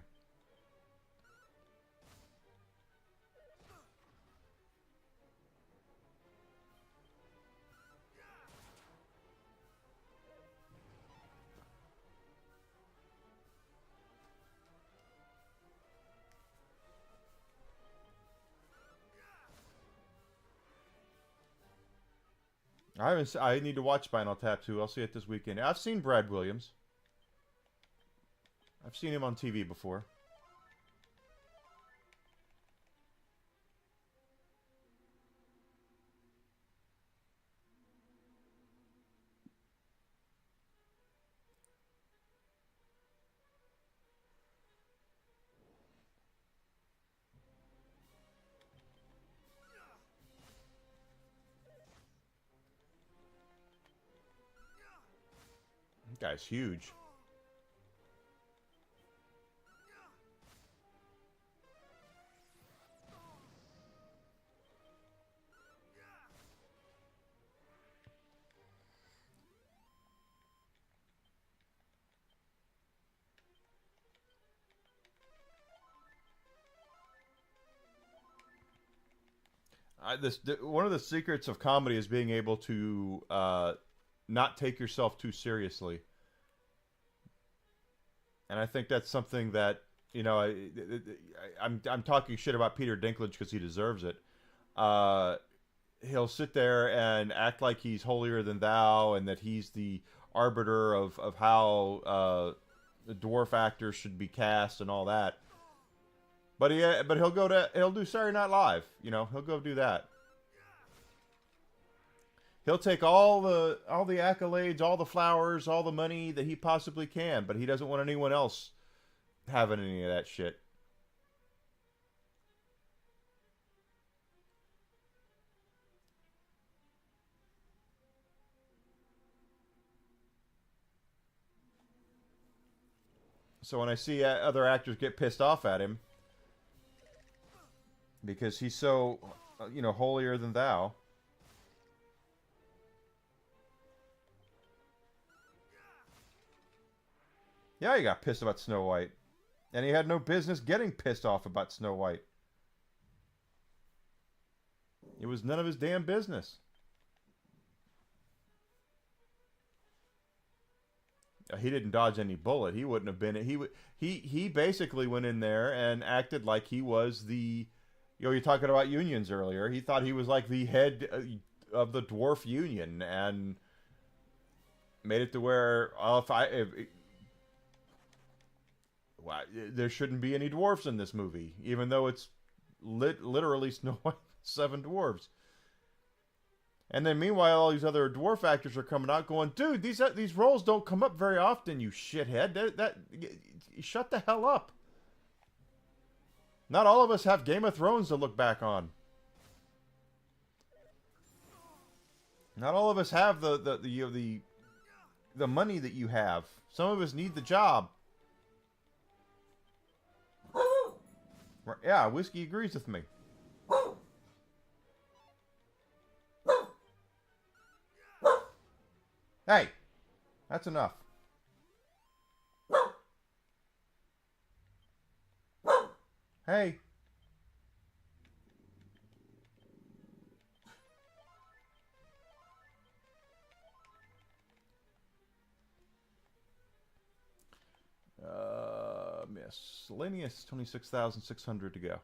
I need to watch Spinal Tap 2. I'll see it this weekend. I've seen Brad Williams. I've seen him on TV before. That guy's huge. One of the secrets of comedy is being able to not take yourself too seriously, and I think that's something that I'm talking shit about Peter Dinklage because he deserves it. He'll sit there and act like he's holier than thou, and that he's the arbiter of how the dwarf actors should be cast and all that. But he'll do Saturday Night Live. He'll go do that. He'll take all the accolades, all the flowers, all the money that he possibly can, but he doesn't want anyone else having any of that shit. So when I see other actors get pissed off at him because he's so, holier than thou. Yeah, he got pissed about Snow White. And he had no business getting pissed off about Snow White. It was none of his damn business. He didn't dodge any bullet. He wouldn't have been. He basically went in there and acted like he was the. You're talking about unions earlier. He thought he was like the head of the dwarf union and made it to where there shouldn't be any dwarfs in this movie, even though it's literally Snow White, 7 dwarves. And then meanwhile, all these other dwarf actors are coming out going, dude, these roles don't come up very often, you shithead. Shut the hell up. Not all of us have Game of Thrones to look back on. Not all of us have the money that you have. Some of us need the job. Yeah, Whiskey agrees with me. Hey, that's enough. Hey. Miscellaneous, 26,600 to go.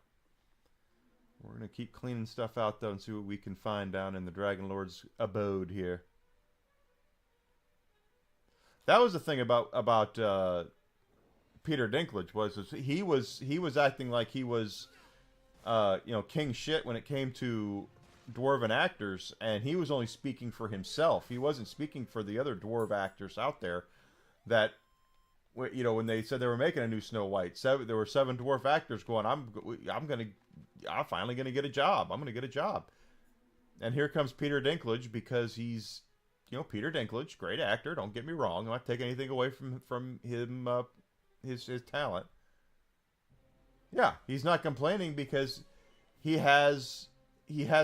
We're going to keep cleaning stuff out, though, and see what we can find down in the Dragon Lord's abode here. That was the thing about Peter Dinklage was he was acting like he was king shit when it came to dwarven actors, and he was only speaking for himself. He wasn't speaking for the other dwarf actors out there that when they said they were making a new Snow White, there were 7 dwarf actors going, I'm finally gonna get a job. I'm gonna get a job. And here comes Peter Dinklage because he's Peter Dinklage, great actor. Don't get me wrong. I'm not taking anything away from him, his talent. Yeah, he's not complaining because he has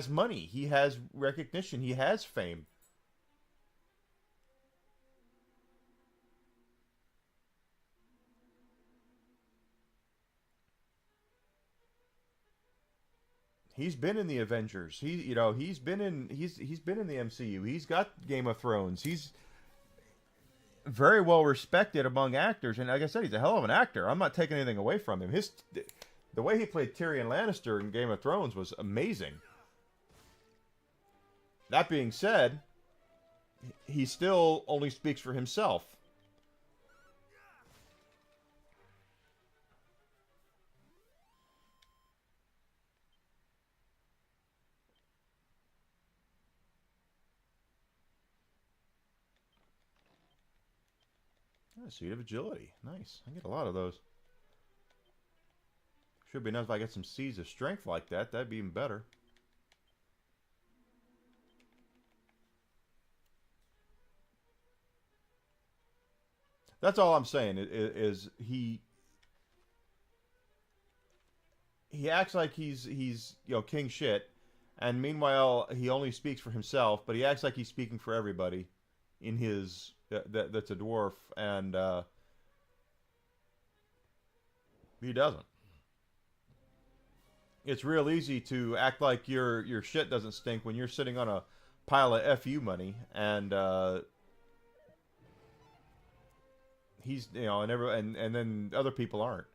money, he has recognition, he has fame. He's been in the Avengers. He's been in the MCU. He's got Game of Thrones. He's very well respected among actors, and like I said, he's a hell of an actor. I'm not taking anything away from him. The way he played Tyrion Lannister in Game of Thrones was amazing. That being said, he still only speaks for himself. Seed of Agility. Nice. I get a lot of those. Should be nice if I get some Seeds of Strength like that. That'd be even better. That's all I'm saying is he acts like he's king shit, and meanwhile he only speaks for himself, but he acts like he's speaking for everybody in his that's a dwarf, and he doesn't. It's real easy to act like your shit doesn't stink when you're sitting on a pile of FU money, and he's and then other people aren't.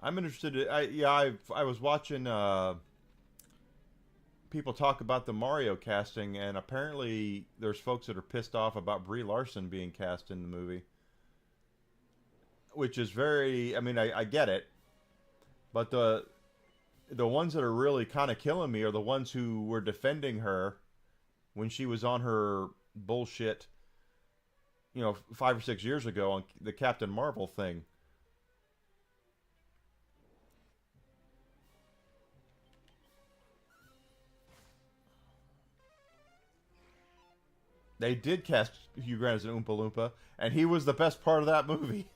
I'm interested. I was watching people talk about the Mario casting, and apparently there's folks that are pissed off about Brie Larson being cast in the movie, which is very. I mean, I get it, but the ones that are really kind of killing me are the ones who were defending her when she was on her bullshit, 5 or 6 years ago on the Captain Marvel thing. They did cast Hugh Grant as an Oompa Loompa, and he was the best part of that movie.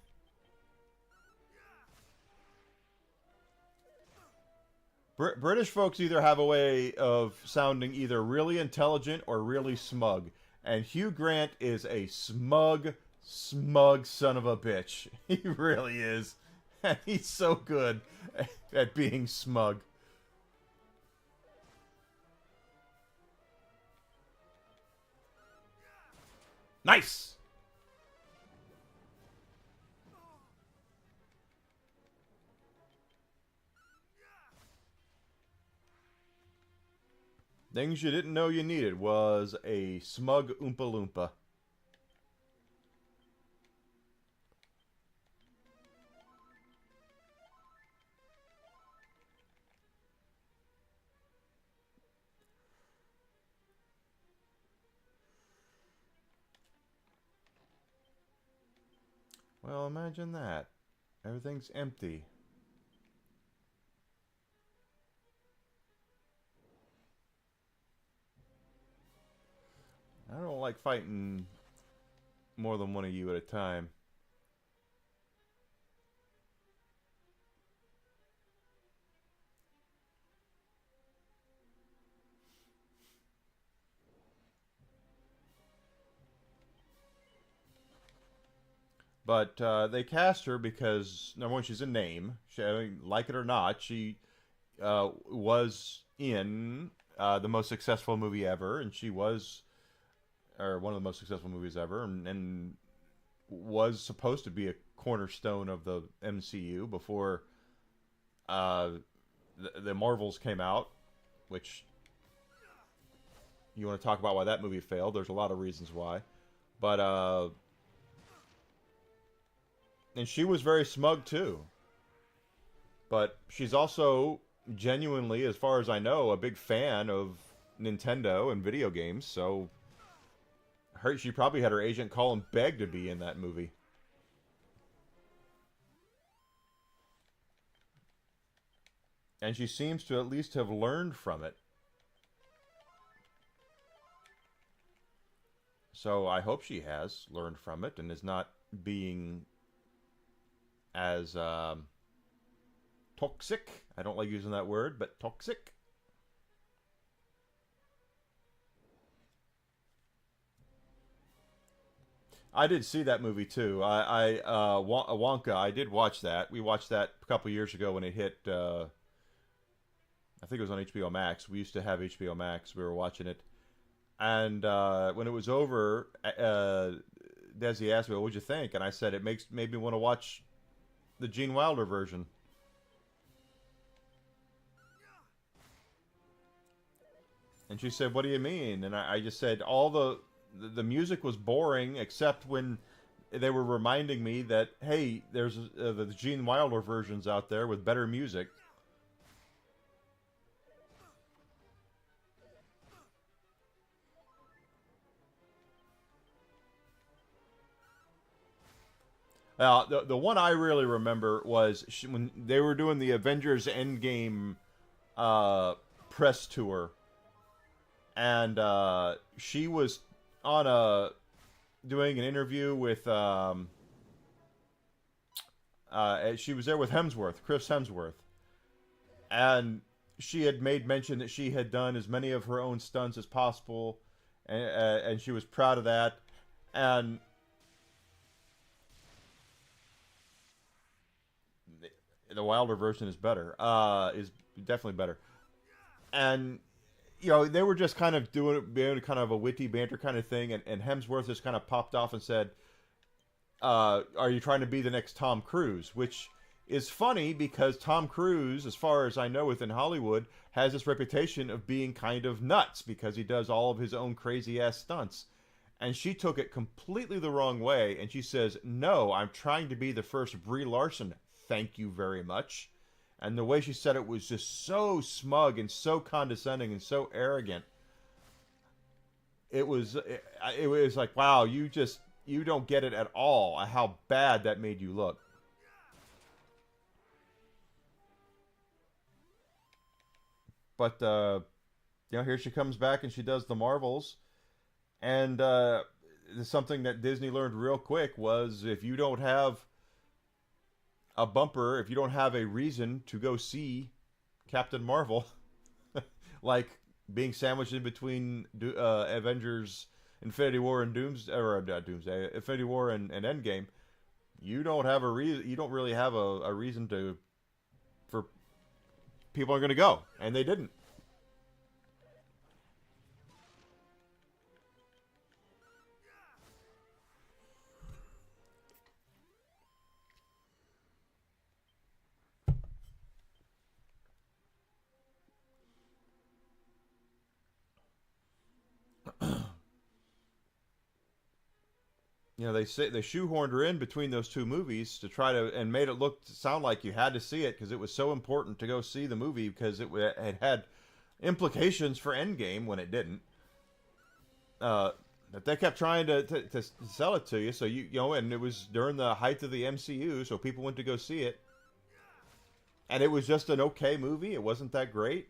British folks either have a way of sounding either really intelligent or really smug. And Hugh Grant is a smug son of a bitch. He really is. And he's so good at being smug. Nice! Things you didn't know you needed was a smug Oompa Loompa. Well, imagine that. Everything's empty. I don't like fighting more than one of you at a time. But they cast her because, number one, she's a name. I mean, like it or not, she was in the most successful movie ever, and she was, or one of the most successful movies ever, and was supposed to be a cornerstone of the MCU before the Marvels came out, which you want to talk about why that movie failed. There's a lot of reasons why. But, and she was very smug too. But she's also genuinely, as far as I know, a big fan of Nintendo and video games, so she probably had her agent call and beg to be in that movie. And she seems to at least have learned from it. So I hope she has learned from it and is not being as toxic. I don't like using that word, but toxic. I did see that movie too. Wonka. I did watch that. We watched that a couple years ago when it hit. I think it was on HBO Max. We used to have HBO Max. We were watching it, and when it was over, Desi asked me, "What'd you think?" And I said, "It made me want to watch the Gene Wilder version." And she said, "What do you mean?" And I just said, all the music was boring, except when they were reminding me that, hey, there's the Gene Wilder versions out there with better music. The one I really remember was when they were doing the Avengers Endgame press tour, and she was on doing an interview with she was there with Chris Hemsworth, and she had made mention that she had done as many of her own stunts as possible, and she was proud of that, and the Wilder version is better. Is definitely better. And they were just kind of doing kind of a witty banter kind of thing, and Hemsworth just kind of popped off and said, "Are you trying to be the next Tom Cruise?" Which is funny because Tom Cruise, as far as I know within Hollywood, has this reputation of being kind of nuts because he does all of his own crazy ass stunts. And she took it completely the wrong way, and she says, "No, I'm trying to be the first Brie Larson. Thank you very much." And the way she said it was just so smug and so condescending and so arrogant. It was like, wow, you don't get it at all how bad that made you look. But here she comes back and she does the Marvels, and something that Disney learned real quick was if you don't have a bumper, if you don't have a reason to go see Captain Marvel, like being sandwiched in between Avengers, Infinity War, and Doomsday, Infinity War and Endgame, you don't have a reason. You don't really have a reason for people are going to go, and they didn't. They say they shoehorned her in between those two movies to try to and made it sound like you had to see it because it was so important to go see the movie because it had implications for Endgame when it didn't. But they kept trying to sell it to you, so and it was during the height of the MCU, so people went to go see it, and it was just an okay movie. It wasn't that great,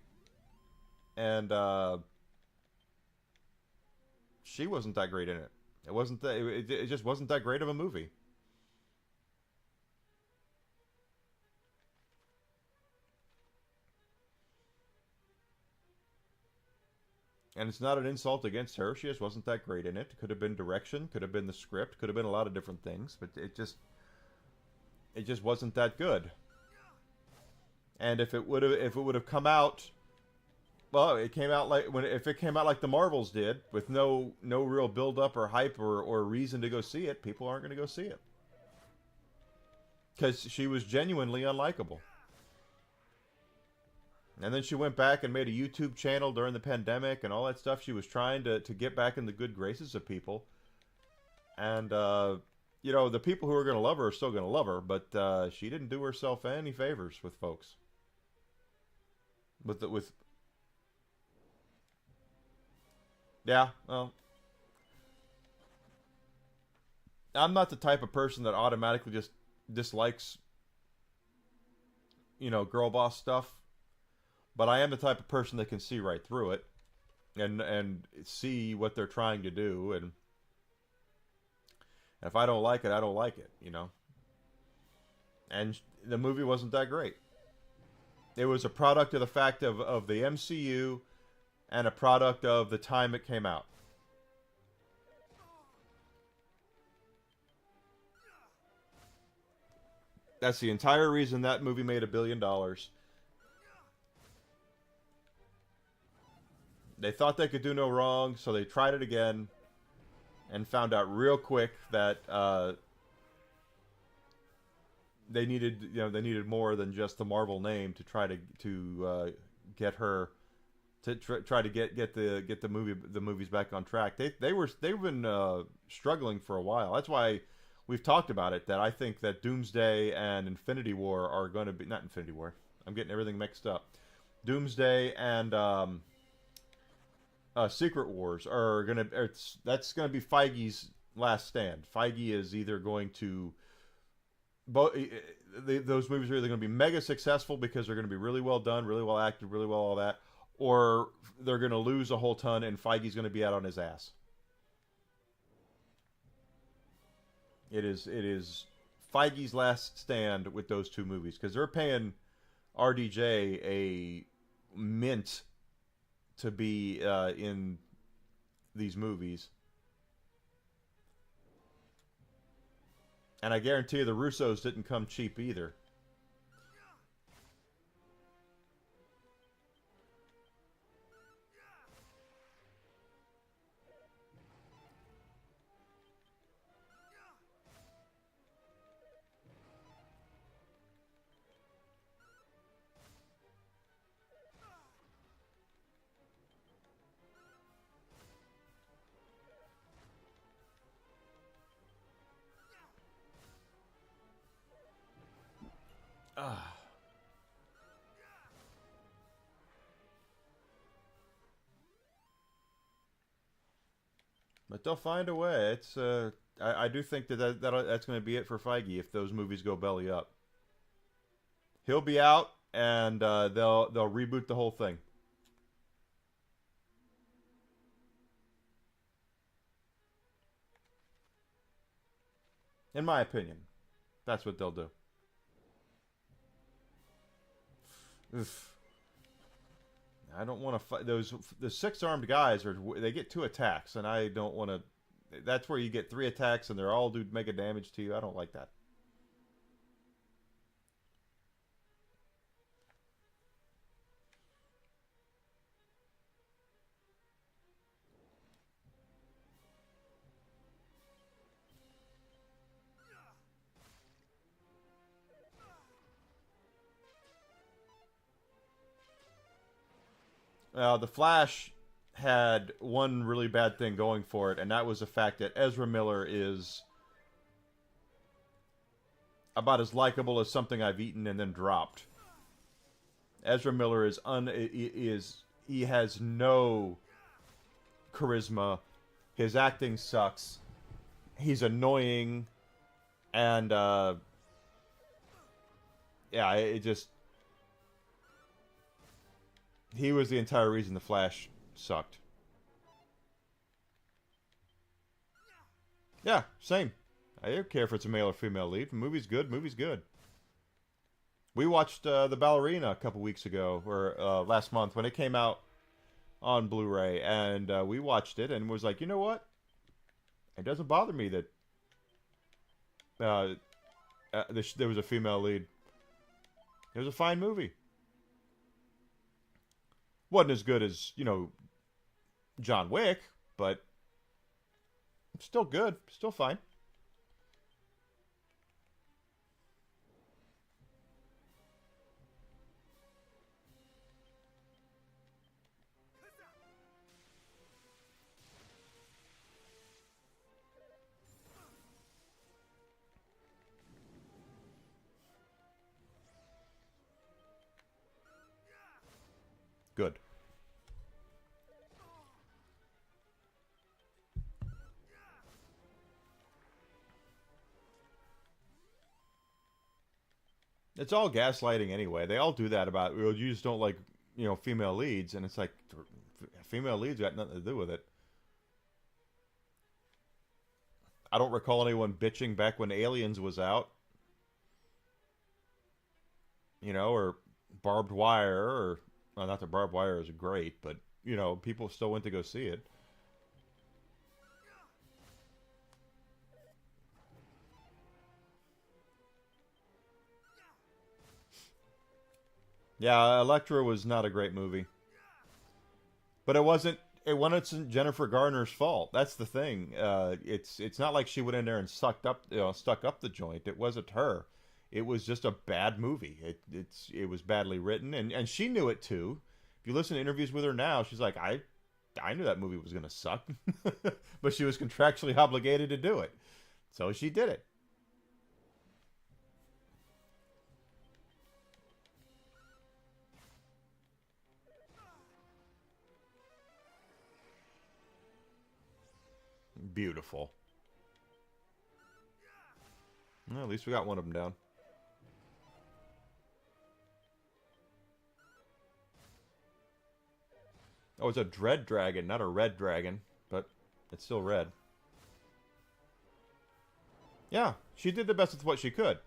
and she wasn't that great in it. It wasn't that. It just wasn't that great of a movie. And it's not an insult against her. She just wasn't that great in it. Could have been direction. Could have been the script. Could have been a lot of different things. But it just wasn't that good. And if it would have come out, well, it came out like if it came out like the Marvels did, with no real build up or hype or reason to go see it, people aren't going to go see it because she was genuinely unlikable. And then she went back and made a YouTube channel during the pandemic and all that stuff. She was trying to get back in the good graces of people, and the people who are going to love her are still going to love her, but she didn't do herself any favors with folks. Yeah, well, I'm not the type of person that automatically just dislikes, girl boss stuff. But I am the type of person that can see right through it, and see what they're trying to do. And if I don't like it, I don't like it. And the movie wasn't that great. It was a product of the fact of the MCU, and a product of the time it came out. That's the entire reason that movie made $1 billion. They thought they could do no wrong, so they tried it again, and found out real quick that they needed more than just the Marvel name to try to get her to try to get the movies back on track. They've been struggling for a while. That's why we've talked about it. That I think that Doomsday and Infinity War are going to be not Infinity War. I'm getting everything mixed up. Doomsday and Secret Wars are that's gonna be Feige's last stand. Feige is either going to those movies are either going to be mega successful because they're going to be really well done, really well acted, really well all that, or they're going to lose a whole ton and Feige's going to be out on his ass. It is Feige's last stand with those two movies because they're paying RDJ a mint to be in these movies. And I guarantee you the Russos didn't come cheap either. But they'll find a way. It's I do think that's going to be it for Feige if those movies go belly up. He'll be out, and they'll reboot the whole thing. In my opinion, that's what they'll do. Oof. I don't want to fight the 6-armed guys. They get 2 attacks, and I don't want to. That's where you get 3 attacks, and they're all do mega damage to you. I don't like that. The Flash had one really bad thing going for it, and that was the fact that Ezra Miller is about as likable as something I've eaten and then dropped. Ezra Miller he has no charisma. His acting sucks. He's annoying, and yeah, it just. He was the entire reason The Flash sucked. Yeah, same. I don't care if it's a male or female lead. Movie's good. Movie's good. We watched The Ballerina a couple weeks ago, or last month, when it came out on Blu-ray, and we watched it and was like, you know what? It doesn't bother me that there was a female lead. It was a fine movie. Wasn't as good as, John Wick, but still good. Still fine. Good. It's all gaslighting anyway. They all do that about, well, you just don't like, female leads. And it's like, female leads got nothing to do with it. I don't recall anyone bitching back when Aliens was out. Or Barbed Wire, or, well, not that Barbed Wire is great, but, people still went to go see it. Yeah, Elektra was not a great movie. But it wasn't Jennifer Garner's fault. That's the thing. It's not like she went in there and stuck up the joint. It wasn't her. It was just a bad movie. It was badly written, and she knew it too. If you listen to interviews with her now, she's like, I knew that movie was going to suck. But she was contractually obligated to do it. So she did it. Beautiful. Well, at least we got one of them down. Oh, it's a dread dragon, not a red dragon, but it's still red. Yeah, she did the best with what she could.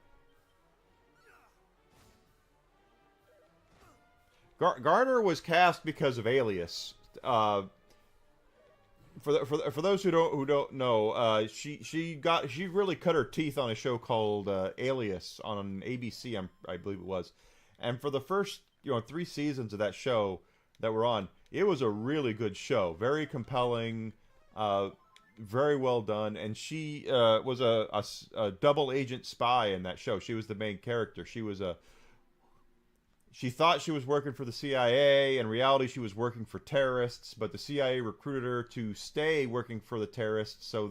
Garner was cast because of Alias. For those who don't know, she really cut her teeth on a show called Alias on ABC, I believe it was, and for the first 3 seasons of that show that were on, it was a really good show, very compelling, very well done, and she was a double agent spy in that show. She was the main character. She thought she was working for the CIA. In reality, she was working for terrorists, but the CIA recruited her to stay working for the terrorists so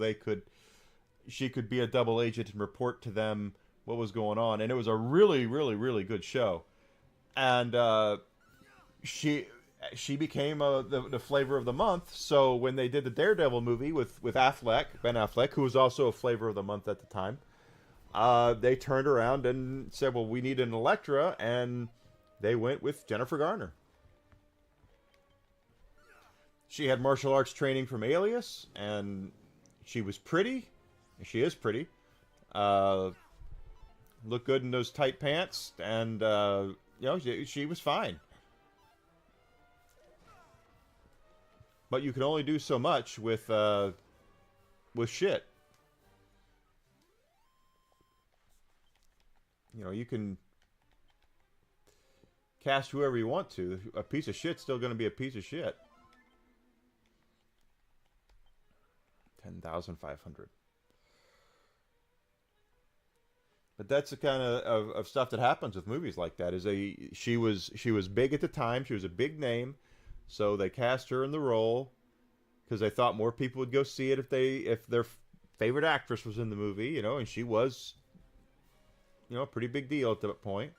she could be a double agent and report to them what was going on, and it was a really, really, really good show. And she became the flavor of the month. So when they did the Daredevil movie with Ben Affleck, who was also a flavor of the month at the time, they turned around and said, well, we need an Elektra, and they went with Jennifer Garner. She had martial arts training from Alias, and she was pretty. She is pretty. Looked good in those tight pants, and she was fine. But you can only do so much with shit. You can cast whoever you want to. A piece of shit's still going to be a piece of shit. 10,500. But that's the kind of stuff that happens with movies like that. She was big at the time. She was a big name, so they cast her in the role because they thought more people would go see it if their favorite actress was in the movie. And she was, a pretty big deal at that point.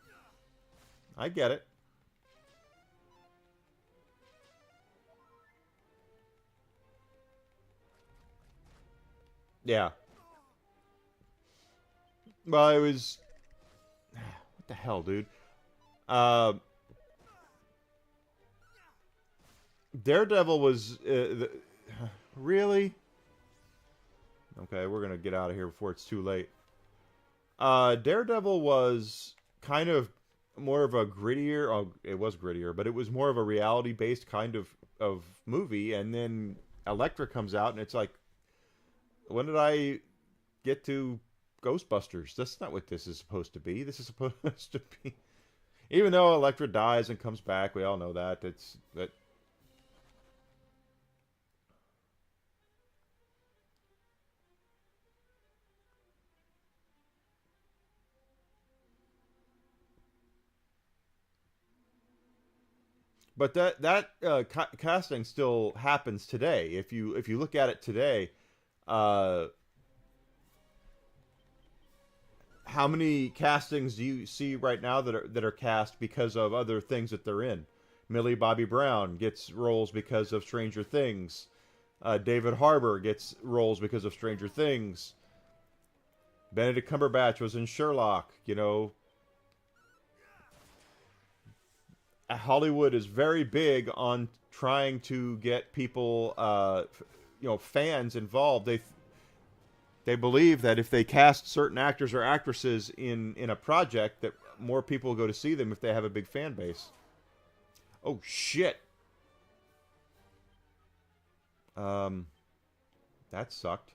I get it. Yeah. Well, it was... What the hell, dude? Daredevil was... really? Okay, we're going to get out of here before it's too late. Daredevil was kind of more of a grittier... Oh, it was grittier, but it was more of a reality-based kind of movie. And then Elektra comes out, and it's like... When did I get to Ghostbusters? That's not what this is supposed to be. This is supposed to be... Even though Elektra dies and comes back, we all know that. But that casting still happens today. If you look at it today, how many castings do you see right now that are cast because of other things that they're in? Millie Bobby Brown gets roles because of Stranger Things. David Harbour gets roles because of Stranger Things. Benedict Cumberbatch was in Sherlock. Hollywood is very big on trying to get people, fans involved. They believe that if they cast certain actors or actresses in a project, that more people will go to see them if they have a big fan base. Oh, shit. That sucked.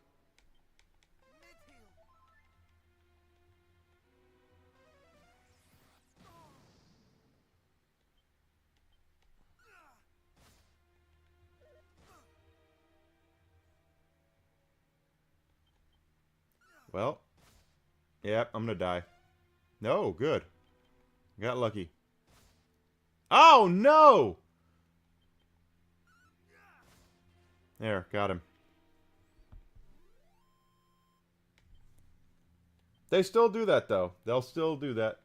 Well, yep, I'm gonna die. No, good. Got lucky. Oh, no! There, got him. They still do that, though. They'll still do that.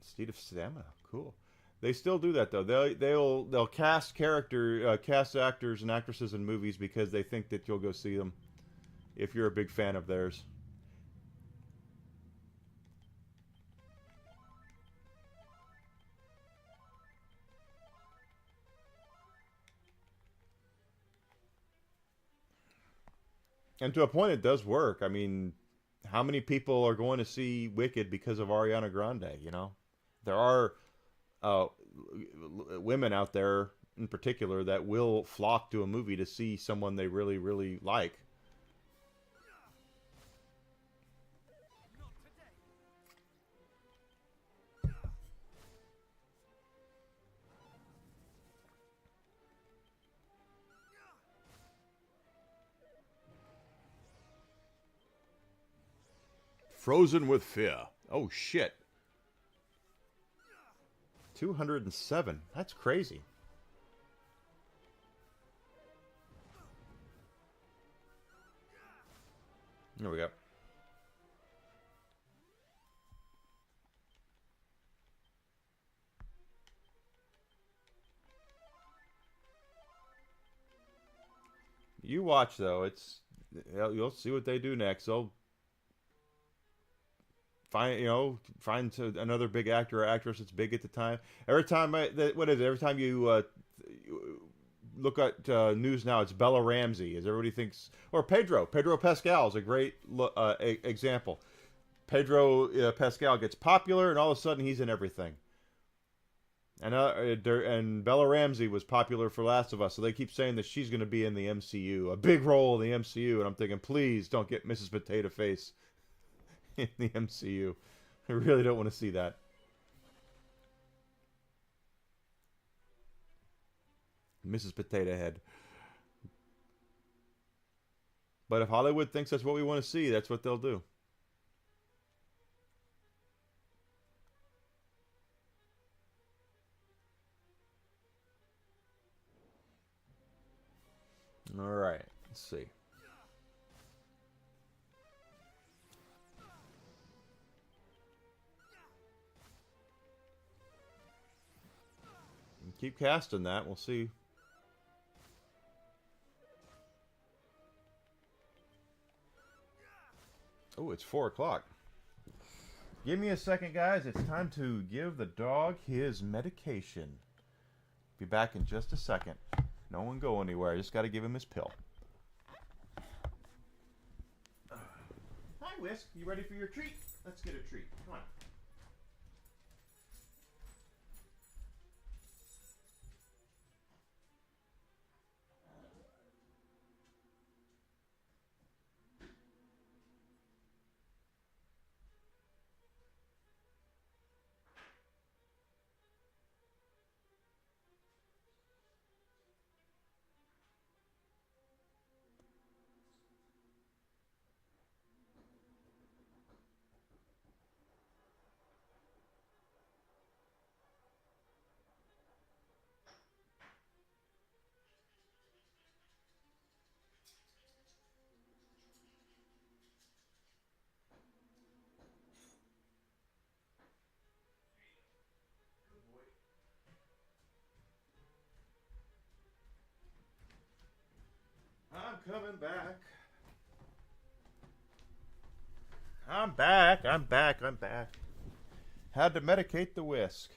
State of stamina. Cool. They still do that, though. They'll cast cast actors and actresses in movies because they think that you'll go see them if you're a big fan of theirs. And to a point, it does work. I mean, how many people are going to see Wicked because of Ariana Grande? There are women out there in particular that will flock to a movie to see someone they really, really like. Frozen with fear. Oh, shit. 207. That's crazy. There we go. You watch though. You'll see what they do next. They'll find another big actor or actress that's big at the time. Every time every time you look at news now, it's Bella Ramsey, as everybody thinks, or Pedro Pascal is a great example. Pedro Pascal gets popular, and all of a sudden he's in everything. And Bella Ramsey was popular for Last of Us, so they keep saying that she's going to be in the MCU, a big role in the MCU, and I'm thinking, please don't get Mrs. Potato Face in the MCU. I really don't want to see that. Mrs. Potato Head. But if Hollywood thinks that's what we want to see, that's what they'll do. All right, let's see. Keep casting that. We'll see. Oh, it's 4 o'clock. Give me a second, guys. It's time to give the dog his medication. Be back in just a second. No one go anywhere. I just got to give him his pill. Hi, Whisk. You ready for your treat? Let's get a treat. Come on. I'm coming back. I'm back. I'm back. I'm back. Had to medicate the Whisk.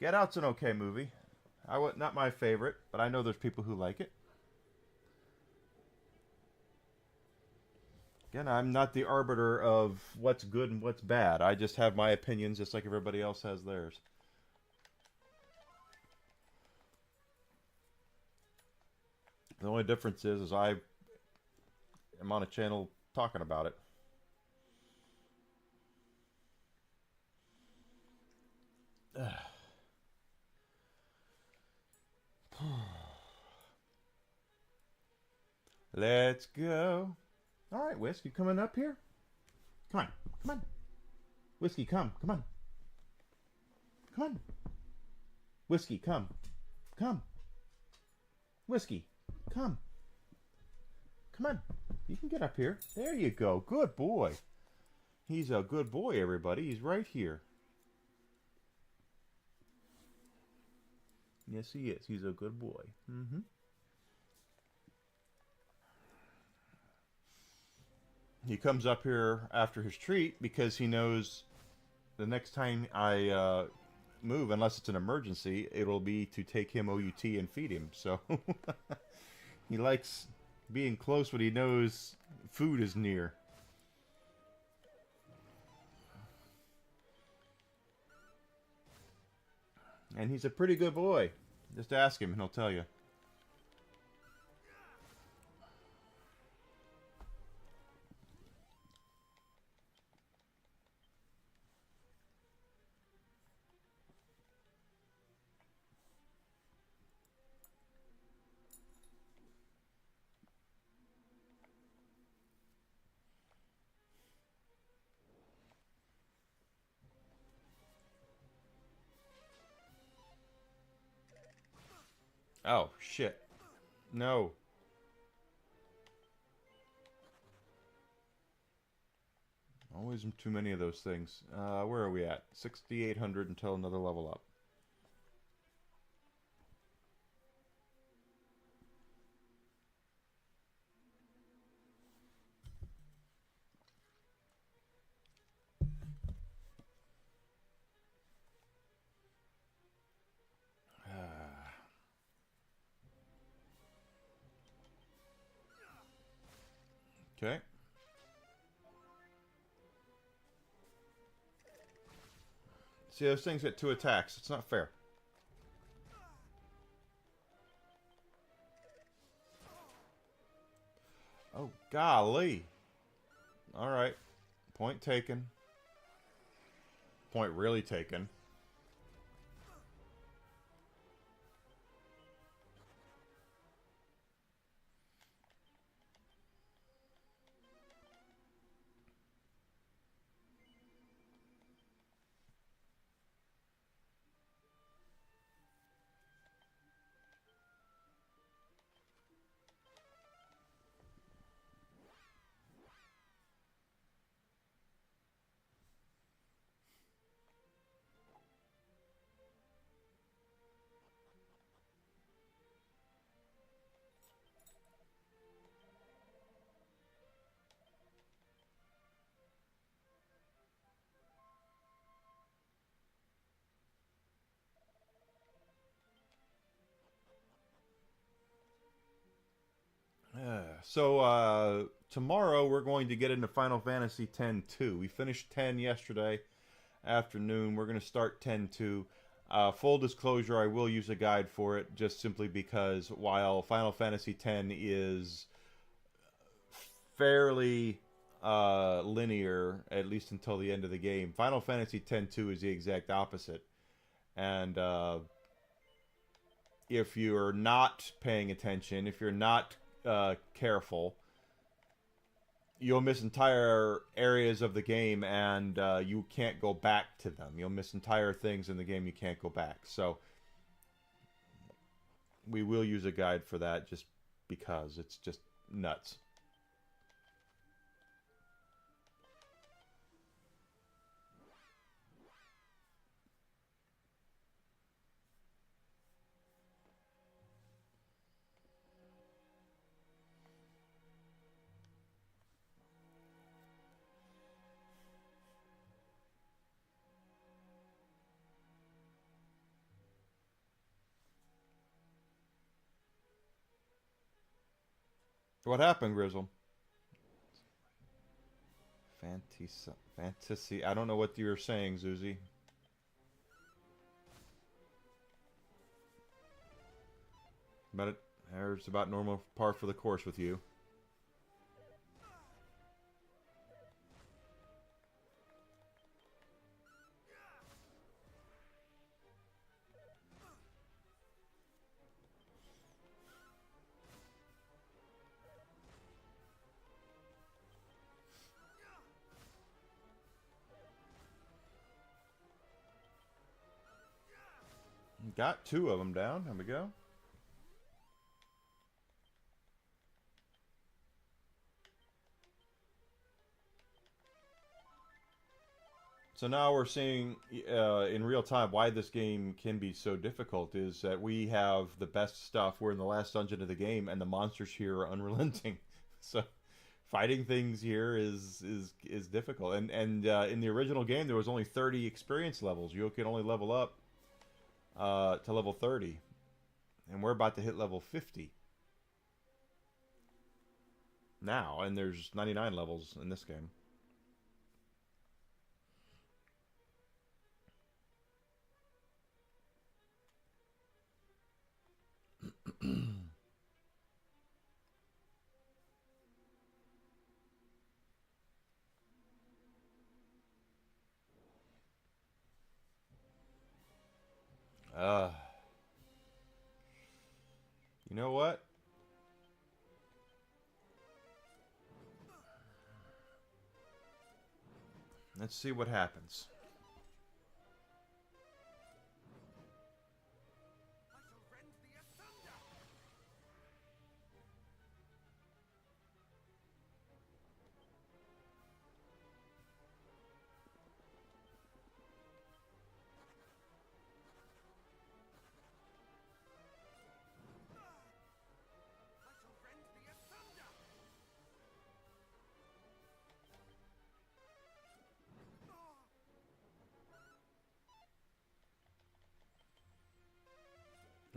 Get Out's an okay movie. Not my favorite, but I know there's people who like it. Again, I'm not the arbiter of what's good and what's bad. I just have my opinions just like everybody else has theirs. The only difference is I am on a channel talking about it. Let's go. All right, Whisk, you coming up here? Come on, come on. Whiskey, come on. Come on. Whiskey, come. Whiskey, come. Come on. You can get up here. There you go. Good boy. He's a good boy, everybody. He's right here. Yes, he is. He's a good boy. Mm-hmm. He comes up here after his treat because he knows the next time I move, unless it's an emergency, it'll be to take him OUT and feed him. So he likes being close when he knows food is near. And he's a pretty good boy. Just ask him and he'll tell you. Oh, shit. No. Always too many of those things. Where are we at? 6,800 until another level up. Okay. See, those things get 2 attacks. It's not fair. Oh, golly. Alright. Point taken. Point really taken. So, tomorrow we're going to get into Final Fantasy X-2. We finished 10 yesterday afternoon. We're going to start 10-2. Full disclosure, I will use a guide for it, just simply because while Final Fantasy X is fairly linear, at least until the end of the game, Final Fantasy X-2 is the exact opposite. And if you're not paying attention, if you're not careful, you'll miss entire areas of the game, and you can't go back to them. You'll miss entire things in the game you can't go back. So we will use a guide for that, just because it's just nuts. What happened, Grizzle? Fantasy. I don't know what you're saying, Zuzi. But it's about normal par for the course with you. Got 2 of them down. There we go. So now we're seeing in real time why this game can be so difficult is that we have the best stuff. We're in the last dungeon of the game, and the monsters here are unrelenting. So fighting things here is difficult. And in the original game, there was only 30 experience levels. You could only level up to level 30, and we're about to hit level 50 now. And there's 99 levels in this game. You know what? Let's see what happens.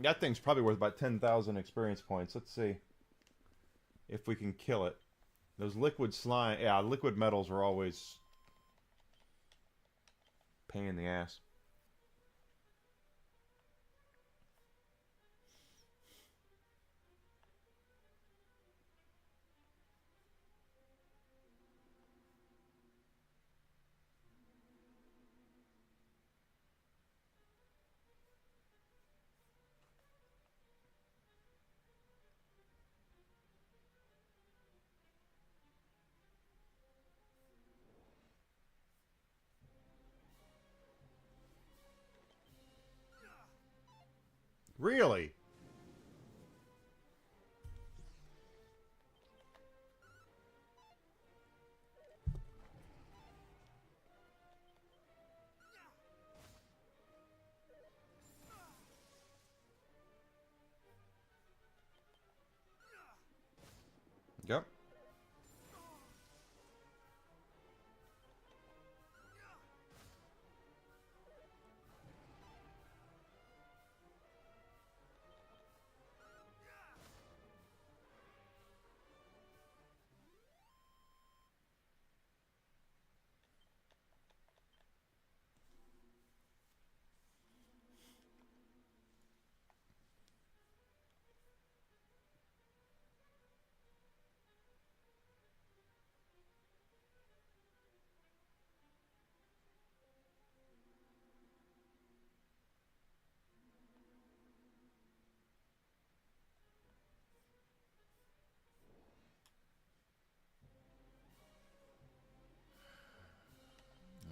That thing's probably worth about 10,000 experience points. Let's see if we can kill it. Those liquid slime, yeah, liquid metals are always pain in the ass. Really? Yep.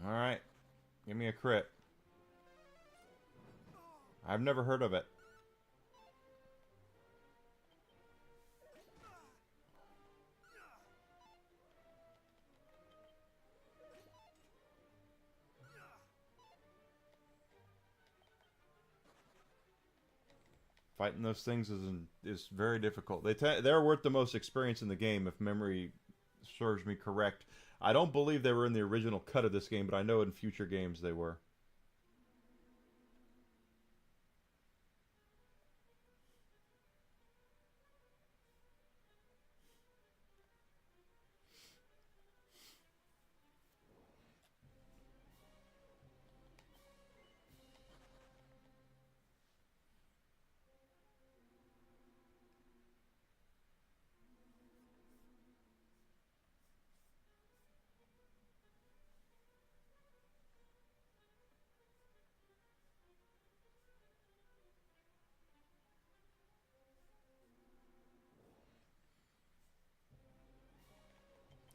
All right. Give me a crit. I've never heard of it. Fighting those things is very difficult. They're worth the most experience in the game, if memory serves me correct. I don't believe they were in the original cut of this game, but I know in future games they were.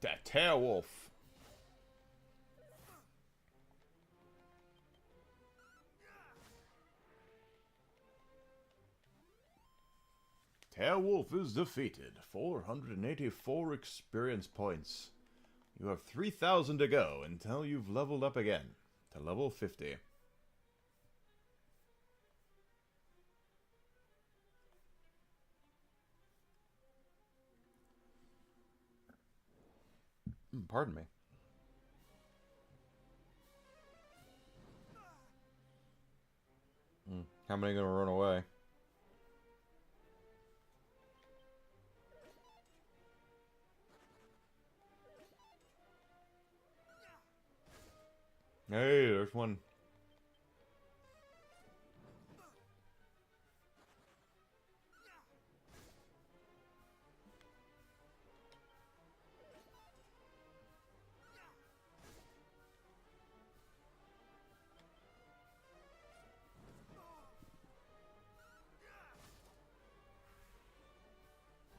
That Tearwolf. Tearwolf is defeated. 484 experience points. You have 3,000 to go until you've leveled up again to level 50. Pardon me. How many gonna run away? Hey, there's one.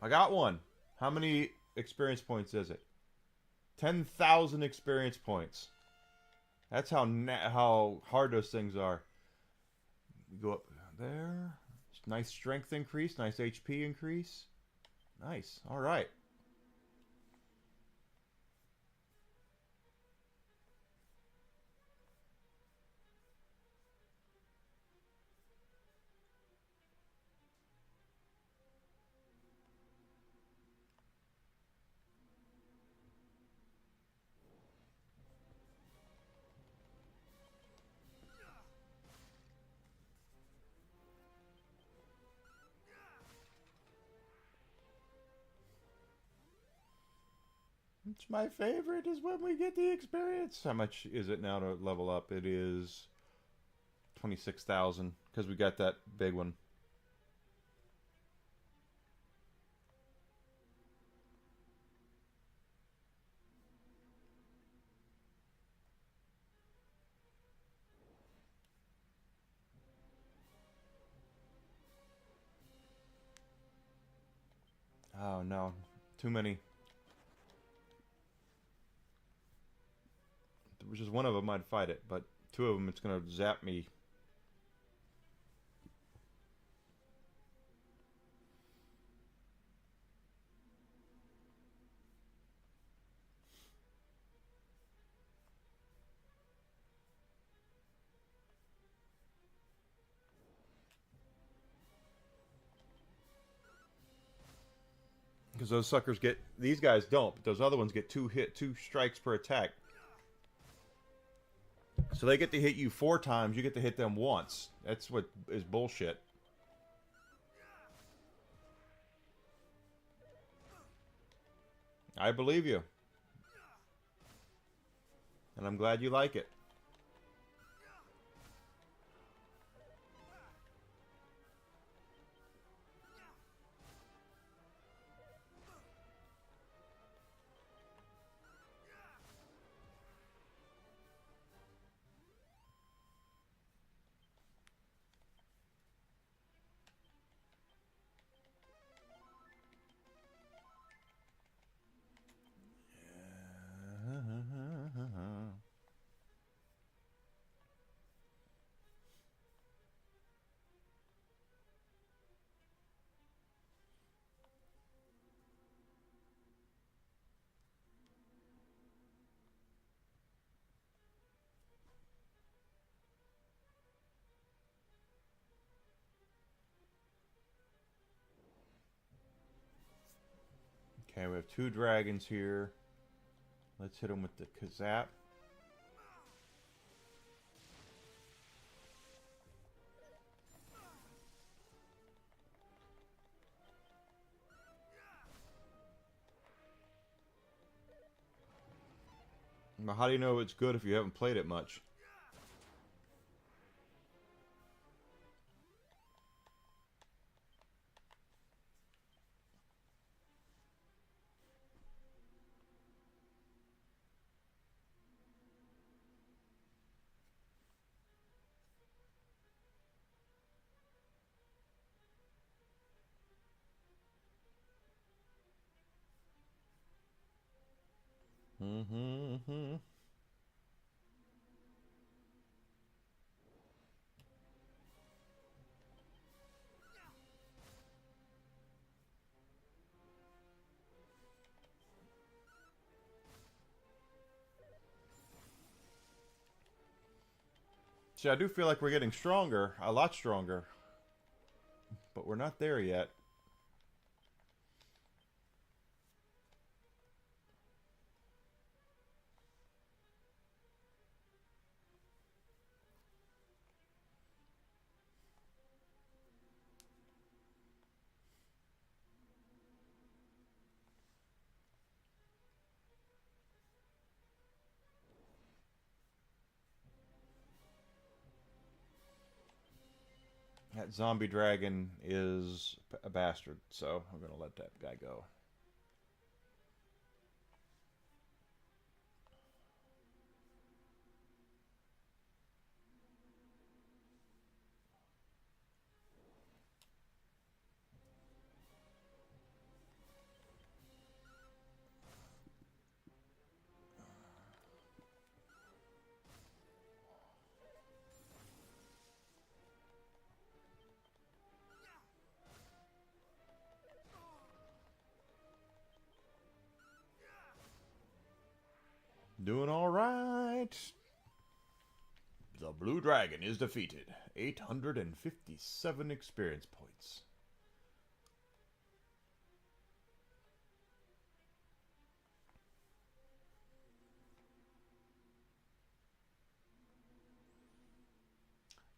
I got one. How many experience points is it? 10,000 experience points. That's how hard those things are. You go up there. Nice strength increase. Nice HP increase. Nice. All right. It's my favorite is when we get the experience. How much is it now to level up? It is 26,000 because we got that big one. Oh no, too many. There was just one of them I'd fight it, but two of them it's gonna zap me. Because those suckers get, these guys don't, but those other ones get two strikes per attack. So they get to hit you 4 times, you get to hit them once. That's what is bullshit. I believe you. And I'm glad you like it. Okay, we have 2 dragons here. Let's hit them with the Kazap. Now, how do you know it's good if you haven't played it much? Mm-hmm. See, I do feel like we're getting stronger, a lot stronger. But we're not there yet. That zombie dragon is a bastard, so I'm going to let that guy go. Doing all right. The blue dragon is defeated. 857 experience points.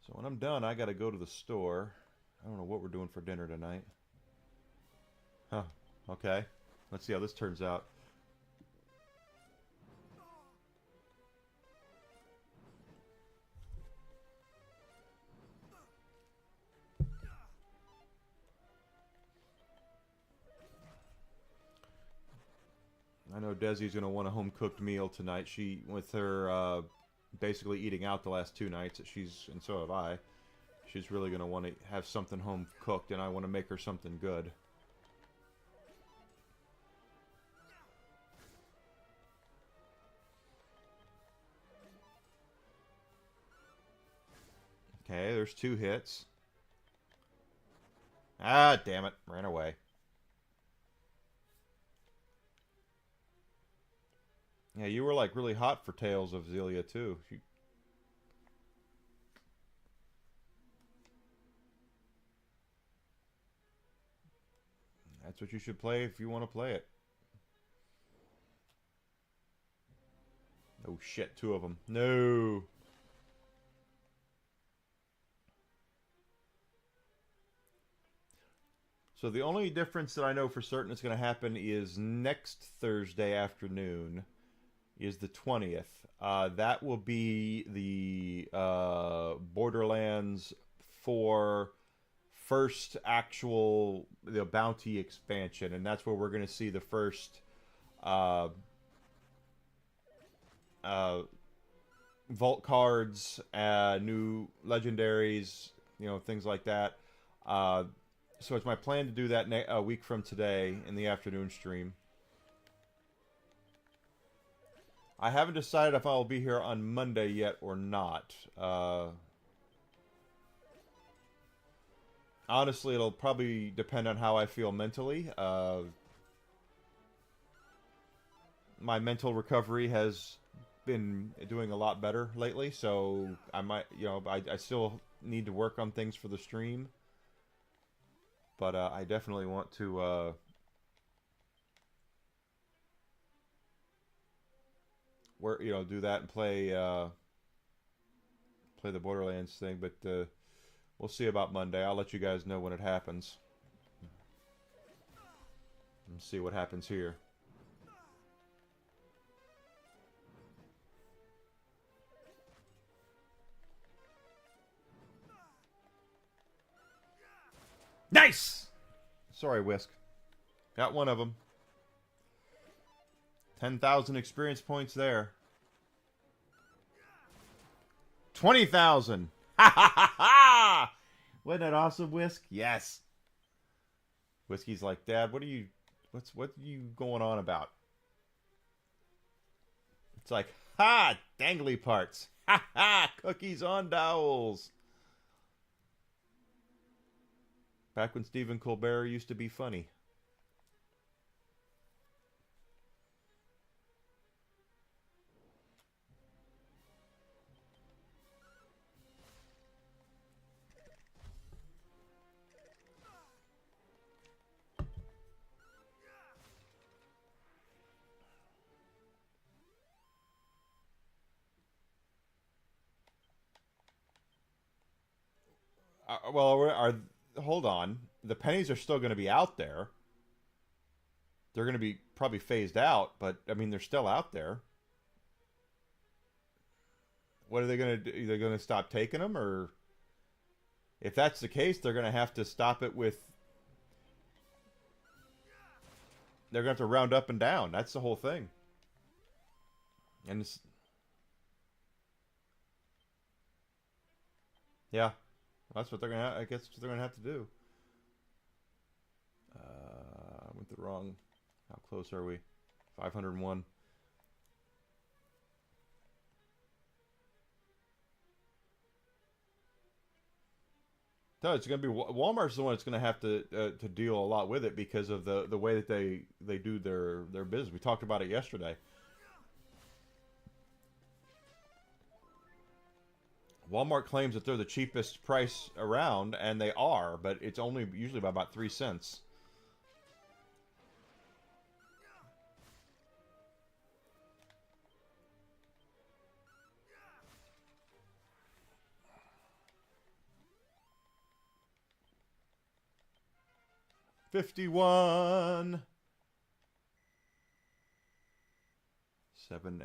So when I'm done, I got to go to the store. I don't know what we're doing for dinner tonight. Huh. Okay. Let's see how this turns out. I know Desi's gonna want a home cooked meal tonight. She, with her basically eating out the last 2 nights, and so have I. She's really gonna want to have something home cooked, and I want to make her something good. Okay, there's 2 hits. Ah, damn it, ran away. Yeah, you were like really hot for Tales of Zelia too. That's what you should play if you want to play it. Oh shit, 2 of them. No. So the only difference that I know for certain is going to happen is next Thursday afternoon is the 20th. That will be the Borderlands 4 first actual bounty expansion, and that's where we're going to see the first vault cards, new legendaries, things like that. So it's my plan to do that a week from today in the afternoon stream. I haven't decided if I'll be here on Monday yet or not. Honestly, it'll probably depend on how I feel mentally. My mental recovery has been doing a lot better lately, so I might, I still need to work on things for the stream. But I definitely want to do that and play the Borderlands thing. But we'll see about Monday. I'll let you guys know when it happens. And see what happens here. Nice! Sorry, Whisk. Got one of them. 10,000 experience points there. 20,000! Ha ha ha ha! Wasn't that awesome, Whisk? Yes. Whiskey's like, Dad, what are you going on about? It's like, ha! Dangly parts. Ha ha! Cookies on dowels. Back when Stephen Colbert used to be funny. Hold on. The pennies are still going to be out there. They're going to be probably phased out, but I mean, they're still out there. What are they going to do? They're going to stop taking them, or if that's the case, they're going to have to stop it with. They're going to have to round up and down. That's the whole thing. And yeah, that's what they're going to. I guess that's what they're going to have to do. I went the wrong. How close are we? 501. No, it's going to be Walmart's the one that's going to have to deal a lot with it because of the way that they do their business. We talked about it yesterday. Walmart claims that they're the cheapest price around, and they are, but it's only usually by about 3 cents. $51. 7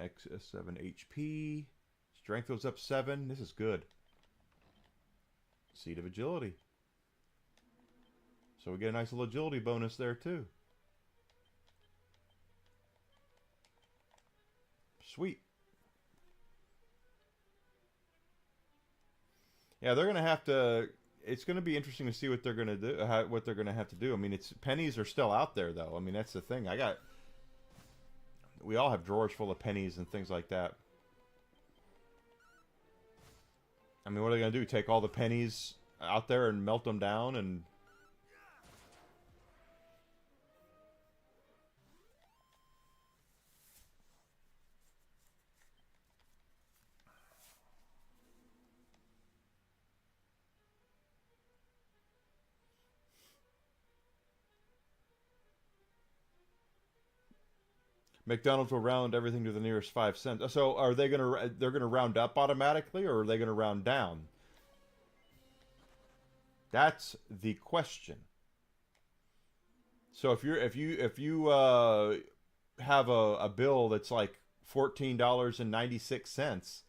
HP. Strength goes up 7. This is good. Seed of Agility. So we get a nice little agility bonus there too. Sweet. Yeah, they're gonna have to. It's gonna be interesting to see what they're gonna do. What they're gonna have to do. I mean, it's pennies are still out there though. I mean, that's the thing. We all have drawers full of pennies and things like that. I mean, what are they gonna do? Take all the pennies out there and melt them down and. McDonald's will round everything to the nearest 5 cents. So are they gonna? They're gonna round up automatically, or are they gonna round down? That's the question. So if you have a bill that's like $14.96,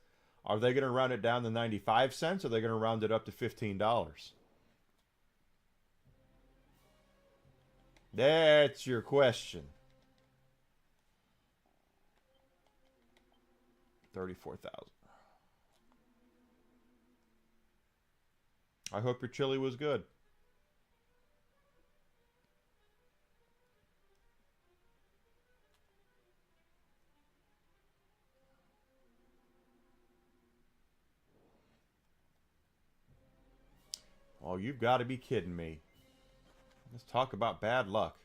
are they gonna round it down to 95 cents, or are they gonna round it up to $15? That's your question. 34,000. I hope your chili was good. Oh, you've got to be kidding me. Let's talk about bad luck.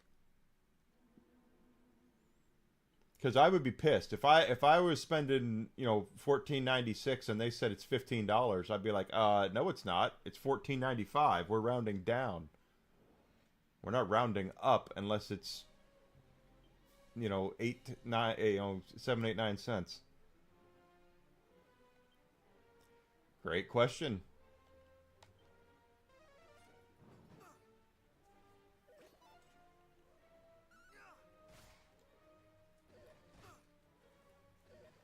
Because I would be pissed if I was spending $14.96 and they said it's $15. I'd be like, no, it's not. It's $14.95. We're rounding down. We're not rounding up unless it's 7, 8, 9 cents. Great question.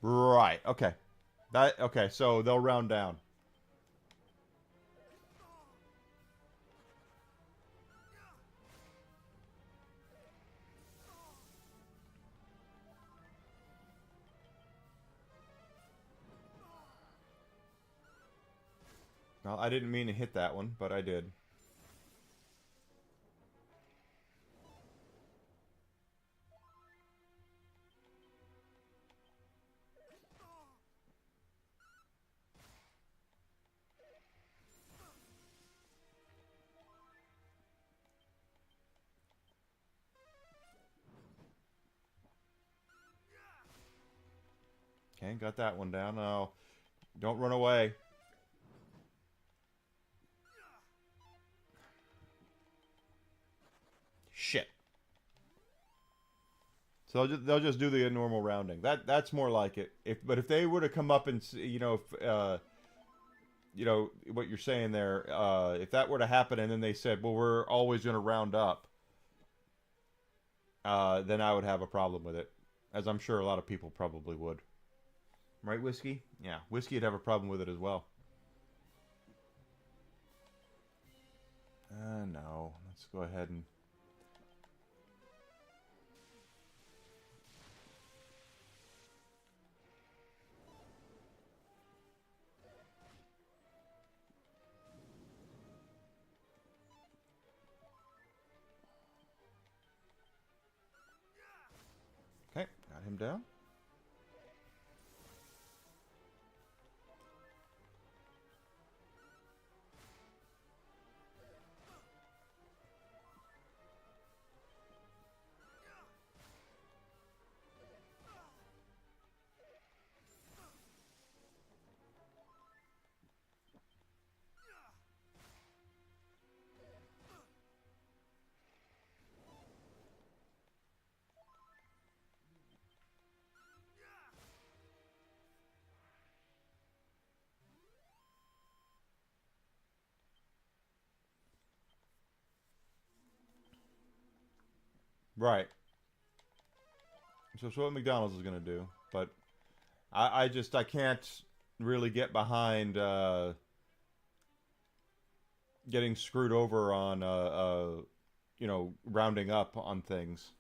Right. Okay. Okay, so they'll round down. Well, I didn't mean to hit that one, but I did. Okay, got that one down. Oh, don't run away. Shit. So they'll just do the normal rounding. That's more like it. But if they were to come up and what you're saying there, if that were to happen and then they said, well, we're always going to round up, then I would have a problem with it, as I'm sure a lot of people probably would. Right, Whiskey? Yeah, Whiskey would have a problem with it as well. No. Let's go ahead and... Okay, got him down. Right. So it's what McDonald's is going to do. But I can't really get behind getting screwed over on, rounding up on things.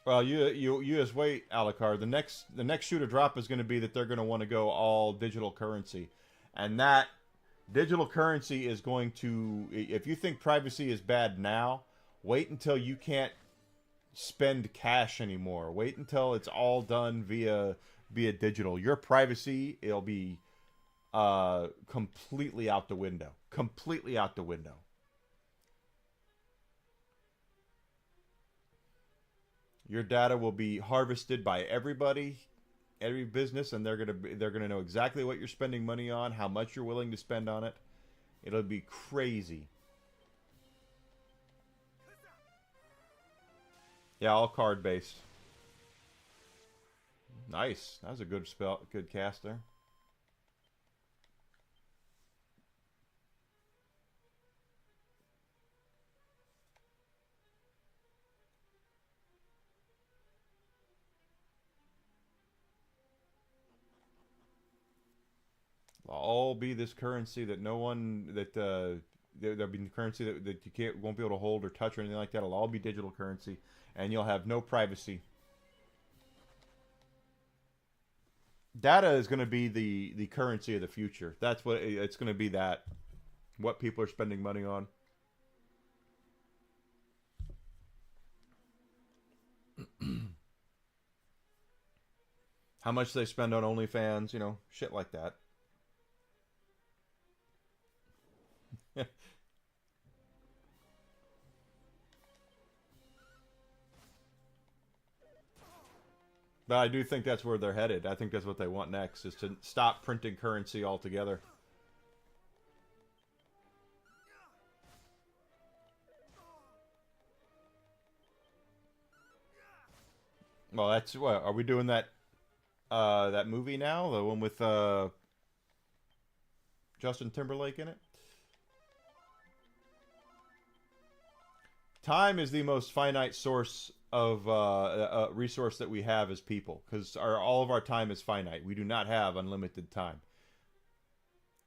Well, you just wait, Alucard. The next shoe to drop is going to be that they're going to want to go all digital currency, and that digital currency is going to. If you think privacy is bad now, wait until you can't spend cash anymore. Wait until it's all done via digital. Your privacy, it'll be completely out the window. Completely out the window. Your data will be harvested by everybody, every business, and they're gonna know exactly what you're spending money on, how much you're willing to spend on it. It'll be crazy. Yeah, all card based. Nice. That was a good spell, good cast there. All be this currency that no one there'll be currency that you can't won't be able to hold or touch or anything like that. It'll all be digital currency, and you'll have no privacy. Data is going to be the currency of the future. That's what it's going to be. That what people are spending money on. How much they spend on OnlyFans, shit like that. But I do think that's where they're headed. I think that's what they want next, is to stop printing currency altogether. Well, that's what are we doing that movie now? The one with Justin Timberlake in it? Time is the most finite source of resource that we have as people, because all of our time is finite. We do not have unlimited time.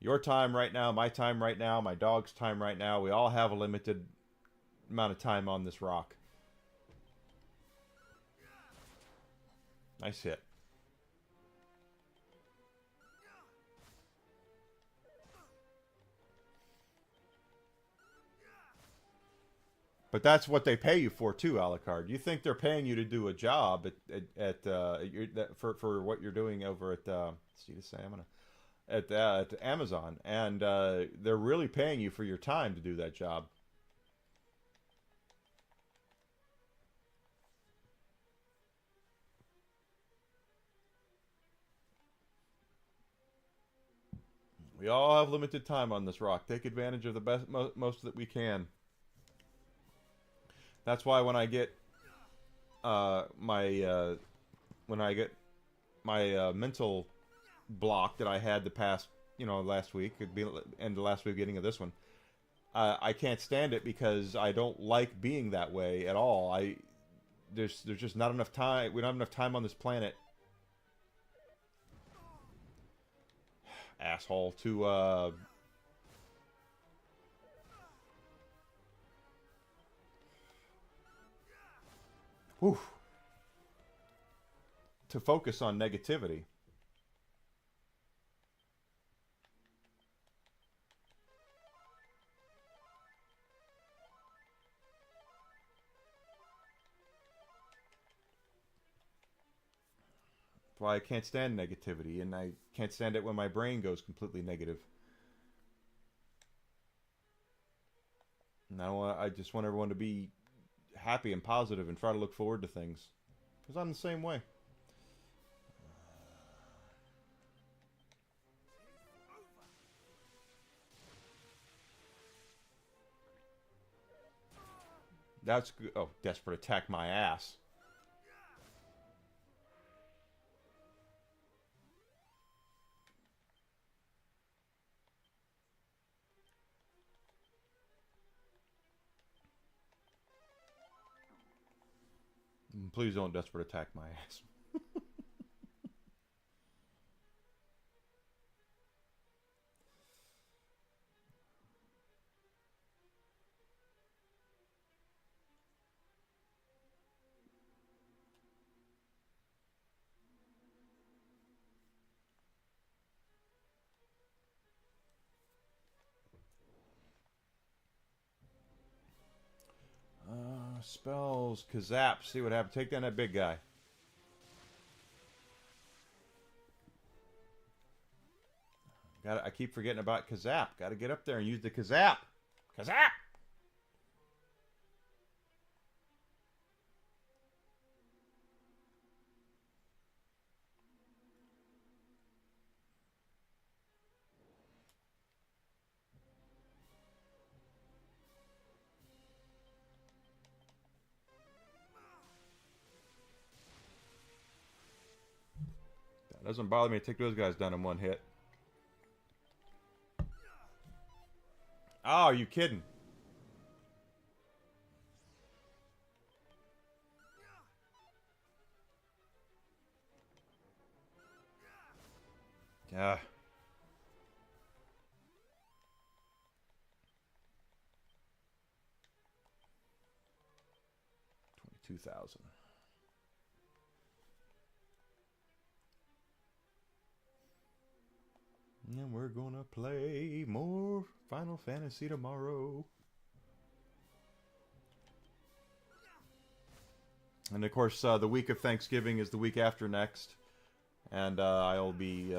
Your time right now, my time right now, my dog's time right now, we all have a limited amount of time on this rock. Nice hit. But that's what they pay you for too, Alucard. You think they're paying you to do a job for what you're doing over at at Amazon, and they're really paying you for your time to do that job. We all have limited time on this rock. Take advantage of the best most that we can. That's why when I get my mental block that I had the past, last week, it'd be and the last week beginning of this one, I can't stand it because I don't like being that way at all. There's just not enough time. We don't have enough time on this planet, asshole, to whew, to focus on negativity. That's why I can't stand negativity, and I can't stand it when my brain goes completely negative. And I just want everyone to be happy and positive and try to look forward to things. Because I'm the same way. That's good. Oh, desperate attack my ass. Please don't desperate attack my ass. Spells, Kazap. See what happens. Take down that big guy. I keep forgetting about Kazap. Got to get up there and use the Kazap. Kazap! That doesn't bother me to take those guys down in one hit. Oh, are you kidding? Yeah. 22,000. And we're gonna play more Final Fantasy tomorrow. And of course, the week of Thanksgiving is the week after next. And I'll be...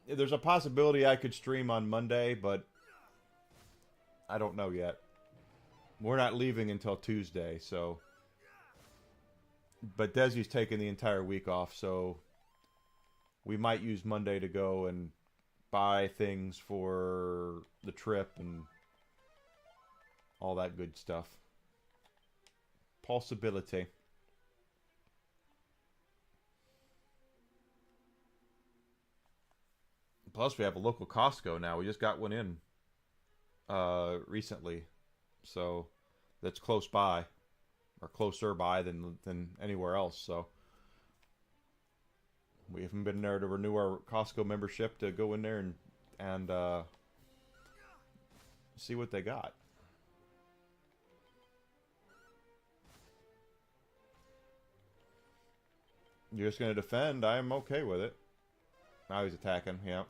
there's a possibility I could stream on Monday, but I don't know yet. We're not leaving until Tuesday, so... But Desi's taking the entire week off, so... We might use Monday to go and buy things for the trip and all that good stuff. Possibility. Plus, we have a local Costco now. We just got one in recently, so that's close by, or closer by than anywhere else. So we haven't been there to renew our Costco membership to go in there and see what they got. You're just gonna defend? I'm okay with it. Now he's attacking. Yeah.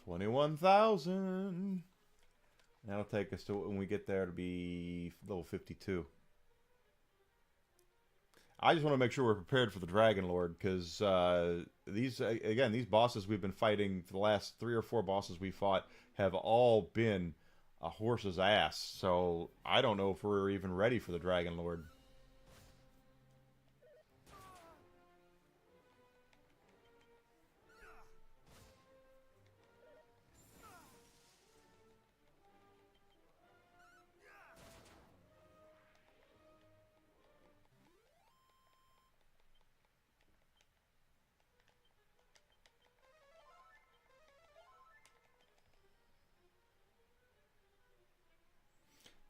$21,000. That'll take us to, when we get there, to be level 52. I just want to make sure we're prepared for the Dragon Lord, because these bosses we've been fighting for the last 3 or 4 bosses we fought have all been a horse's ass. So I don't know if we're even ready for the Dragon Lord.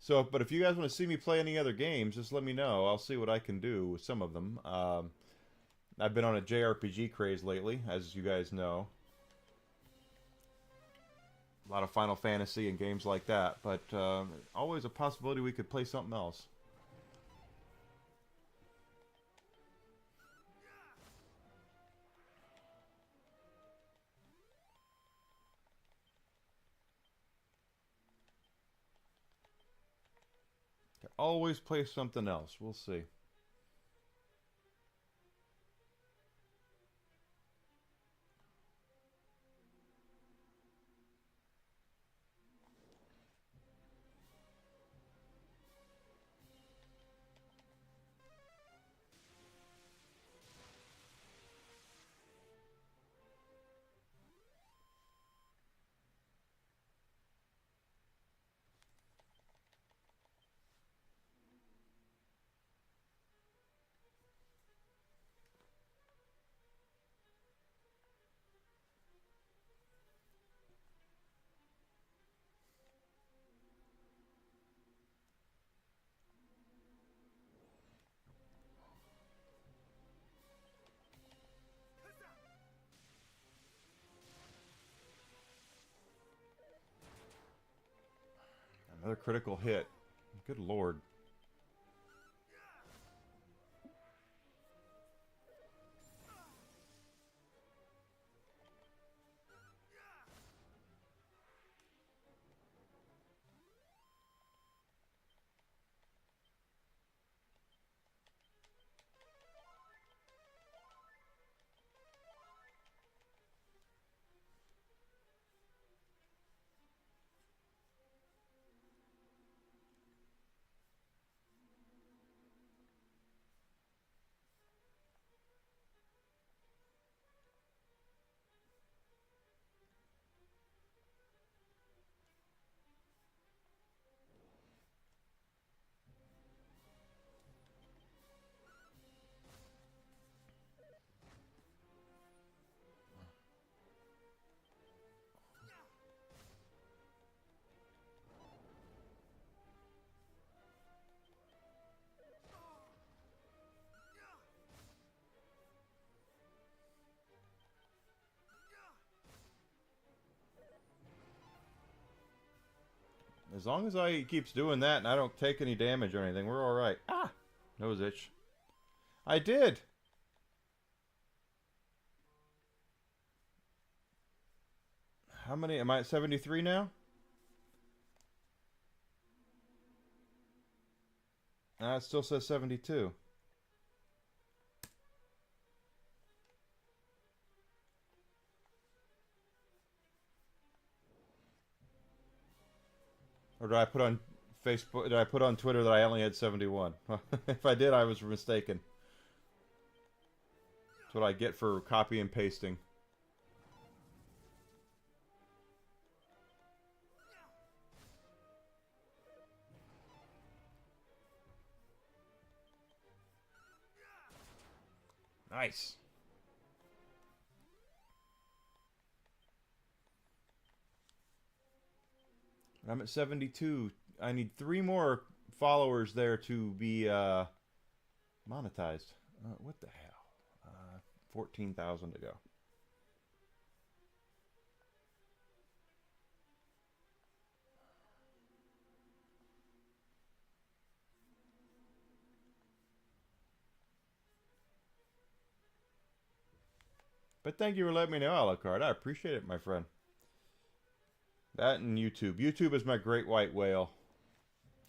So, but if you guys want to see me play any other games, just let me know. I'll see what I can do with some of them. I've been on a JRPG craze lately, as you guys know. A lot of Final Fantasy and games like that, but always a possibility we could play something else. Could always play something else. We'll see. Another critical hit. Good lord. As long as he keeps doing that and I don't take any damage or anything, we're alright. Ah! Nose itch. I did! How many? Am I at 73 now? It still says 72. Or did I put on Facebook, did I put on Twitter that I only had 71? If I did, I was mistaken. That's what I get for copy and pasting. Nice. I'm at 72. I need 3 more followers there to be monetized. What the hell? 14,000 to go. But thank you for letting me know, Alucard. I appreciate it, my friend. That and YouTube. YouTube is my great white whale.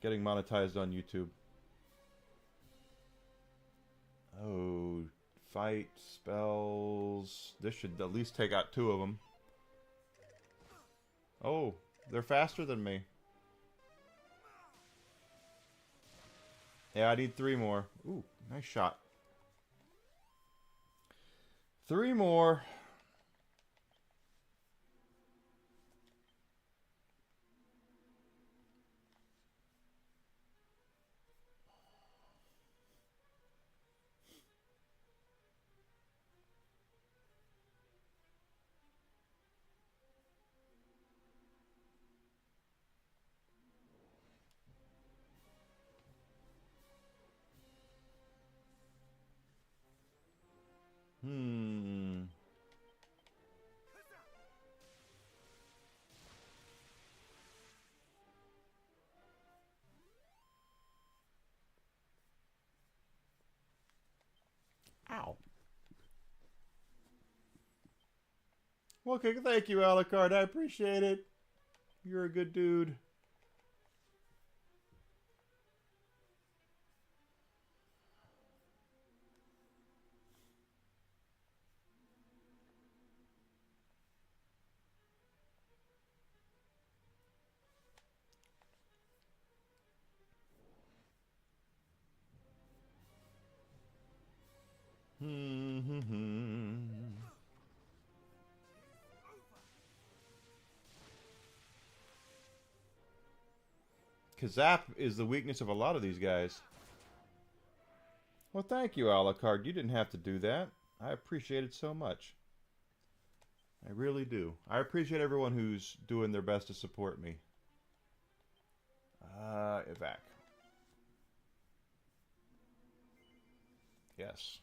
Getting monetized on YouTube. Oh, fight, spells. This should at least take out 2 of them. Oh, they're faster than me. Yeah, I need 3 more. Ooh, nice shot. 3 more. Ow. Well, okay, thank you, Alucard. I appreciate it. You're a good dude. Kazap is the weakness of a lot of these guys. Well, thank you, Alucard. You didn't have to do that. I appreciate it so much. I really do. I appreciate everyone who's doing their best to support me. Evac. Yes.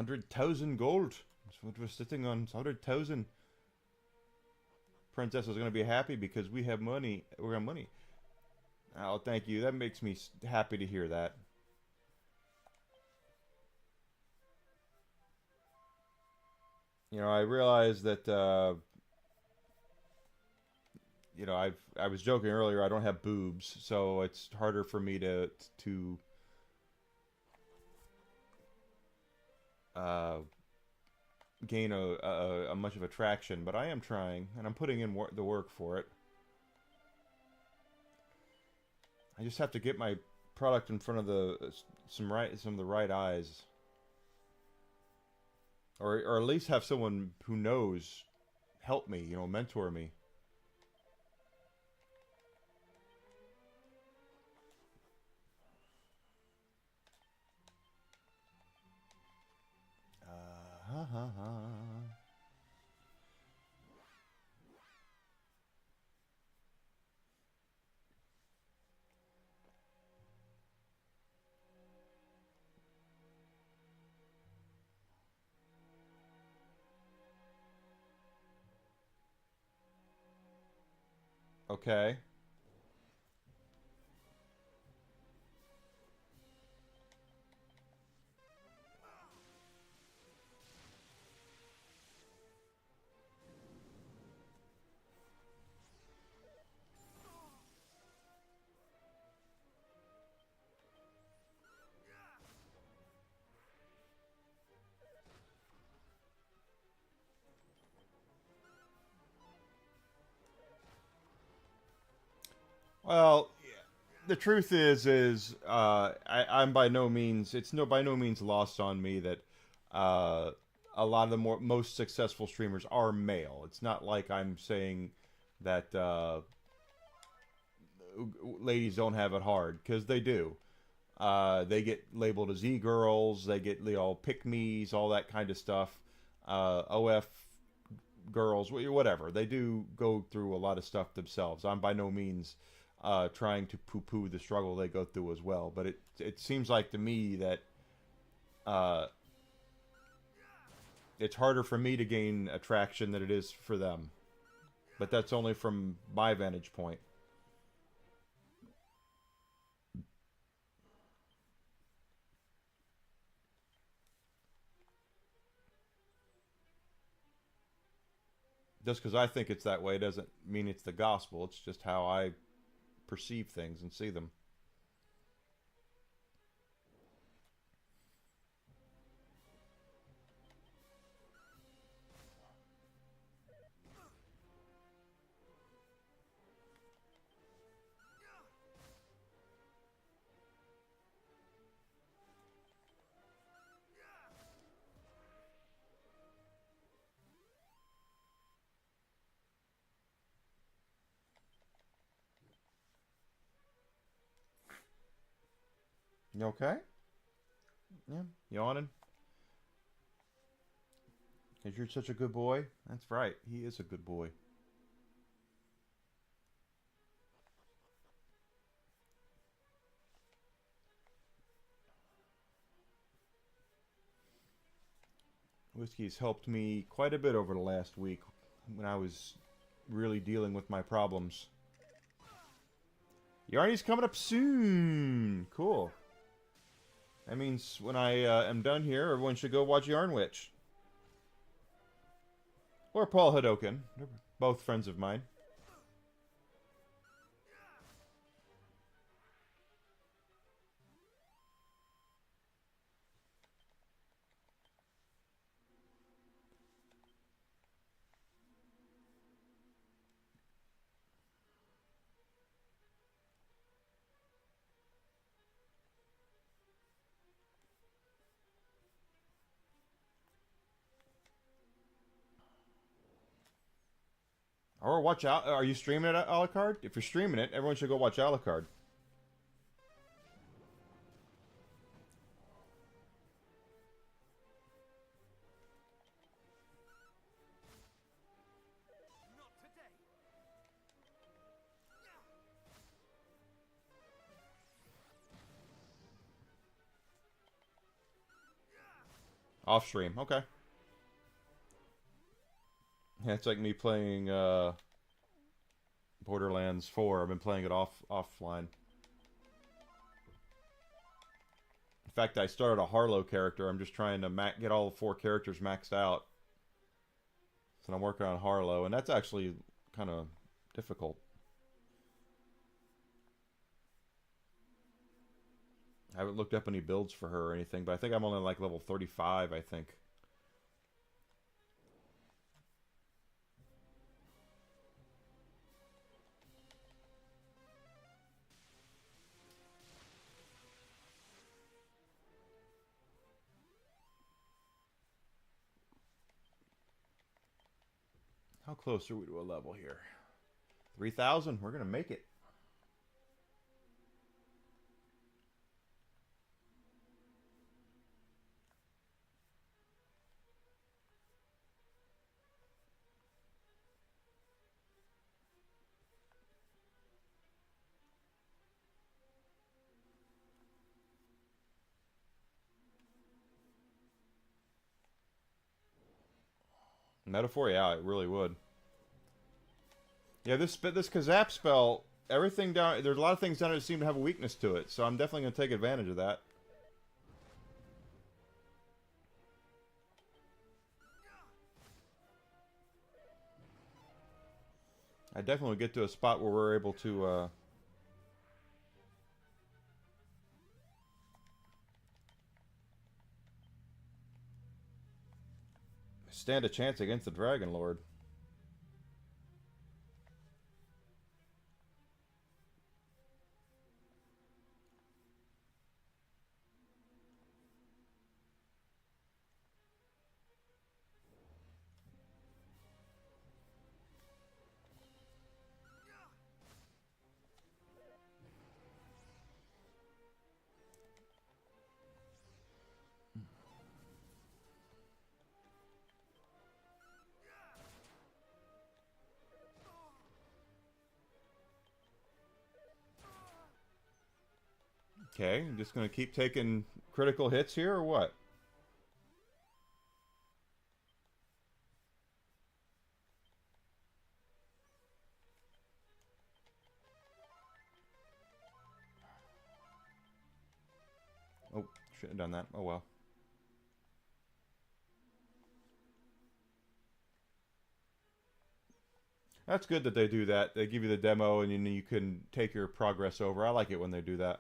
100,000 gold. That's what we're sitting on. 100,000. Princess is going to be happy because we have money. We have money. Oh, thank you. That makes me happy to hear that. You know, I realize that, you know, I was joking earlier, I don't have boobs, so it's harder for me to gain a much of attraction, but I am trying, and I'm putting in the work for it. I just have to get my product in front of some of the right eyes. Or at least have someone who knows help me, you know, mentor me. Ha ha ha. Okay. Well, the truth is I'm by no means by no means lost on me that a lot of the most successful streamers are male. It's not like I'm saying that ladies don't have it hard, because they do. They get labeled as e-girls, they get, you know, pick-me's, all that kind of stuff. OF girls, whatever. They do go through a lot of stuff themselves. I'm by no means trying to poo-poo the struggle they go through as well. But it seems like to me that it's harder for me to gain attraction than it is for them. But that's only from my vantage point. Just because I think it's that way doesn't mean it's the gospel. It's just how I perceive things and see them. You okay? Yeah, yawning? Because you're such a good boy? That's right, he is a good boy. Whiskey's helped me quite a bit over the last week when I was really dealing with my problems. Yarny's coming up soon! Cool. That means when I am done here, everyone should go watch Yarn Witch. Or Paul Hadoken. They're both friends of mine. Or watch out. Are you streaming it at Alucard? If you're streaming it, everyone should go watch Alucard. Off stream. Okay. Yeah, it's like me playing Borderlands 4. I've been playing it offline. In fact, I started a Harlow character. I'm just trying to get all 4 characters maxed out. So I'm working on Harlow, and that's actually kind of difficult. I haven't looked up any builds for her or anything, but I think I'm only like level 35, I think. How close are we to a level here? 3,000? We're going to make it. Metaphor? Yeah, it really would. Yeah, this Kazap spell, everything down... There's a lot of things down there that seem to have a weakness to it, so I'm definitely going to take advantage of that. I definitely get to a spot where we're able to... stand a chance against the Dragon Lord. Okay, I'm just going to keep taking critical hits here, or what? Oh, shouldn't have done that. Oh well. That's good that they do that. They give you the demo and you can take your progress over. I like it when they do that.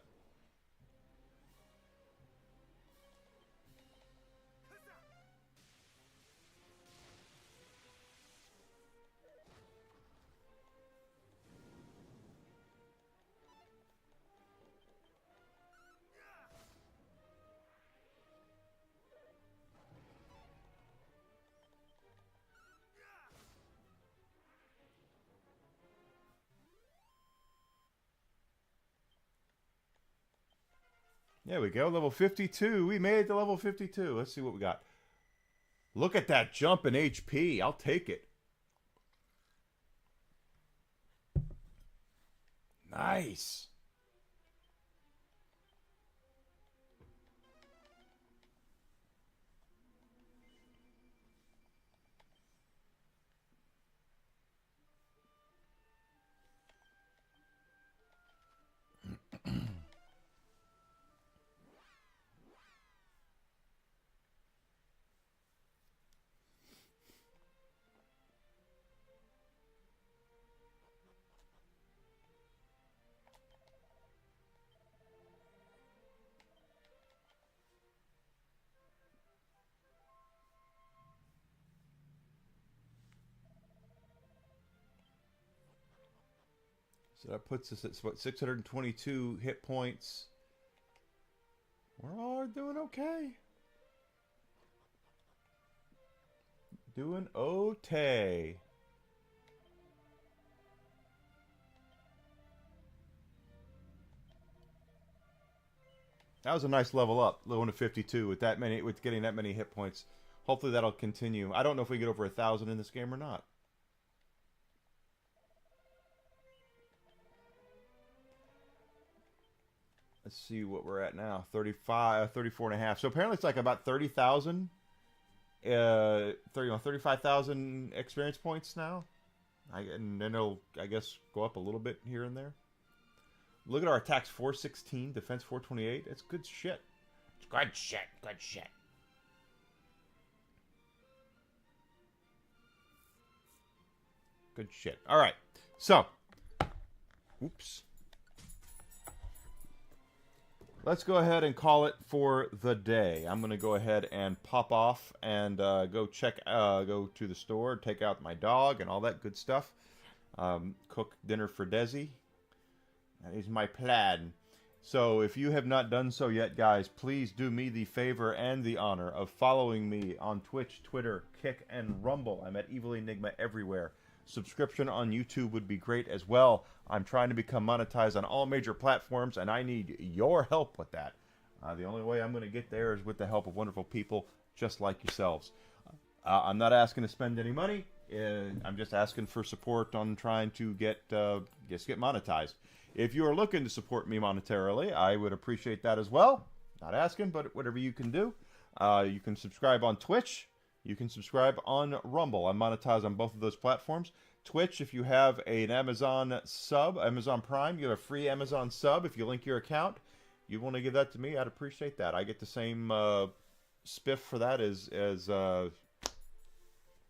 There we go, level 52. We made it to level 52. Let's see what we got. Look at that jump in HP. I'll take it. Nice. So that puts us at what, 622 hit points. We're all doing okay. Doing okay. That was a nice level up, going to 52 with that many, with getting that many hit points. Hopefully that'll continue. I don't know if we get over 1,000 in this game or not. Let's see what we're at now. 35, 34 and a half. So apparently it's like about 30,000 35,000 experience points now. And then it'll, I guess, go up a little bit here and there. Look at our attacks: 416, defense 428. It's good shit. It's good shit. Good shit. Good shit. All right. So, oops. Let's go ahead and call it for the day. I'm going to go ahead and pop off and go to the store, take out my dog and all that good stuff. Cook dinner for Desi. That is my plan. So if you have not done so yet, guys, please do me the favor and the honor of following me on Twitch, Twitter, Kick, and Rumble. I'm at Evil Enigma everywhere. Subscription on YouTube would be great as well. I'm trying to become monetized on all major platforms, and I need your help with that. The only way I'm going to get there is with the help of wonderful people just like yourselves. I'm not asking to spend any money. I'm just asking for support on trying to get monetized. If you are looking to support me monetarily, I would appreciate that as well. Not asking, but whatever you can do. You can subscribe on Twitch. You can subscribe on Rumble. I'm monetized on both of those platforms. Twitch, if you have an Amazon sub, Amazon Prime, you have a free Amazon sub. If you link your account, you want to give that to me, I'd appreciate that. I get the same spiff for that as a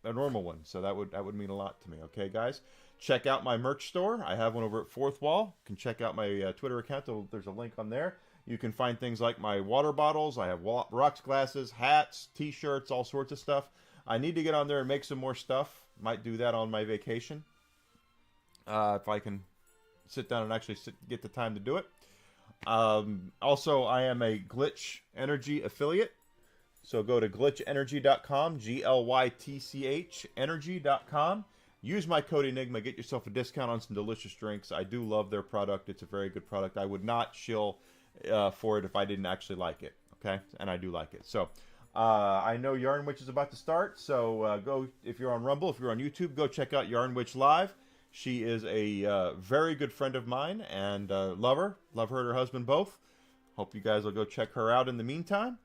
normal one, so that would mean a lot to me. Okay, guys? Check out my merch store. I have one over at Fourth Wall. You can check out my Twitter account. There's a link on there. You can find things like my water bottles. I have rocks glasses, hats, t-shirts, all sorts of stuff. I need to get on there and make some more stuff. Might do that on my vacation. If I can sit down and actually get the time to do it. Also, I am a Glitch Energy affiliate. So go to glitchenergy.com, Glytch energy.com. Use my code Enigma. Get yourself a discount on some delicious drinks. I do love their product. It's a very good product. I would not shill for it if I didn't actually like it. Okay? And I do like it. So, I know Yarn Witch is about to start. So, go, if you're on Rumble, if you're on YouTube, go check out Yarn Witch Live. She is a very good friend of mine and love her. Love her and her husband both. Hope you guys will go check her out in the meantime.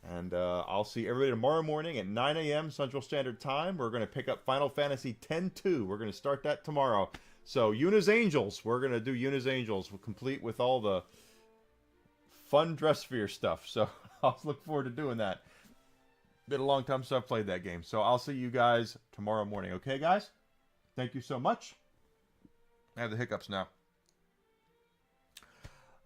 And I'll see everybody tomorrow morning at 9 a.m. Central Standard Time. We're going to pick up Final Fantasy X-2. We're going to start that tomorrow. So, Yuna's Angels. We're going to do Yuna's Angels. We'll complete with all the fun Dress Sphere stuff. So, I'll look forward to doing that. Been a long time since I've played that game. So, I'll see you guys tomorrow morning. Okay, guys? Thank you so much. I have the hiccups now.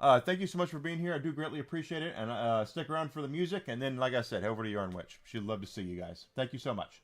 Thank you so much for being here. I do greatly appreciate it. And stick around for the music. And then, like I said, head over to Yarn Witch. She'd love to see you guys. Thank you so much.